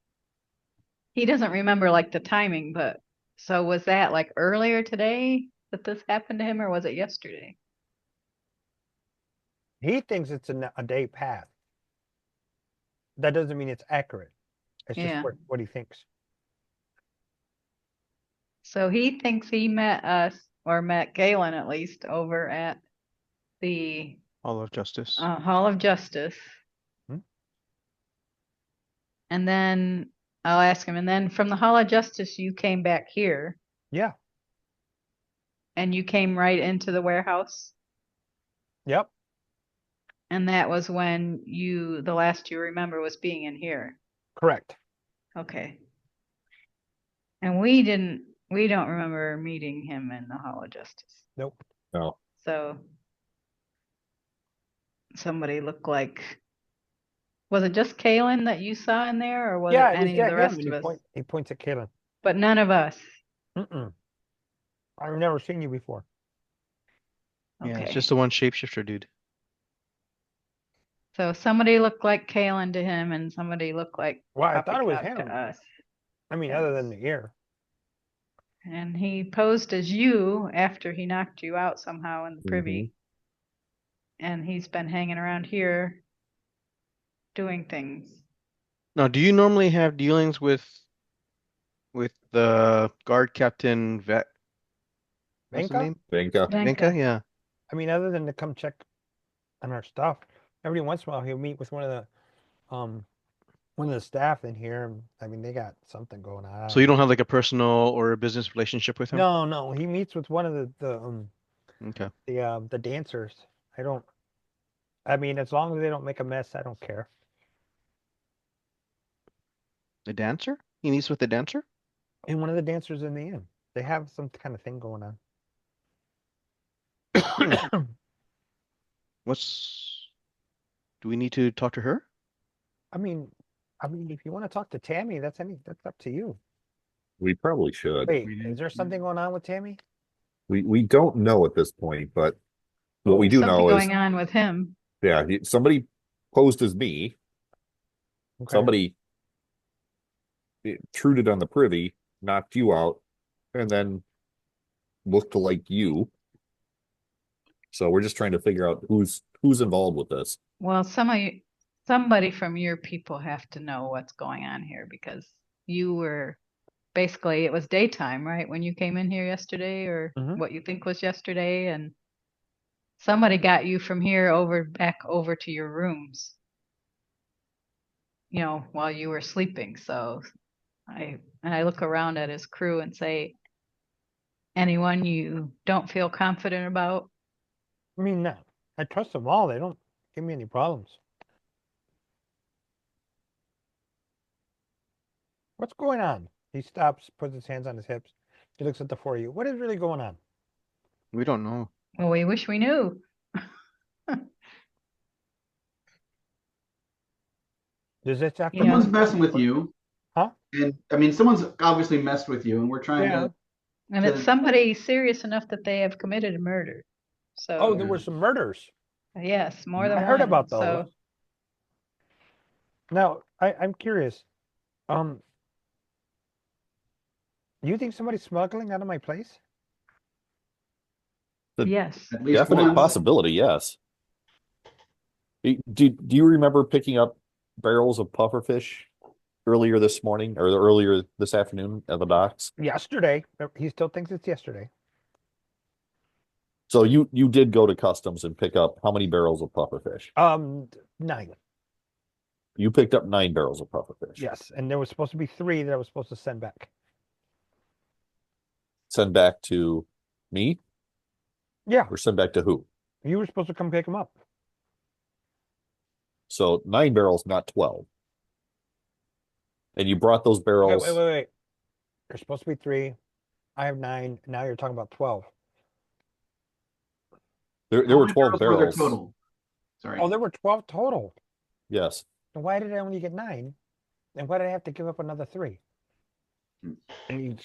he doesn't remember like the timing, but so was that like earlier today that this happened to him, or was it yesterday? He thinks it's a day path. That doesn't mean it's accurate. It's just Yeah. what he thinks. So he thinks he met us, or met Galen at least, over at the Hall of Justice. Hall of Justice. Hmm? And then I'll ask him, and then from the Hall of Justice, you came back here Yeah. and you came right into the warehouse. Yep. And that was when the last you remember was being in here. Correct. Okay. And we don't remember meeting him in the Hall of Justice. Nope. No. So somebody looked like, was it just Kalen that you saw in there, or was Yeah, it it was any of the him, rest and of us? he points at Kaylin. But none of us. Mm-mm. I've never seen you before. Yeah, Okay. it's just the one shapeshifter dude. So somebody looked like Kalen to him, and somebody looked like Well, I thought it was Poppycock to him. us. I mean, Yes. other than the ear. And he posed as you after he knocked you out somehow in the privy. And he's been hanging around here doing things. Now, do you normally have dealings with the guard captain what's the Venka? name? Venka. Venka, yeah. I mean, other than to come check on our stuff, every once in a while he'll meet with one of the staff in here. I mean, they got something going on. So you don't have like a personal or a business relationship with him? No. He meets with one of Okay. the dancers. I mean, as long as they don't make a mess, I don't care. The dancer? He meets with the dancer? And one of the dancers in the inn, they have some kind of thing going on. Do we need to talk to her? I mean, if you want to talk to Tammy, that's up to you. We probably should. Wait, is there something going on with Tammy? We don't know at this point, but what we There's do something know is, going on with him. yeah, somebody posed as me. Okay. Somebody intruded on the privy, knocked you out, and then looked like you. So we're just trying to figure out who's involved with this. Well, somebody from your people have to know what's going on here, because you were basically, it was daytime, right? When you came in here yesterday, or Mhm. what you think was yesterday, and somebody got you from here back over to your rooms, while you were sleeping. So I look around at his crew and say, anyone you don't feel confident about? I mean, no, I trust them all. They don't give me any problems. What's going on? He stops, puts his hands on his hips. He looks at the four of you. What is really going on? We don't know. Well, we wish we knew. Does this have to Someone's messing with you. Huh? And I mean, someone's obviously messed with you, and we're trying Yeah. to And it's somebody serious enough that they have committed a murder. So Oh, there were some murders. yes, more than I one. heard about those. So Now, I'm curious. You think somebody's smuggling out of my place? yes. At least Definite once. possibility, yes. Do you remember picking up barrels of pufferfish earlier this morning or earlier this afternoon at the docks? Yesterday. He still thinks it's yesterday. So you did go to customs and pick up how many barrels of pufferfish? 9. You picked up 9 barrels of pufferfish. Yes, and there was supposed to be 3 that I was supposed to send back. Send back to me Yeah, or send back to who? you were supposed to come pick them up. So 9 barrels, not 12. And you brought those barrels. Wait. There's supposed to be 3. I have 9. Now you're talking about 12. There How were many 12 were there barrels. total? Sorry. Oh, there were 12 total. Yes. And why did I only get 9? And why did I have to give up another 3? And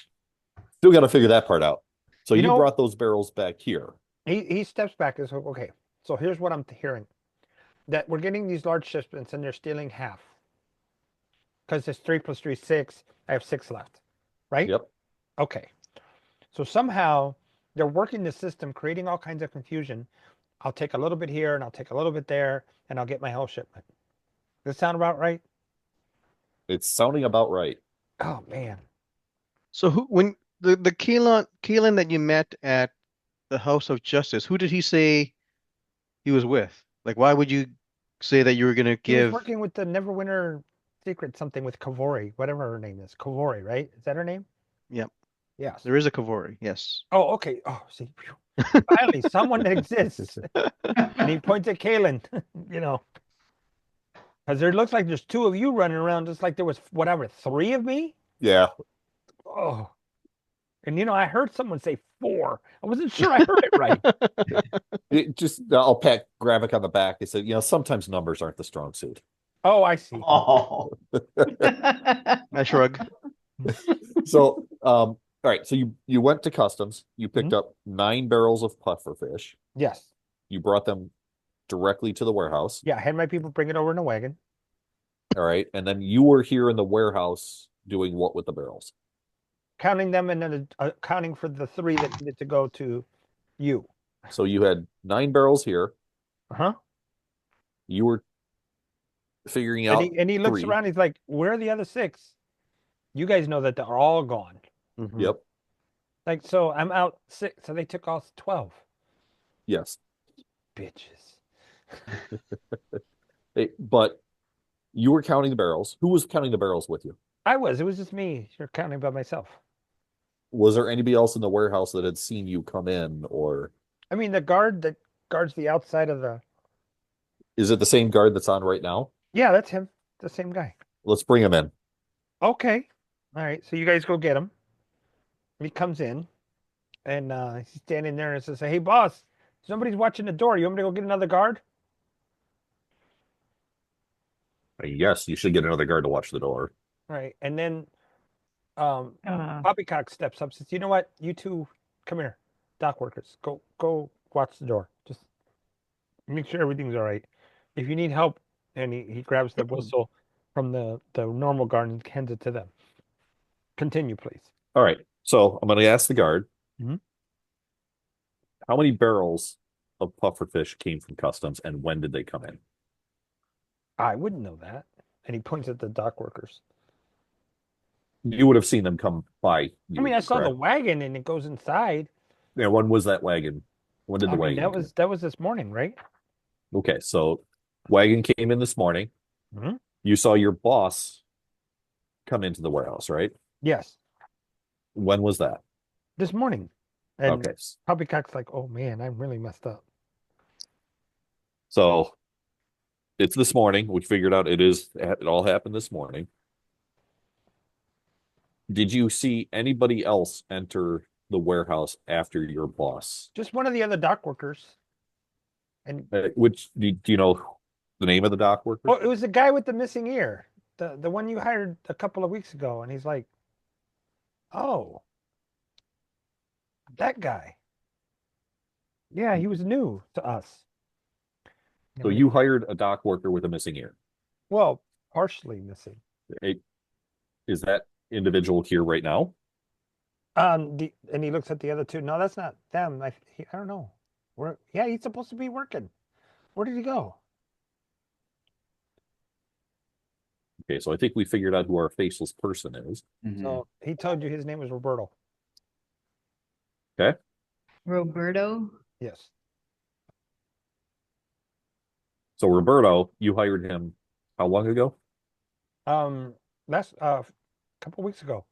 Still got to figure that part out. So You you know- brought those barrels back here. he steps back and says, okay, so here's what I'm hearing. That we're getting these large shipments and they're stealing half. Because it's 3 plus 3, 6. I have 6 left. Right? Yep. Okay. So somehow they're working the system, creating all kinds of confusion. I'll take a little bit here and I'll take a little bit there and I'll get my whole shipment. Does that sound about right? It's sounding about right. Oh man. So when the Keelan that you met at the House of Justice, who did he say he was with? Like, why would you say that you were gonna He was give? working with the Neverwinter Secret something with Kavori, whatever her name is. Kavori, right? Is that her name? Yep, Yes. there is a Kavori. Yes. Oh, okay. Oh, see. Finally, someone that exists. And he points at Kalen, Because there looks like there's 2 of you running around just like there was, whatever, 3 of me? Yeah. Oh. And I heard someone say 4. I wasn't sure I heard it right. I'll pat Gravik on the back. He said, sometimes numbers aren't the strong suit. Oh, I see. Oh, I shrug. So, all right. So you went to customs. You picked up 9 barrels of pufferfish. Yes. You brought them directly to the warehouse. Yeah, I had my people bring it over in a wagon. All right. And then you were here in the warehouse doing what with the barrels? Counting them and then accounting for the 3 that needed to go to you. So you had 9 barrels here. Uh-huh. You were figuring out. And he looks 3. around, he's like, where are the other 6? You guys know that they're all gone. Mhm. Yep. Like, so I'm out 6, so they took all 12. Yes. Bitches. But you were counting the barrels. Who was counting the barrels with you? It was just me. You're counting by myself. Was there anybody else in the warehouse that had seen you come in, or I mean, the guard that guards the outside of the... is it the same guard that's on right now? Yeah, that's him. The same guy. Let's bring him in. Okay. All right. So you guys go get him. He comes in and he's standing there and says, hey, boss, somebody's watching the door. You want me to go get another guard? Yes, you should get another guard to watch the door. All right. And then Poppycock steps up and says, you know what? You two, come here. Dock workers, go watch the door. Just make sure everything's all right. If you need help, and he grabs the whistle from the normal guard and hands it to them. Continue, please. All right. So I'm going to ask the guard. Mhm. How many barrels of pufferfish came from customs, and when did they come in? I wouldn't know that. And he points at the dock workers. You would have seen them come by. I mean, I saw the correct? wagon and it goes inside. Yeah. When was that wagon? When did the wagon? That was this morning, right? Okay. So wagon came in this morning. Mhm. You saw your boss come into the warehouse, right? Yes, When was that? this morning. And Okay. Poppycock's like, oh man, I'm really messed up. So it's this morning. We figured out it all happened this morning. Did you see anybody else enter the warehouse after your boss? Just one of the other dock workers. And Which do you know the name of the dock worker? oh, it was the guy with the missing ear, the one you hired a couple of weeks ago. And he's like, oh, That guy. Yeah, he was new to us. So you hired a dock worker with a missing ear. Well, partially missing. Is that individual here right now? And he looks at the other two. No, that's not them. I don't know. Yeah, he's supposed to be working. Where did he go? Okay, so I think we figured out who our faceless person is. So he told you his name was Roberto. Okay. Roberto? Yes. So Roberto, you hired him how long ago? That's a couple weeks ago.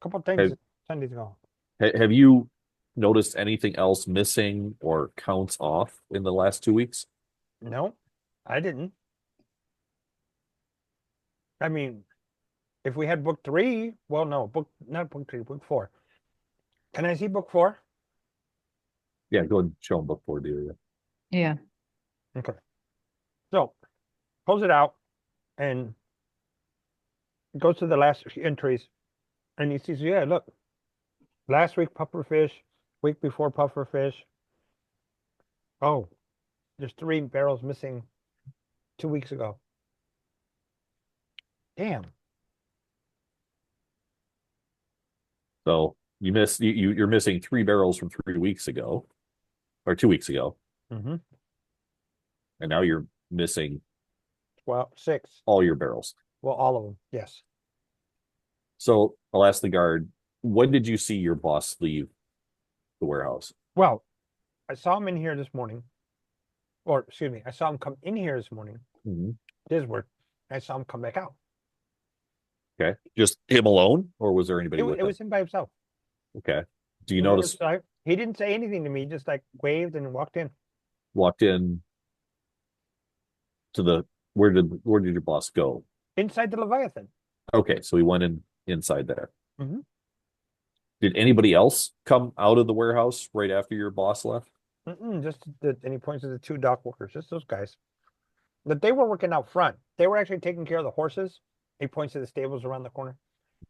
A couple things Sundays ago. Have you noticed anything else missing or counts off in the last 2 weeks? No, I didn't. I mean, if we had book 3, well, no, not book 3, book 4. Can I see book 4? Yeah, go ahead and show him book 4, dear. Yeah. Okay. So, pulls it out and goes to the last entries, and he sees, yeah, look, last week pufferfish, week before pufferfish. Oh, there's 3 barrels missing 2 weeks ago. Damn. So you're missing 3 barrels from 3 weeks ago, or 2 weeks ago, Mm-hmm. and now you're missing Well, 6. all your barrels. Well, all of them. Yes. So I'll ask the guard, when did you see your boss leave the warehouse? Well, I saw him in here this morning. Or, excuse me, I saw him come in here this morning. His word. I saw him come back out. Okay. Just him alone, or was there anybody with It him? was him by himself. Okay. Do you He went notice inside. He didn't say anything to me, just like waved and walked in. walked in to the where did your boss go? Inside the Leviathan. Okay, so he went inside there. Mhm. Did anybody else come out of the warehouse right after your boss left? And he points to the 2 dock workers, just those guys. But they were working out front. They were actually taking care of the horses. He points to the stables around the corner.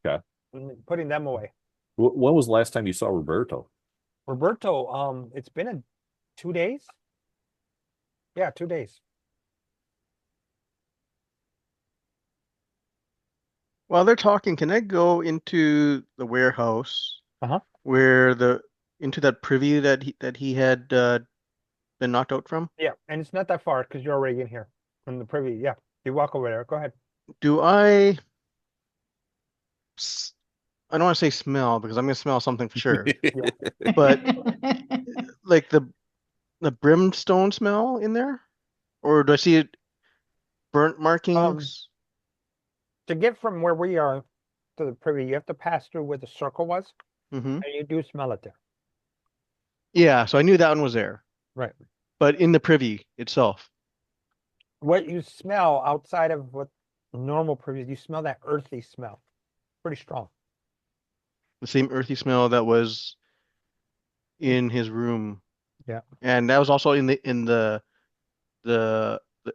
Okay. And putting them away. When was the last time you saw Roberto? Roberto, it's been 2 days. Yeah, 2 days. While they're talking, can I go into the warehouse where into that privy that he had been knocked out from? Yeah, and it's not that far because you're already in here from the privy. Yeah, you walk over there. Go ahead. Do I don't want to say smell because I'm gonna smell something for sure. But like the brimstone smell in there? Or do I see it burnt markings? To get from where we are to the privy, you have to pass through where the circle was, Mm-hmm. and you do smell it there. Yeah, so I knew that one was there. Right. But in the privy itself. What you smell outside of what normal privy, you smell that earthy smell. Pretty strong. The same earthy smell that was in his room. Yeah. And that was also in the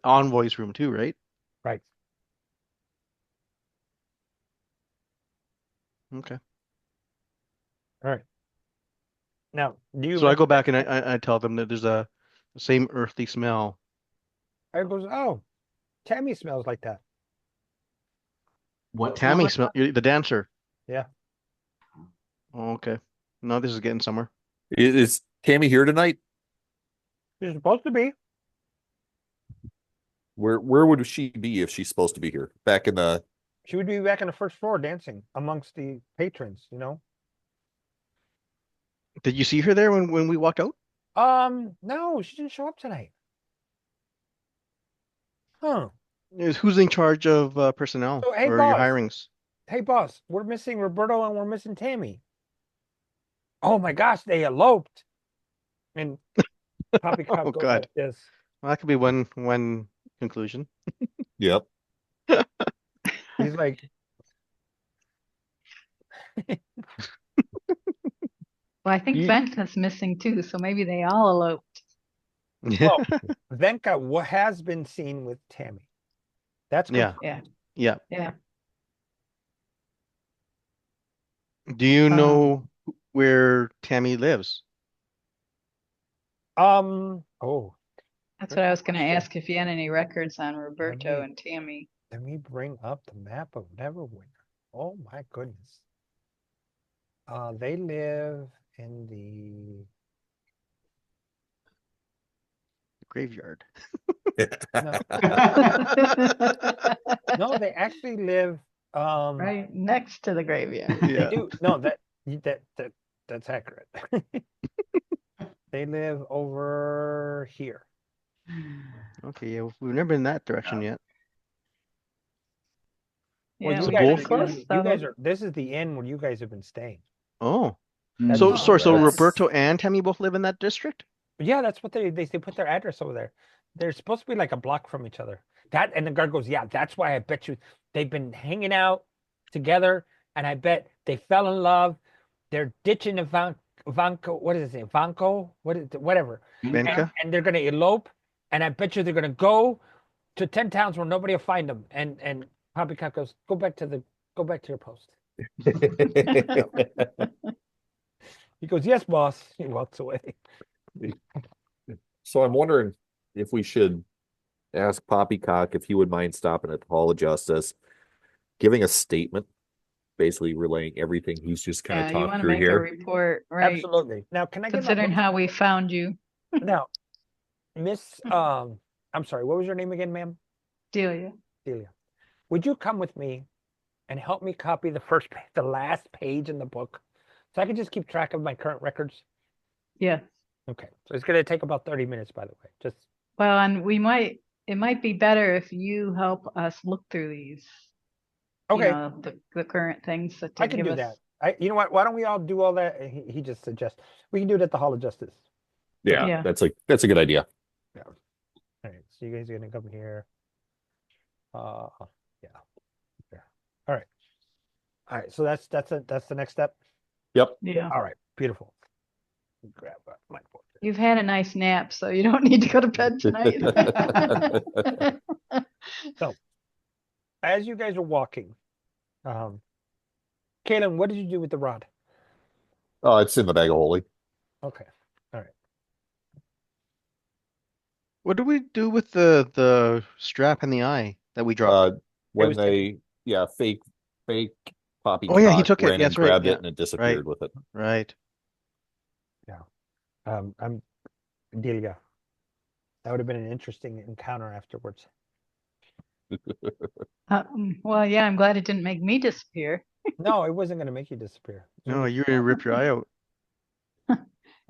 envoy's room too, right? Right. Okay. All right. Now, So I go back and I tell them that there's the same earthy smell. I goes, oh, Tammy smells like that. What Tammy smells smell the dancer. Yeah. Oh, okay. No, this is getting somewhere. Is Tammy here tonight? She's supposed to be. Where would she be if she's supposed to be here? Back in the She would be back on the first floor dancing amongst the patrons, you know? Did you see her there when we walked out? No, she didn't show up tonight. Huh. Who's in charge of personnel So, hey, or your boss. hirings? Hey, boss, we're missing Roberto and we're missing Tammy. Oh my gosh, they eloped. And Poppycock Oh, goes God. like this. Well, that could be one conclusion. Yep. He's like, Well, I think You- Vecna's missing too, so maybe they all eloped. well, Venka has been seen with Tammy. That's Yeah. confirmed. Yeah. Yeah. Do you know where Tammy lives. Oh, That's good what I was going to question. ask if you had any records on Roberto me- and Tammy. Let me bring up the map of Neverwinter. Oh my goodness. They live in the Graveyard. no, no, they actually live Right next to the graveyard. they Yeah. do no that's accurate. They live over here. Okay, yeah, we've never been in that direction yet. Well, Yeah, you So we guys gotta are be both? close you though. guys are this is the inn where you guys have been staying. Oh. That's So Oh, sorry, so that's Roberto and Tammy both live in that district? yeah, that's what they put their address over there. They're supposed to be like a block from each other. That and the guard goes, yeah, that's why I bet you they've been hanging out together, and I bet they fell in love. They're ditching Ivanko, what is it, Ivanko? What is it, whatever. Venka? And they're gonna elope, and I bet you they're gonna go to 10 towns where nobody will find them. And Poppycock goes, go back to your post. He goes, yes, boss. He walks away. So I'm wondering if we should ask Poppycock if he would mind stopping at the Hall of Justice, giving a statement, basically relaying everything he's just kind of yeah, you talked want to through make a here. report, right? Absolutely. Now, can I get Considering how we found you, now, Miss I'm sorry, what was your name again, ma'am? Delia. Delia. Would you come with me and help me copy the last page in the book so I can just keep track of my current records? Yeah. Okay. So it's going to take about 30 minutes, by the way. Just Well, and it might be better if you help us look through these, okay. the current things that I to can give do us. that. You know what? Why don't we all do all that? He just suggests we can do it at the Hall of Justice. Yeah, Yeah. that's a good idea. Yeah. All right. So you guys are going to come here. Uh, yeah. Yeah. All right. All right. So that's the next step. Yep. Yeah. All right. Beautiful. Grab my book. You've had a nice nap, so you don't need to go to bed tonight. So, as you guys are walking, Kaylin, what did you do with the rod? Oh, it's in the bag of holding. Okay. All right. What do we do with the strap in the eye that we dropped? When was taken. fake Oh yeah, he Poppycock took it. ran Yeah, and that's right. grabbed Yeah. it and it disappeared with it. Right. I'm Delia. That would have been an interesting encounter afterwards. Well, yeah, I'm glad it didn't make me disappear. No, it wasn't going to make you disappear. No, you're gonna rip your eye out. That's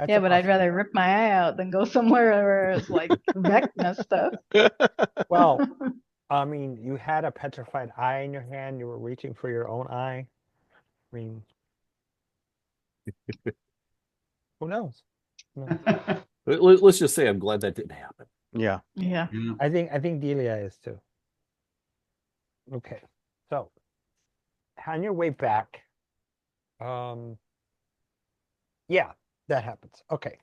Yeah, a but I'd rather rip my eye out than go somewhere where it's like Vecna stuff. Well, I mean, you had a petrified eye in your hand. You were reaching for your own eye. I mean, who knows? Let's just say I'm glad that didn't happen. Yeah. Yeah. I think Delia is too. Okay, so on your way back, yeah, that happens. Okay,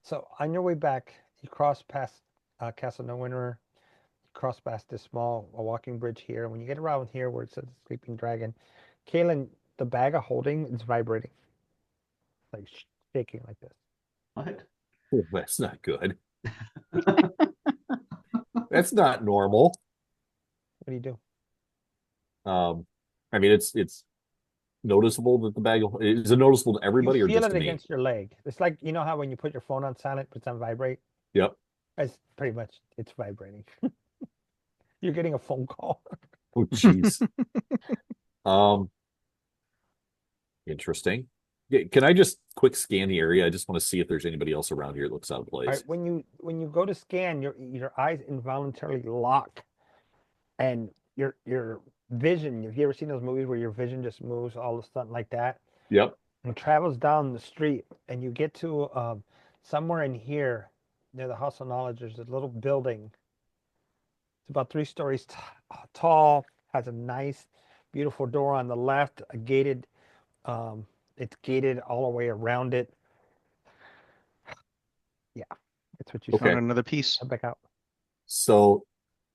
so on your way back, you cross past Castle No Winter, you cross past this small walking bridge here. When you get around here where it says Sleeping Dragon, Kaylin, the bag of holding is vibrating, like shaking like this. What? Oh, that's not good. That's not normal. What do you do? I mean, it's noticeable that the bag of is it noticeable to everybody You or feel just it to me? against your leg. It's like, you know how when you put your phone on silent, puts on vibrate? Yep. It's pretty much, it's vibrating. You're getting a phone call. Oh, jeez. Interesting. Can I just quick scan the area? I just want to see if there's anybody else around here that looks out of All place. right, when you go to scan, your eyes involuntarily lock, and your vision. Have you ever seen those movies where your vision just moves all of a sudden like that Yep. and travels down the street, and you get to somewhere in here near the House of Knowledge. There's a little building. It's about 3 stories tall. Has a nice, beautiful door on the left. A gated. It's gated all the way around it. Yeah, that's what you Okay. Found see. another piece. Come back out. So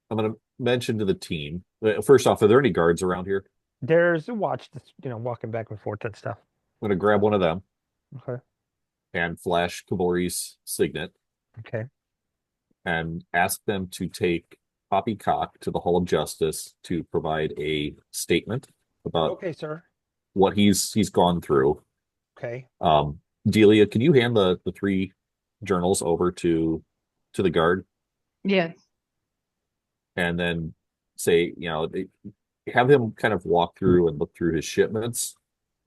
I'm going to mention to the team. First off, are there any guards around here? There's a watch that's walking back and forth and stuff. I'm going to grab one of them. Okay. and flash Kabori's signet Okay. and ask them to take Poppycock to the Hall of Justice to provide a statement about Okay, sir. what he's gone through. Okay. Delia, can you hand the three journals over to the guard Yes. and then say, have him kind of walk through and look through his shipments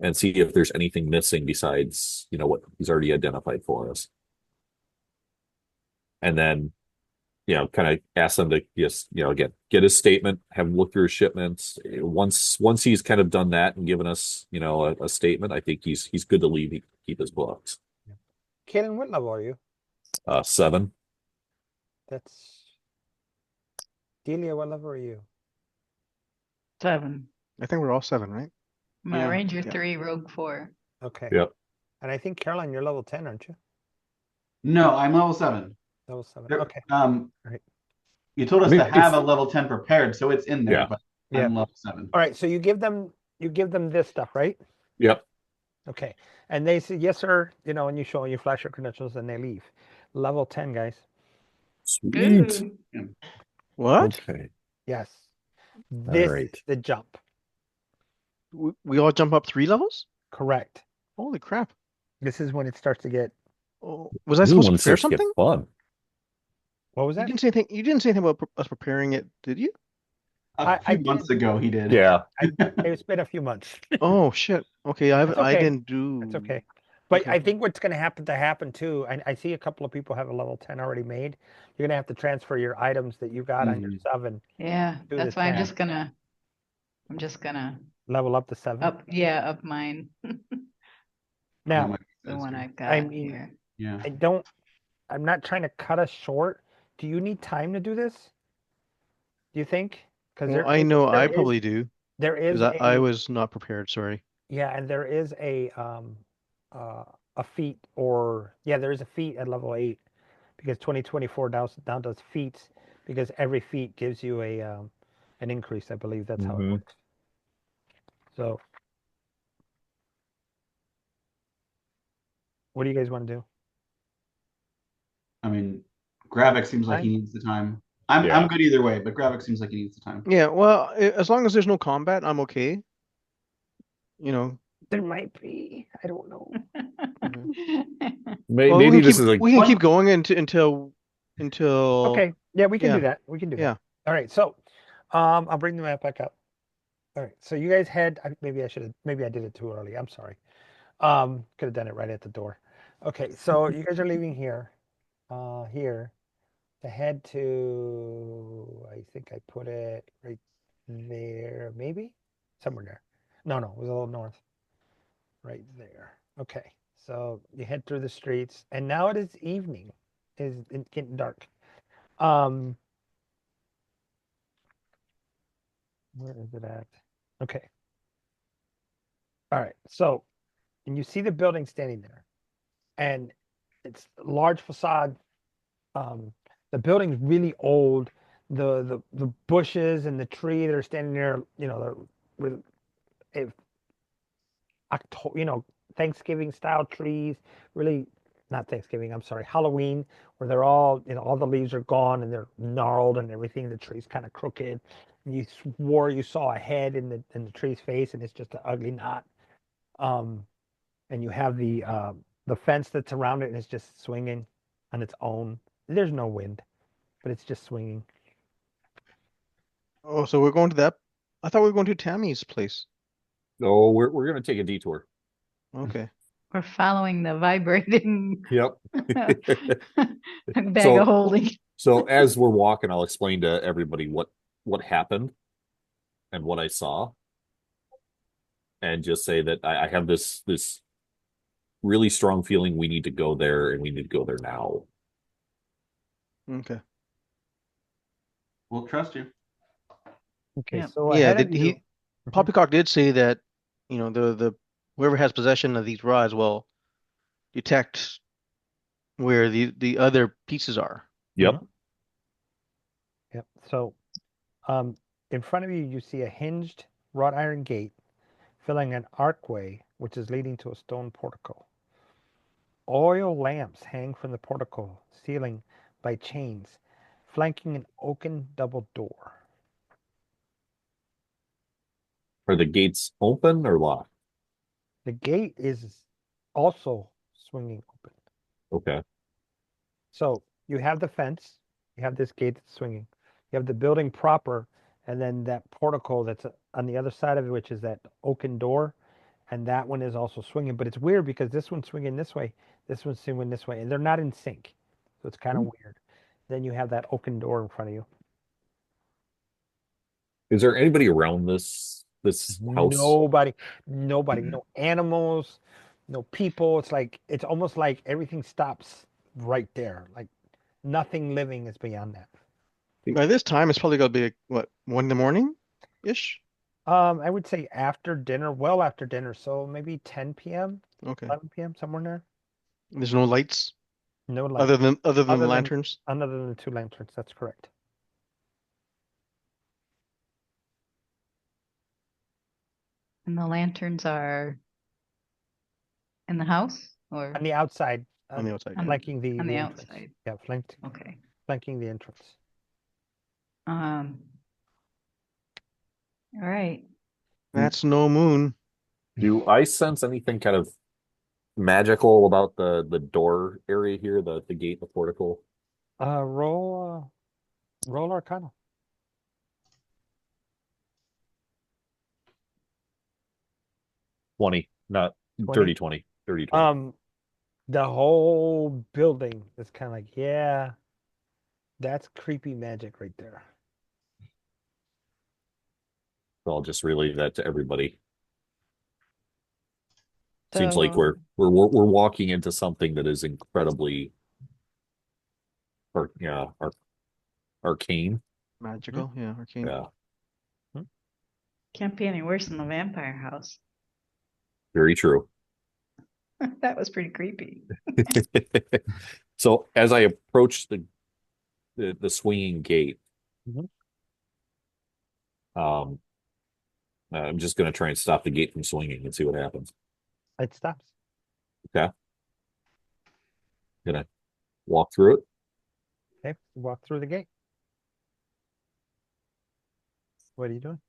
and see if there's anything missing besides, what he's already identified for us. And then, kind of ask them to just, again, get his statement, have him look through his shipments. Once he's kind of done that and given us, a statement, I think he's good to leave, keep his books. Kaylin, what level are you? 7. That's Delia, what level are you? 7. I think we're all 7, right? My Yeah. Ranger Yeah. 3, Rogue 4. Okay. Yep. And I think Caroline, you're level 10, aren't you? No, I'm level 7. Level 7. There- Okay. Um, Right. you told us I mean, to have if- a level 10 prepared, so it's in there, Yeah. but Yeah. I'm level 7. All right. So you give them this stuff, right? Yep. Okay. And they say, yes, sir. And you show you flash your credentials and they leave. Level 10, guys. Sweet. Ooh. What? Okay. Yes. This right. is the jump. We all jump up 3 levels? Correct. Holy crap. This is when it starts to get. Oh, was I This is supposed when to it prepare starts to get something? fun. What was You that? didn't say anything. You didn't say anything about us preparing it, did you? A I few months did. ago, he did. Yeah. It's been a few months. Oh shit. Okay, That's I okay. didn't do. It's okay. But Okay. I think what's going to happen too, I see a couple of people have a level 10 already made. You're going to have to transfer your items that you got on your 7, Yeah, Do that's the why I'm 10. just gonna level up to 7. up mine. Now, my The one I I got mean, here. Yeah. I'm not trying to cut us short. Do you need time to do this? Do you think? Because Well, I know I probably do there is because I was not prepared. Sorry. yeah, and there is a feat there is a feat at level 8 because 2024 down does feats because every feat gives you an increase. I believe that's how it Mhm. works. So, what do you guys want to do? I mean, Gravik seems like he needs the time. I'm Yeah. good either way, but Gravik seems like he needs the time. Yeah. Well, as long as there's no combat, I'm okay. You know. There might be. I don't know. Well, Maybe this is we can What? keep going until. Okay. Yeah, we can do Yeah. that. We can do Yeah. that. All right. So, I'll bring the map back up. All right. So you guys maybe I did it too early. I'm sorry. Could have done it right at the door. Okay. So you guys are leaving here, here to head to, I think I put it right there, maybe somewhere there. No, it was a little north. Right there. Okay. So you head through the streets, and now it is evening. It's getting dark. Where is it at? Okay. All right. So, and you see the building standing there, and it's a large facade. The building's really old. The bushes and the tree that are standing there, they're if October, Thanksgiving style trees, really not Thanksgiving, I'm sorry, Halloween, where they're all the leaves are gone and they're gnarled and everything. The tree's kind of crooked. And you swore you saw a head in the tree's face, and it's just an ugly knot. Um, and you have the fence that's around it, and it's just swinging on its own. There's no wind, but it's just swinging. Oh, so we're going to that. I thought we were going to Tammy's place. Oh, we're gonna take a detour. Okay. We're following the vibrating Yep. bag of holding. So as we're walking, I'll explain to everybody what happened and what I saw, and just say that I have this really strong feeling we need to go there, and we need to go there now. Okay. We'll trust you. Okay, Yep. so Yeah, ahead that of you. Poppycock did say that, the whoever has possession of these rods will detect where the other pieces are. Yep. Yep. So, in front of you, you see a hinged wrought iron gate filling an archway, which is leading to a stone portico. Oil lamps hang from the portico ceiling by chains, flanking an oaken double door. Are the gates open or locked? The gate is also swinging open. Okay. So you have the fence, you have this gate that's swinging, you have the building proper, and then that portico that's on the other side of it, which is that oaken door, and that one is also swinging. But it's weird because this one's swinging this way, this one's swinging this way, and they're not in sync. So it's kind of weird. Then you have that oaken door in front of you. Is there anybody around this house? Nobody, no animals, no people. It's almost like everything stops right there. Like nothing living is beyond that. By this time, it's probably gonna be what, 1 in the morning ish? I would say after dinner, well after dinner, so maybe 10 p.m., Okay. 11 p.m., somewhere in there. There's no lights No light, other than other than lanterns. the two lanterns. That's correct. And the lanterns are in the house or On the outside, On the outside, yeah. flanking the on the entrance. outside? Yeah, Okay. flanking the entrance. Um, all right. That's no moon. Do I sense anything kind of magical about the door area here, the gate, the portico? Roll Arcana. 20, not 20. dirty 20, dirty 20. The whole building is kind of like, yeah, that's creepy magic right there. So I'll just relay that to everybody. Seems like So we're walking into something that is incredibly arcane. Magical, yeah, arcane. Yeah, can't be any worse than the vampire house. very true. That was pretty creepy. So as I approach the swinging gate, Mhm. um, I'm just going to try and stop the gate from swinging and see what happens. It stops. Okay. Gonna walk through it. Okay, walk through the gate. What are you doing?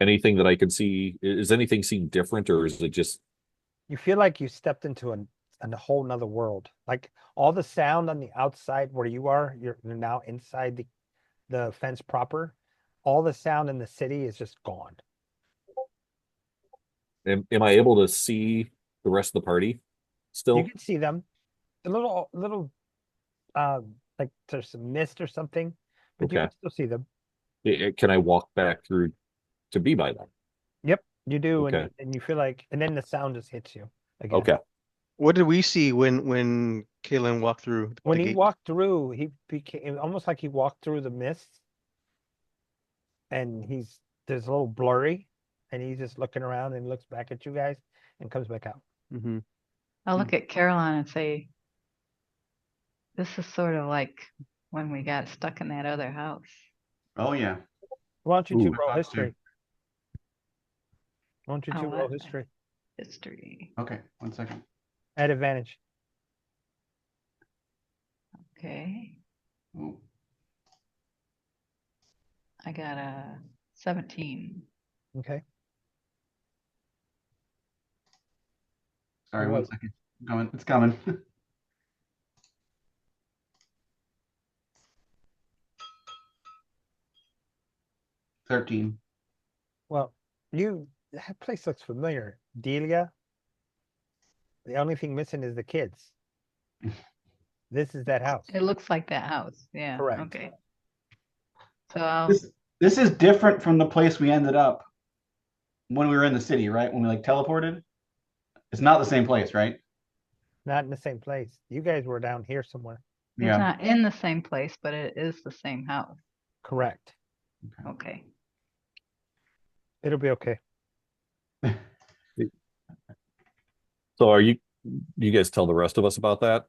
Anything that I can see, is anything seem different, or is it just You feel like you stepped into a whole nother world. Like all the sound on the outside where you are, you're now inside the fence proper. All the sound in the city is just gone. am I able to see the rest of the party You still? can see them. A little like there's some mist or something, but you Okay. can still see them. Can I walk back through to be by them? Yep, you do, Okay. and you feel like, and then the sound just hits you again. Okay. What did we see when Kalen walked through When the he gate? walked through, he became almost like he walked through the mist, and there's a little blurry, and he's just looking around and looks back at you guys and comes back out. Mm-hmm. I'll look at Caroline and say, this is sort of like when we got stuck in that other house. Oh yeah. Why don't you two Ooh. roll Thoughts too. history? Why don't you two roll history History. Okay, 1 second. at advantage? Okay. Ooh. I got a 17. Okay. Sorry, What? 1 second. Coming. It's coming. $13. Well, that place looks familiar. Delia. The only thing missing is the kids. This is that house. It looks like that house. Yeah. Correct. Okay. So I'll, This is different from the place we ended up when we were in the city, right? When we like teleported. It's not the same place, right? Not in the same place. You guys were down here somewhere. it's Yeah. not in the same place, but it is the same house. Correct. Okay. It'll be okay. So you guys tell the rest of us about that?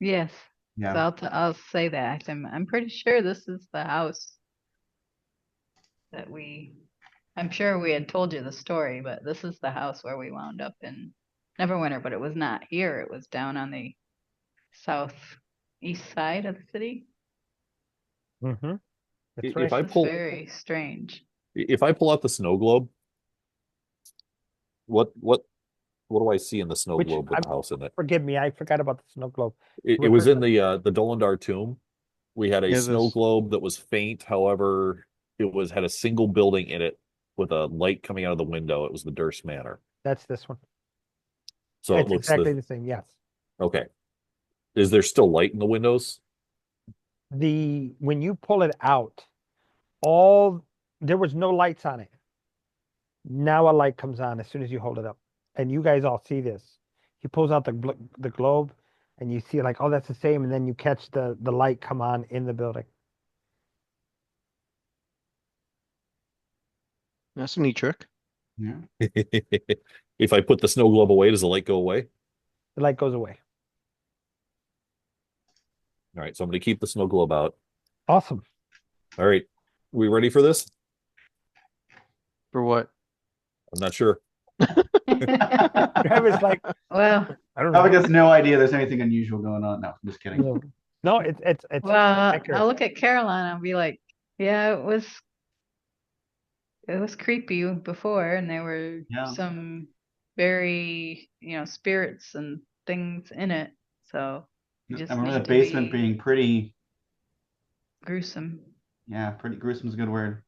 Yes. Yeah. So I'll say that. I'm pretty sure this is the house that I'm sure we had told you the story, but this is the house where we wound up in Neverwinter, but it was not here. It was down on the southeast side of the city. Mm-hmm. That's If right. I It's pull very strange. if I pull out the snow globe, what do I see in the snow Which, globe with the house in it? forgive me, I forgot about the snow globe. It was Refresh in my- the Dolendar tomb. We had a Yeah, snow this. globe that was faint. However, it had a single building in it with a light coming out of the window. It was the Durst Manor. That's this one. So it It's looks exactly the same. Yes. okay. Is there still light in the windows? When you pull it out, all there was no lights on it. Now a light comes on as soon as you hold it up, and you guys all see this. He pulls out the globe, and you see like, oh, that's the same, and then you catch the light come on in the building. That's a neat trick. Yeah. If I put the snow globe away, does the light go away? The light goes away. All right, so I'm going to keep the snow globe out. Awesome. All right, we ready for this? For what? I'm not sure. Travis like, Well, I don't Probably know. has no idea there's anything unusual going on. No, I'm just kidding. No, no, it's well, accurate. I'll look at Caroline. I'll be like, yeah, it was creepy before, and there were Yeah. some very, spirits and things in it. So you I just remember the need to basement be being pretty, gruesome. yeah, pretty gruesome is a good word.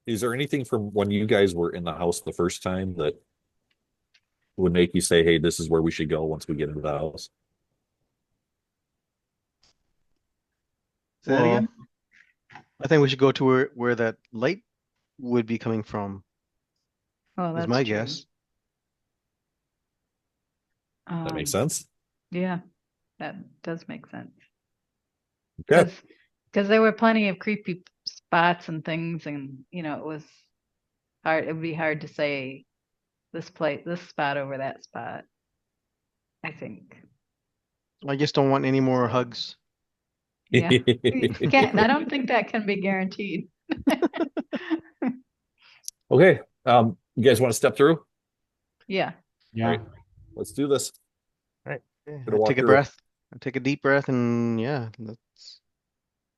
Is there anything from when you guys were in the house the first time that would make you say, "Hey, this is where we should go once we get into the house"? Say that Well, again? I think we should go to where that light would be coming from, Oh, is that's my true. guess. That makes Um, sense. yeah, that does make sense. Okay. Because there were plenty of creepy spots and things, and it was hard. It would be hard to say this spot over that spot. I think. I just don't want any more hugs. Yeah, can't. I don't think that can be guaranteed. Okay. You guys want to step through? Yeah. Yeah. All right, let's do this. All right. Gonna walk Take a through. breath. Take a deep breath, and yeah, let's.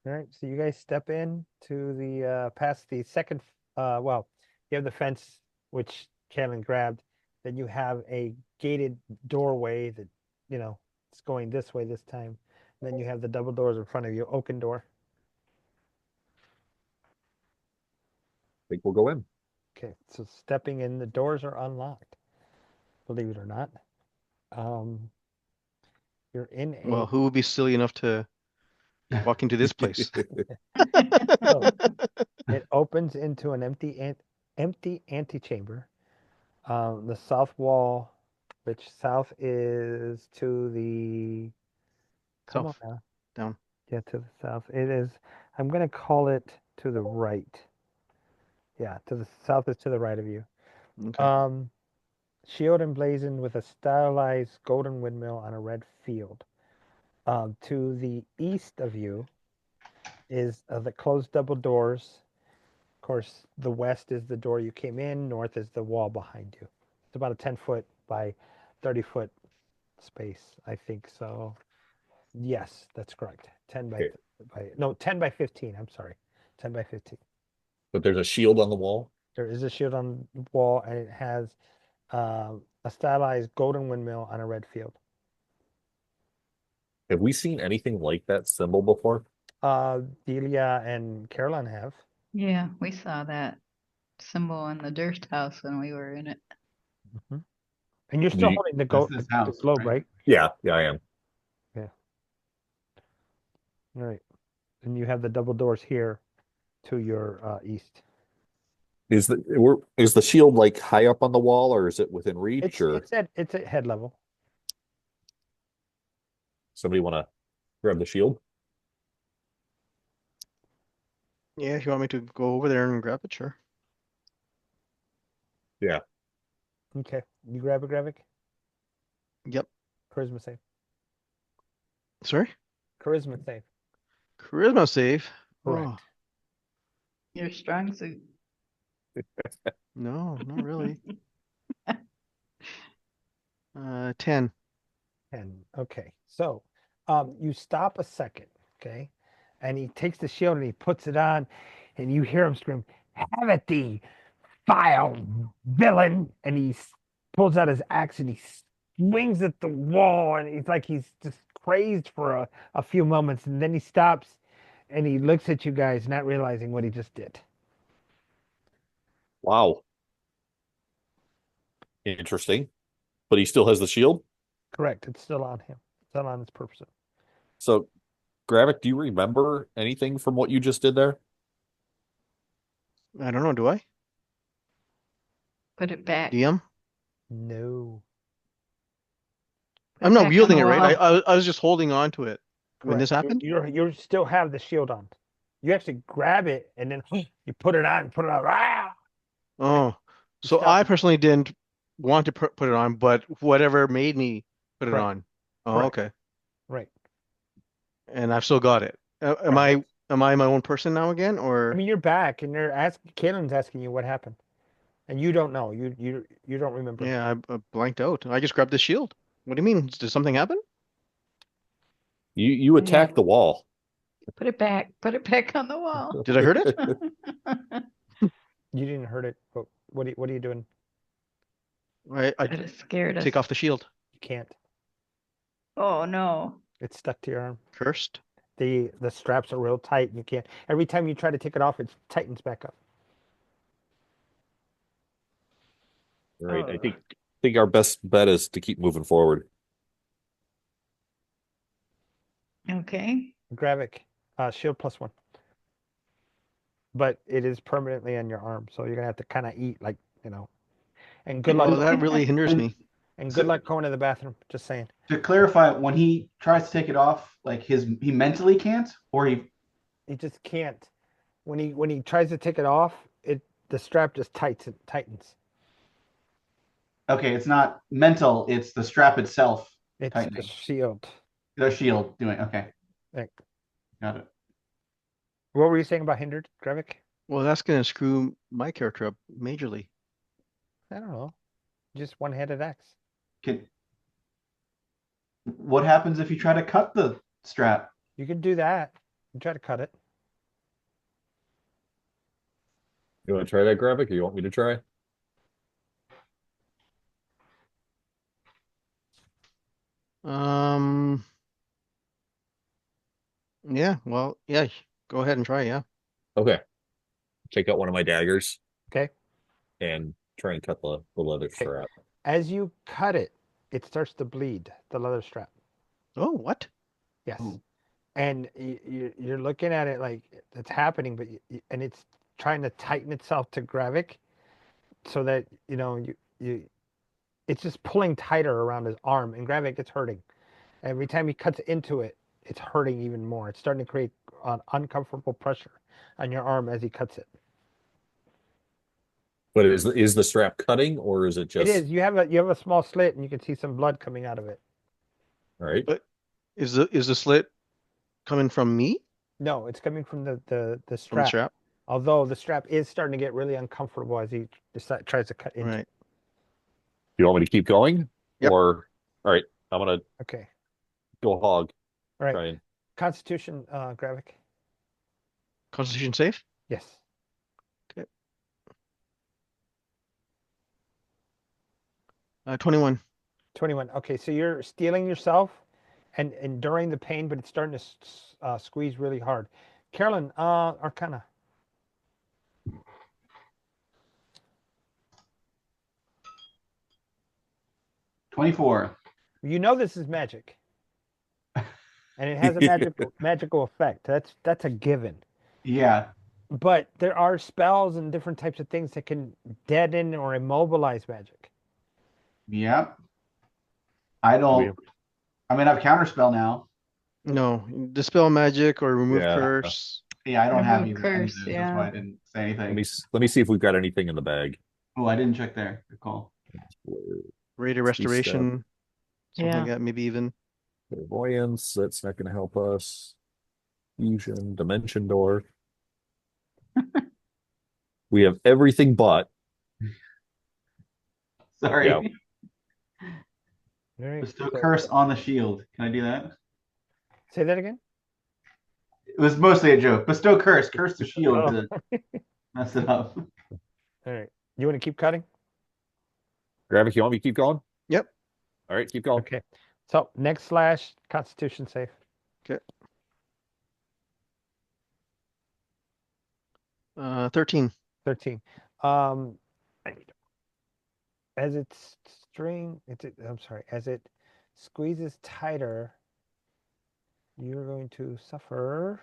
All right, so you guys step in to the past the second. Well, you have the fence which Kalen grabbed. Then you have a gated doorway that it's going this way this time. And then you have the double doors in front of you, oaken door. I think we'll go in. Okay, so stepping in, the doors are unlocked. Believe it or not, you're in a. Well, who would be silly enough to walk into this place? So it opens into an empty antechamber. The south wall, which south is to the. Come on South, now. down. Yeah, to the south. It is. I'm gonna call it to the right. Yeah, to the south is to the right of you. Okay. Shield emblazoned with a stylized golden windmill on a red field. To the east of you is the closed double doors. Of course, the west is the door you came in. North is the wall behind you. It's about a 10-foot by 30-foot space, I think. So, yes, that's correct. 10 by, Okay. no, 10 by 15. I'm sorry, 10 by 15. But there's a shield on the wall. There is a shield on the wall, and it has a stylized golden windmill on a red field. Have we seen anything like that symbol before? Delia and Caroline have. Yeah, we saw that symbol in the Durst house when we were in it. And you're Do still you- holding the That's this house, globe, right? right? Yeah, I am. All right. And you have the double doors here to your east. Is the shield like high up on the wall, or is it within reach? Or It's at head level. somebody want to grab the shield? Yeah, if you want me to go over there and grab it, sure. Yeah. Okay. You grab it, Gravik? Yep. Charisma save. Sorry? Charisma save. Charisma save. Correct. Oh, Your strong suit. no, not really. 10. 10. Okay. So you stop a second, okay? And he takes the shield and he puts it on, and you hear him scream, "Have it thee, vile villain!" And pulls out his axe and he swings at the wall, and he's just crazed for a few moments, and then he stops and he looks at you guys, not realizing what he just did. Wow. Interesting. But he still has the shield. Correct. It's still on him. It's still on his person. So, Gravik, do you remember anything from what you just did there? I don't know, do I? Put it back. DM? No. Put I'm it not back on wielding the it, right? wall. I was just holding on to it when this Correct. happened. You still have the shield on. You actually grab it and then you put it on, put it on. Ah! Oh, You so stop I it. personally didn't want to put it on, but whatever made me put it Correct. on. Oh, Correct. okay. Right. And I've still got it. Am Right. I my own person now again, I or mean, you're back and they're asking, Caitlin's asking you what happened. And you don't know. You don't remember. yeah, I blanked out. I just grabbed the shield. What do you mean? Did something happen? You Yeah. attacked the wall. Put it back. Put it back on the wall. Did I hurt it? You didn't hurt it, but what are you doing? I It scared us. take off the shield. You can't. Oh no. It's stuck to your arm. Cursed. The straps are real tight. You can't. Every time you try to take it off, it tightens back up. Right. I Oh. think our best bet is to keep moving forward. Okay. Gravik, shield +1. But it is permanently on your arm, so you're gonna have to kind of eat, like, And good luck. Well, that really hinders me. And good luck going to the bathroom. Just saying. To clarify, when he tries to take it off, like he mentally can't, or he He just can't. When he tries to take it off, the strap just tightens. okay, it's not mental, it's the strap itself It's a tightening. shield. The shield doing okay. Like, Got it. what were you saying about hindered, Gravik? Well, that's gonna screw my character up majorly. I don't know. Just one-handed axe. What happens if you try to cut the strap? You can do that. You try to cut it. You want to try that, Gravik, or you want me to try? Um, yeah, well, yeah, go ahead and try, yeah. Okay. Take out one of my daggers Okay. and try and cut the leather Okay. strap. As you cut it, it starts to bleed, the leather strap. Oh, what? Yes. Ooh. And you're looking at it like it's happening, but and it's trying to tighten itself to Gravik, so that it's just pulling tighter around his arm, and Gravik, it's hurting. Every time he cuts into it, it's hurting even more. It's starting to create an uncomfortable pressure on your arm as he cuts it. But is the strap cutting, or is it just? It is. You have a small slit, and you can see some blood coming out of it. All right. But is the slit coming from me? No, it's coming from the From the strap. strap? Although the strap is starting to get really uncomfortable as he tries to cut into it. Right. You want me to keep going? Yep. Or all right, I'm gonna Okay. go hog. All right. Try and Constitution, Gravik. Constitution safe? Yes. 21. 21. Okay, so you're stealing yourself and enduring the pain, but it's starting to squeeze really hard. Carolyn, Arcana. 24. You know this is magic, and it has a magical effect. That's a given. Yeah. But there are spells and different types of things that can deaden or immobilize magic. Yep. I don't. I mean, I've counterspell now. No, dispel magic or remove Yeah. curse. Yeah, I don't have Remove either any of curse, those. yeah. That's why I didn't say anything. let me see if we've got anything in the bag. Oh, I didn't check there. Good call. Rate of restoration. Something like Yeah. that, maybe even. Clairvoyance, that's not going to help us. Fusion, dimension door. We have everything but. Sorry. Yeah. All right. Bestow So curse on the shield. Can I do that? say that again. It was mostly a joke. Bestow curse. Curse the shield Oh, to mess it up. all right. You want to keep cutting? Gravik, you want me to keep going? Yep. All right, keep going. Okay. So next slash Constitution save. Okay. 13. 13. As it's I'm sorry, as it squeezes tighter, you're going to suffer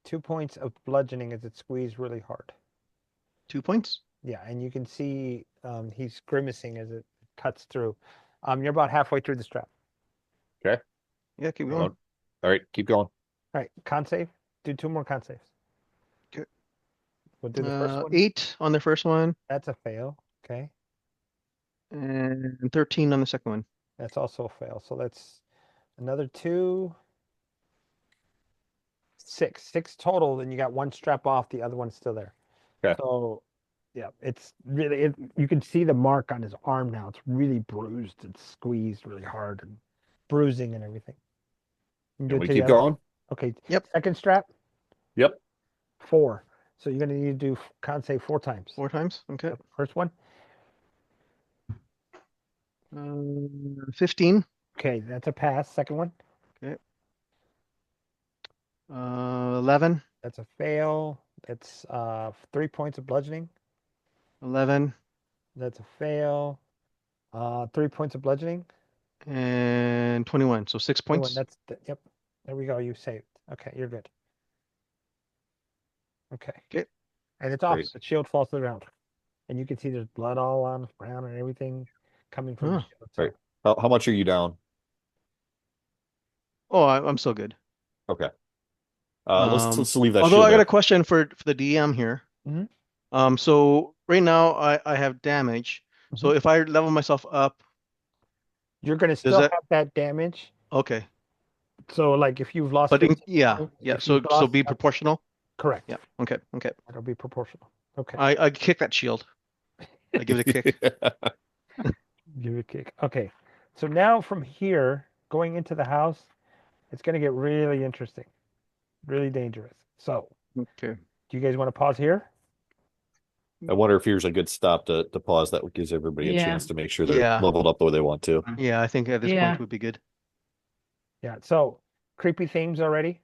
2 points of bludgeoning as it squeezed really hard. 2 points. Yeah, and you can see he's grimacing as it cuts through. You're about halfway through the strap. Okay. Yeah, keep All going. right, keep going. All right, con save. Do 2 more con saves. Okay. We'll do the first one. 8 on the first one, That's a fail. Okay. and 13 on the second one. That's also a fail. So that's another 2. 6 total. Then you got 1 strap off. The other one's still there. Okay. So, yeah, it's really, you can see the mark on his arm now. It's really bruised. It's squeezed really hard and bruising and everything. You can do Can it we to the keep other- going? Okay. Yep. Second strap, Yep. 4. So you're going to need to do con save 4 times. 4 times. Okay. First one. 15. Okay, that's a pass. Second one. 11. That's a fail. That's 3 points of bludgeoning. 11. That's a fail. 3 points of bludgeoning. And 21. So 6 Oh, and points. yep. There we go. You saved. Okay, you're good. Okay. Okay. And it's off. Great. The shield falls to the ground. And you can see there's blood all on the ground and everything coming from the Huh. shield. So, Right. How much are you down? Oh, I'm so good. Okay. Let's leave that Although shield I got there. a question for the DM here. Mhm. So right now I have damage. So if I level myself up, you're going to Does still that- have that damage. okay. So, like, if you've lost. But 15 yeah. points, Yeah. if So you've lost- be proportional. Correct. Yeah. Okay. Okay. That'll be proportional. Okay. I kick that shield. I give it a kick. Give it a kick. Okay. So now from here, going into the house, it's going to get really interesting, really dangerous. So, Okay. do you guys want to pause here? I wonder if here's a good stop to pause. That gives everybody a Yeah. chance to make sure they're Yeah. leveled up the way they want to. Yeah, I think at this Yeah. point would be good. Yeah. So, creepy themes already.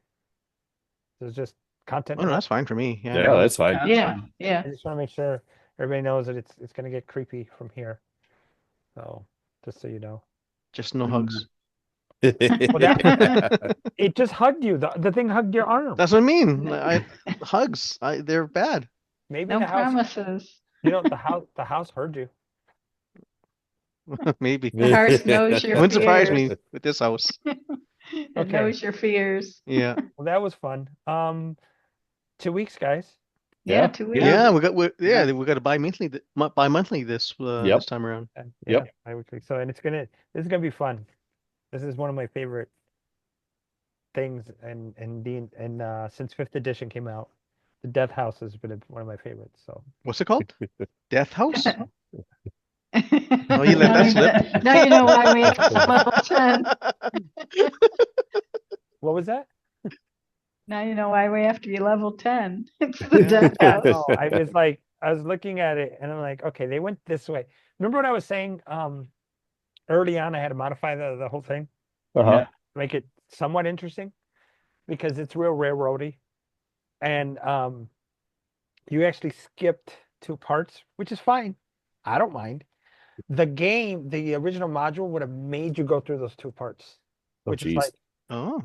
There's just content. Oh, no, that's fine for me. Yeah, Yeah. that's fine. That's Yeah, fine. yeah. I just want to make sure everybody knows that it's going to get creepy from here. So, just so you know, Just no hugs. it just hugged you. The thing hugged your arm. That's what I mean. Hugs. They're bad. Maybe No the house. promises. You know, the house heard you. Maybe. The heart knows your Wouldn't surprise fears. me with this house. It Okay. knows your fears. Yeah. Well, that was fun. 2 weeks, guys. Yeah, Yeah. 2 weeks. Yeah, we got to bi-monthly bi-monthly this Yep. this time around. Yeah, Yep. bi-weekly. So, and this is gonna be fun. This is one of my favorite things, and since 5th edition came out, the Death House has been one of my favorites. So, What's it called? Death House? Oh, you let that slip. Now you know why we have to level 10. what was that? Now you know why we have to be level 10. It's the death house. No, I was looking at it, and I'm like, okay, they went this way. Remember what I was saying? Early on, I had to modify the whole thing, Uh-huh. make it somewhat interesting, because it's real railroady, and you actually skipped 2 parts, which is fine. I don't mind. The original module would have made you go through those 2 parts, Oh, which is geez. like, Oh.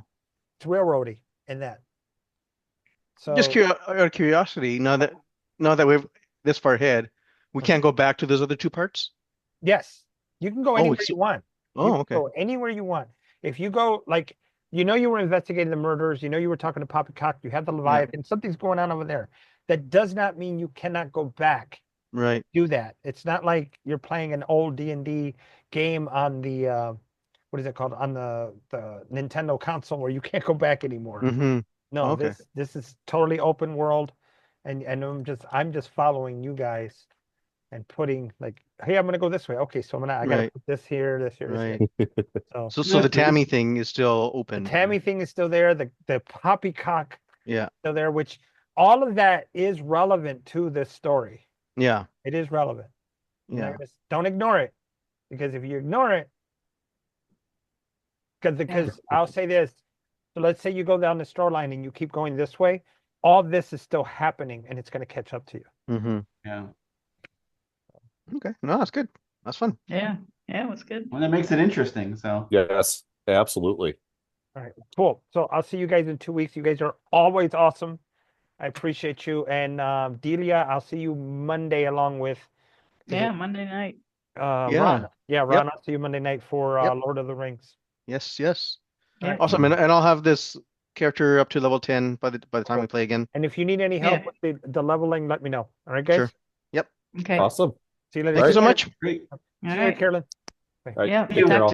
it's railroady in that. So Just out of curiosity, now that we're this far ahead, we can't go back to those other 2 parts? yes, you can go Oh, anywhere it's- you want. You Oh, can okay. go anywhere you want. If you go, like, you were investigating the murders, you were talking to Poppycock, you had the Leviathon, something's going on over there. That does not mean you cannot go back, Right. do that. It's not like you're playing an old D&D game on the, what is it called, on the Nintendo console where you can't go back anymore. Mm-hmm. No, Okay. this is totally open world, and I'm just following you guys, and putting like, hey, I'm gonna go this way. Okay, so I gotta Right. put this here, this here, this here. Right. So So the Tammy thing is still the open. Tammy thing is still there. The poppycock Yeah. still there, which all of that is relevant to this story. Yeah. It is relevant. Yeah. Don't ignore it, because if you ignore it, because I'll say this. So let's say you go down the store line and you keep going this way, all this is still happening and it's going to catch up to you. Mm-hmm. Yeah. Okay. No, that's good. That's fun. Yeah. Yeah, it was good. Well, that makes it interesting. So Yes, absolutely. All right, cool. So I'll see you guys in 2 weeks. You guys are always awesome. I appreciate you. And Delia, I'll see you Monday along with Yeah, Monday night. Yeah. Ron. Yeah, Ron, Yep. I'll see you Monday night for Yep. Lord of the Rings. Yes. Yes. Yeah. Awesome. And I'll have this character up to level 10 by the time we play again. And if you need any help Yeah. with the leveling, let me know. All right, guys? Sure. Yep. Okay. Awesome. See you later. Thank you so much. great. See All you later, right. Carolyn. All right. Yeah. Take care, talk all.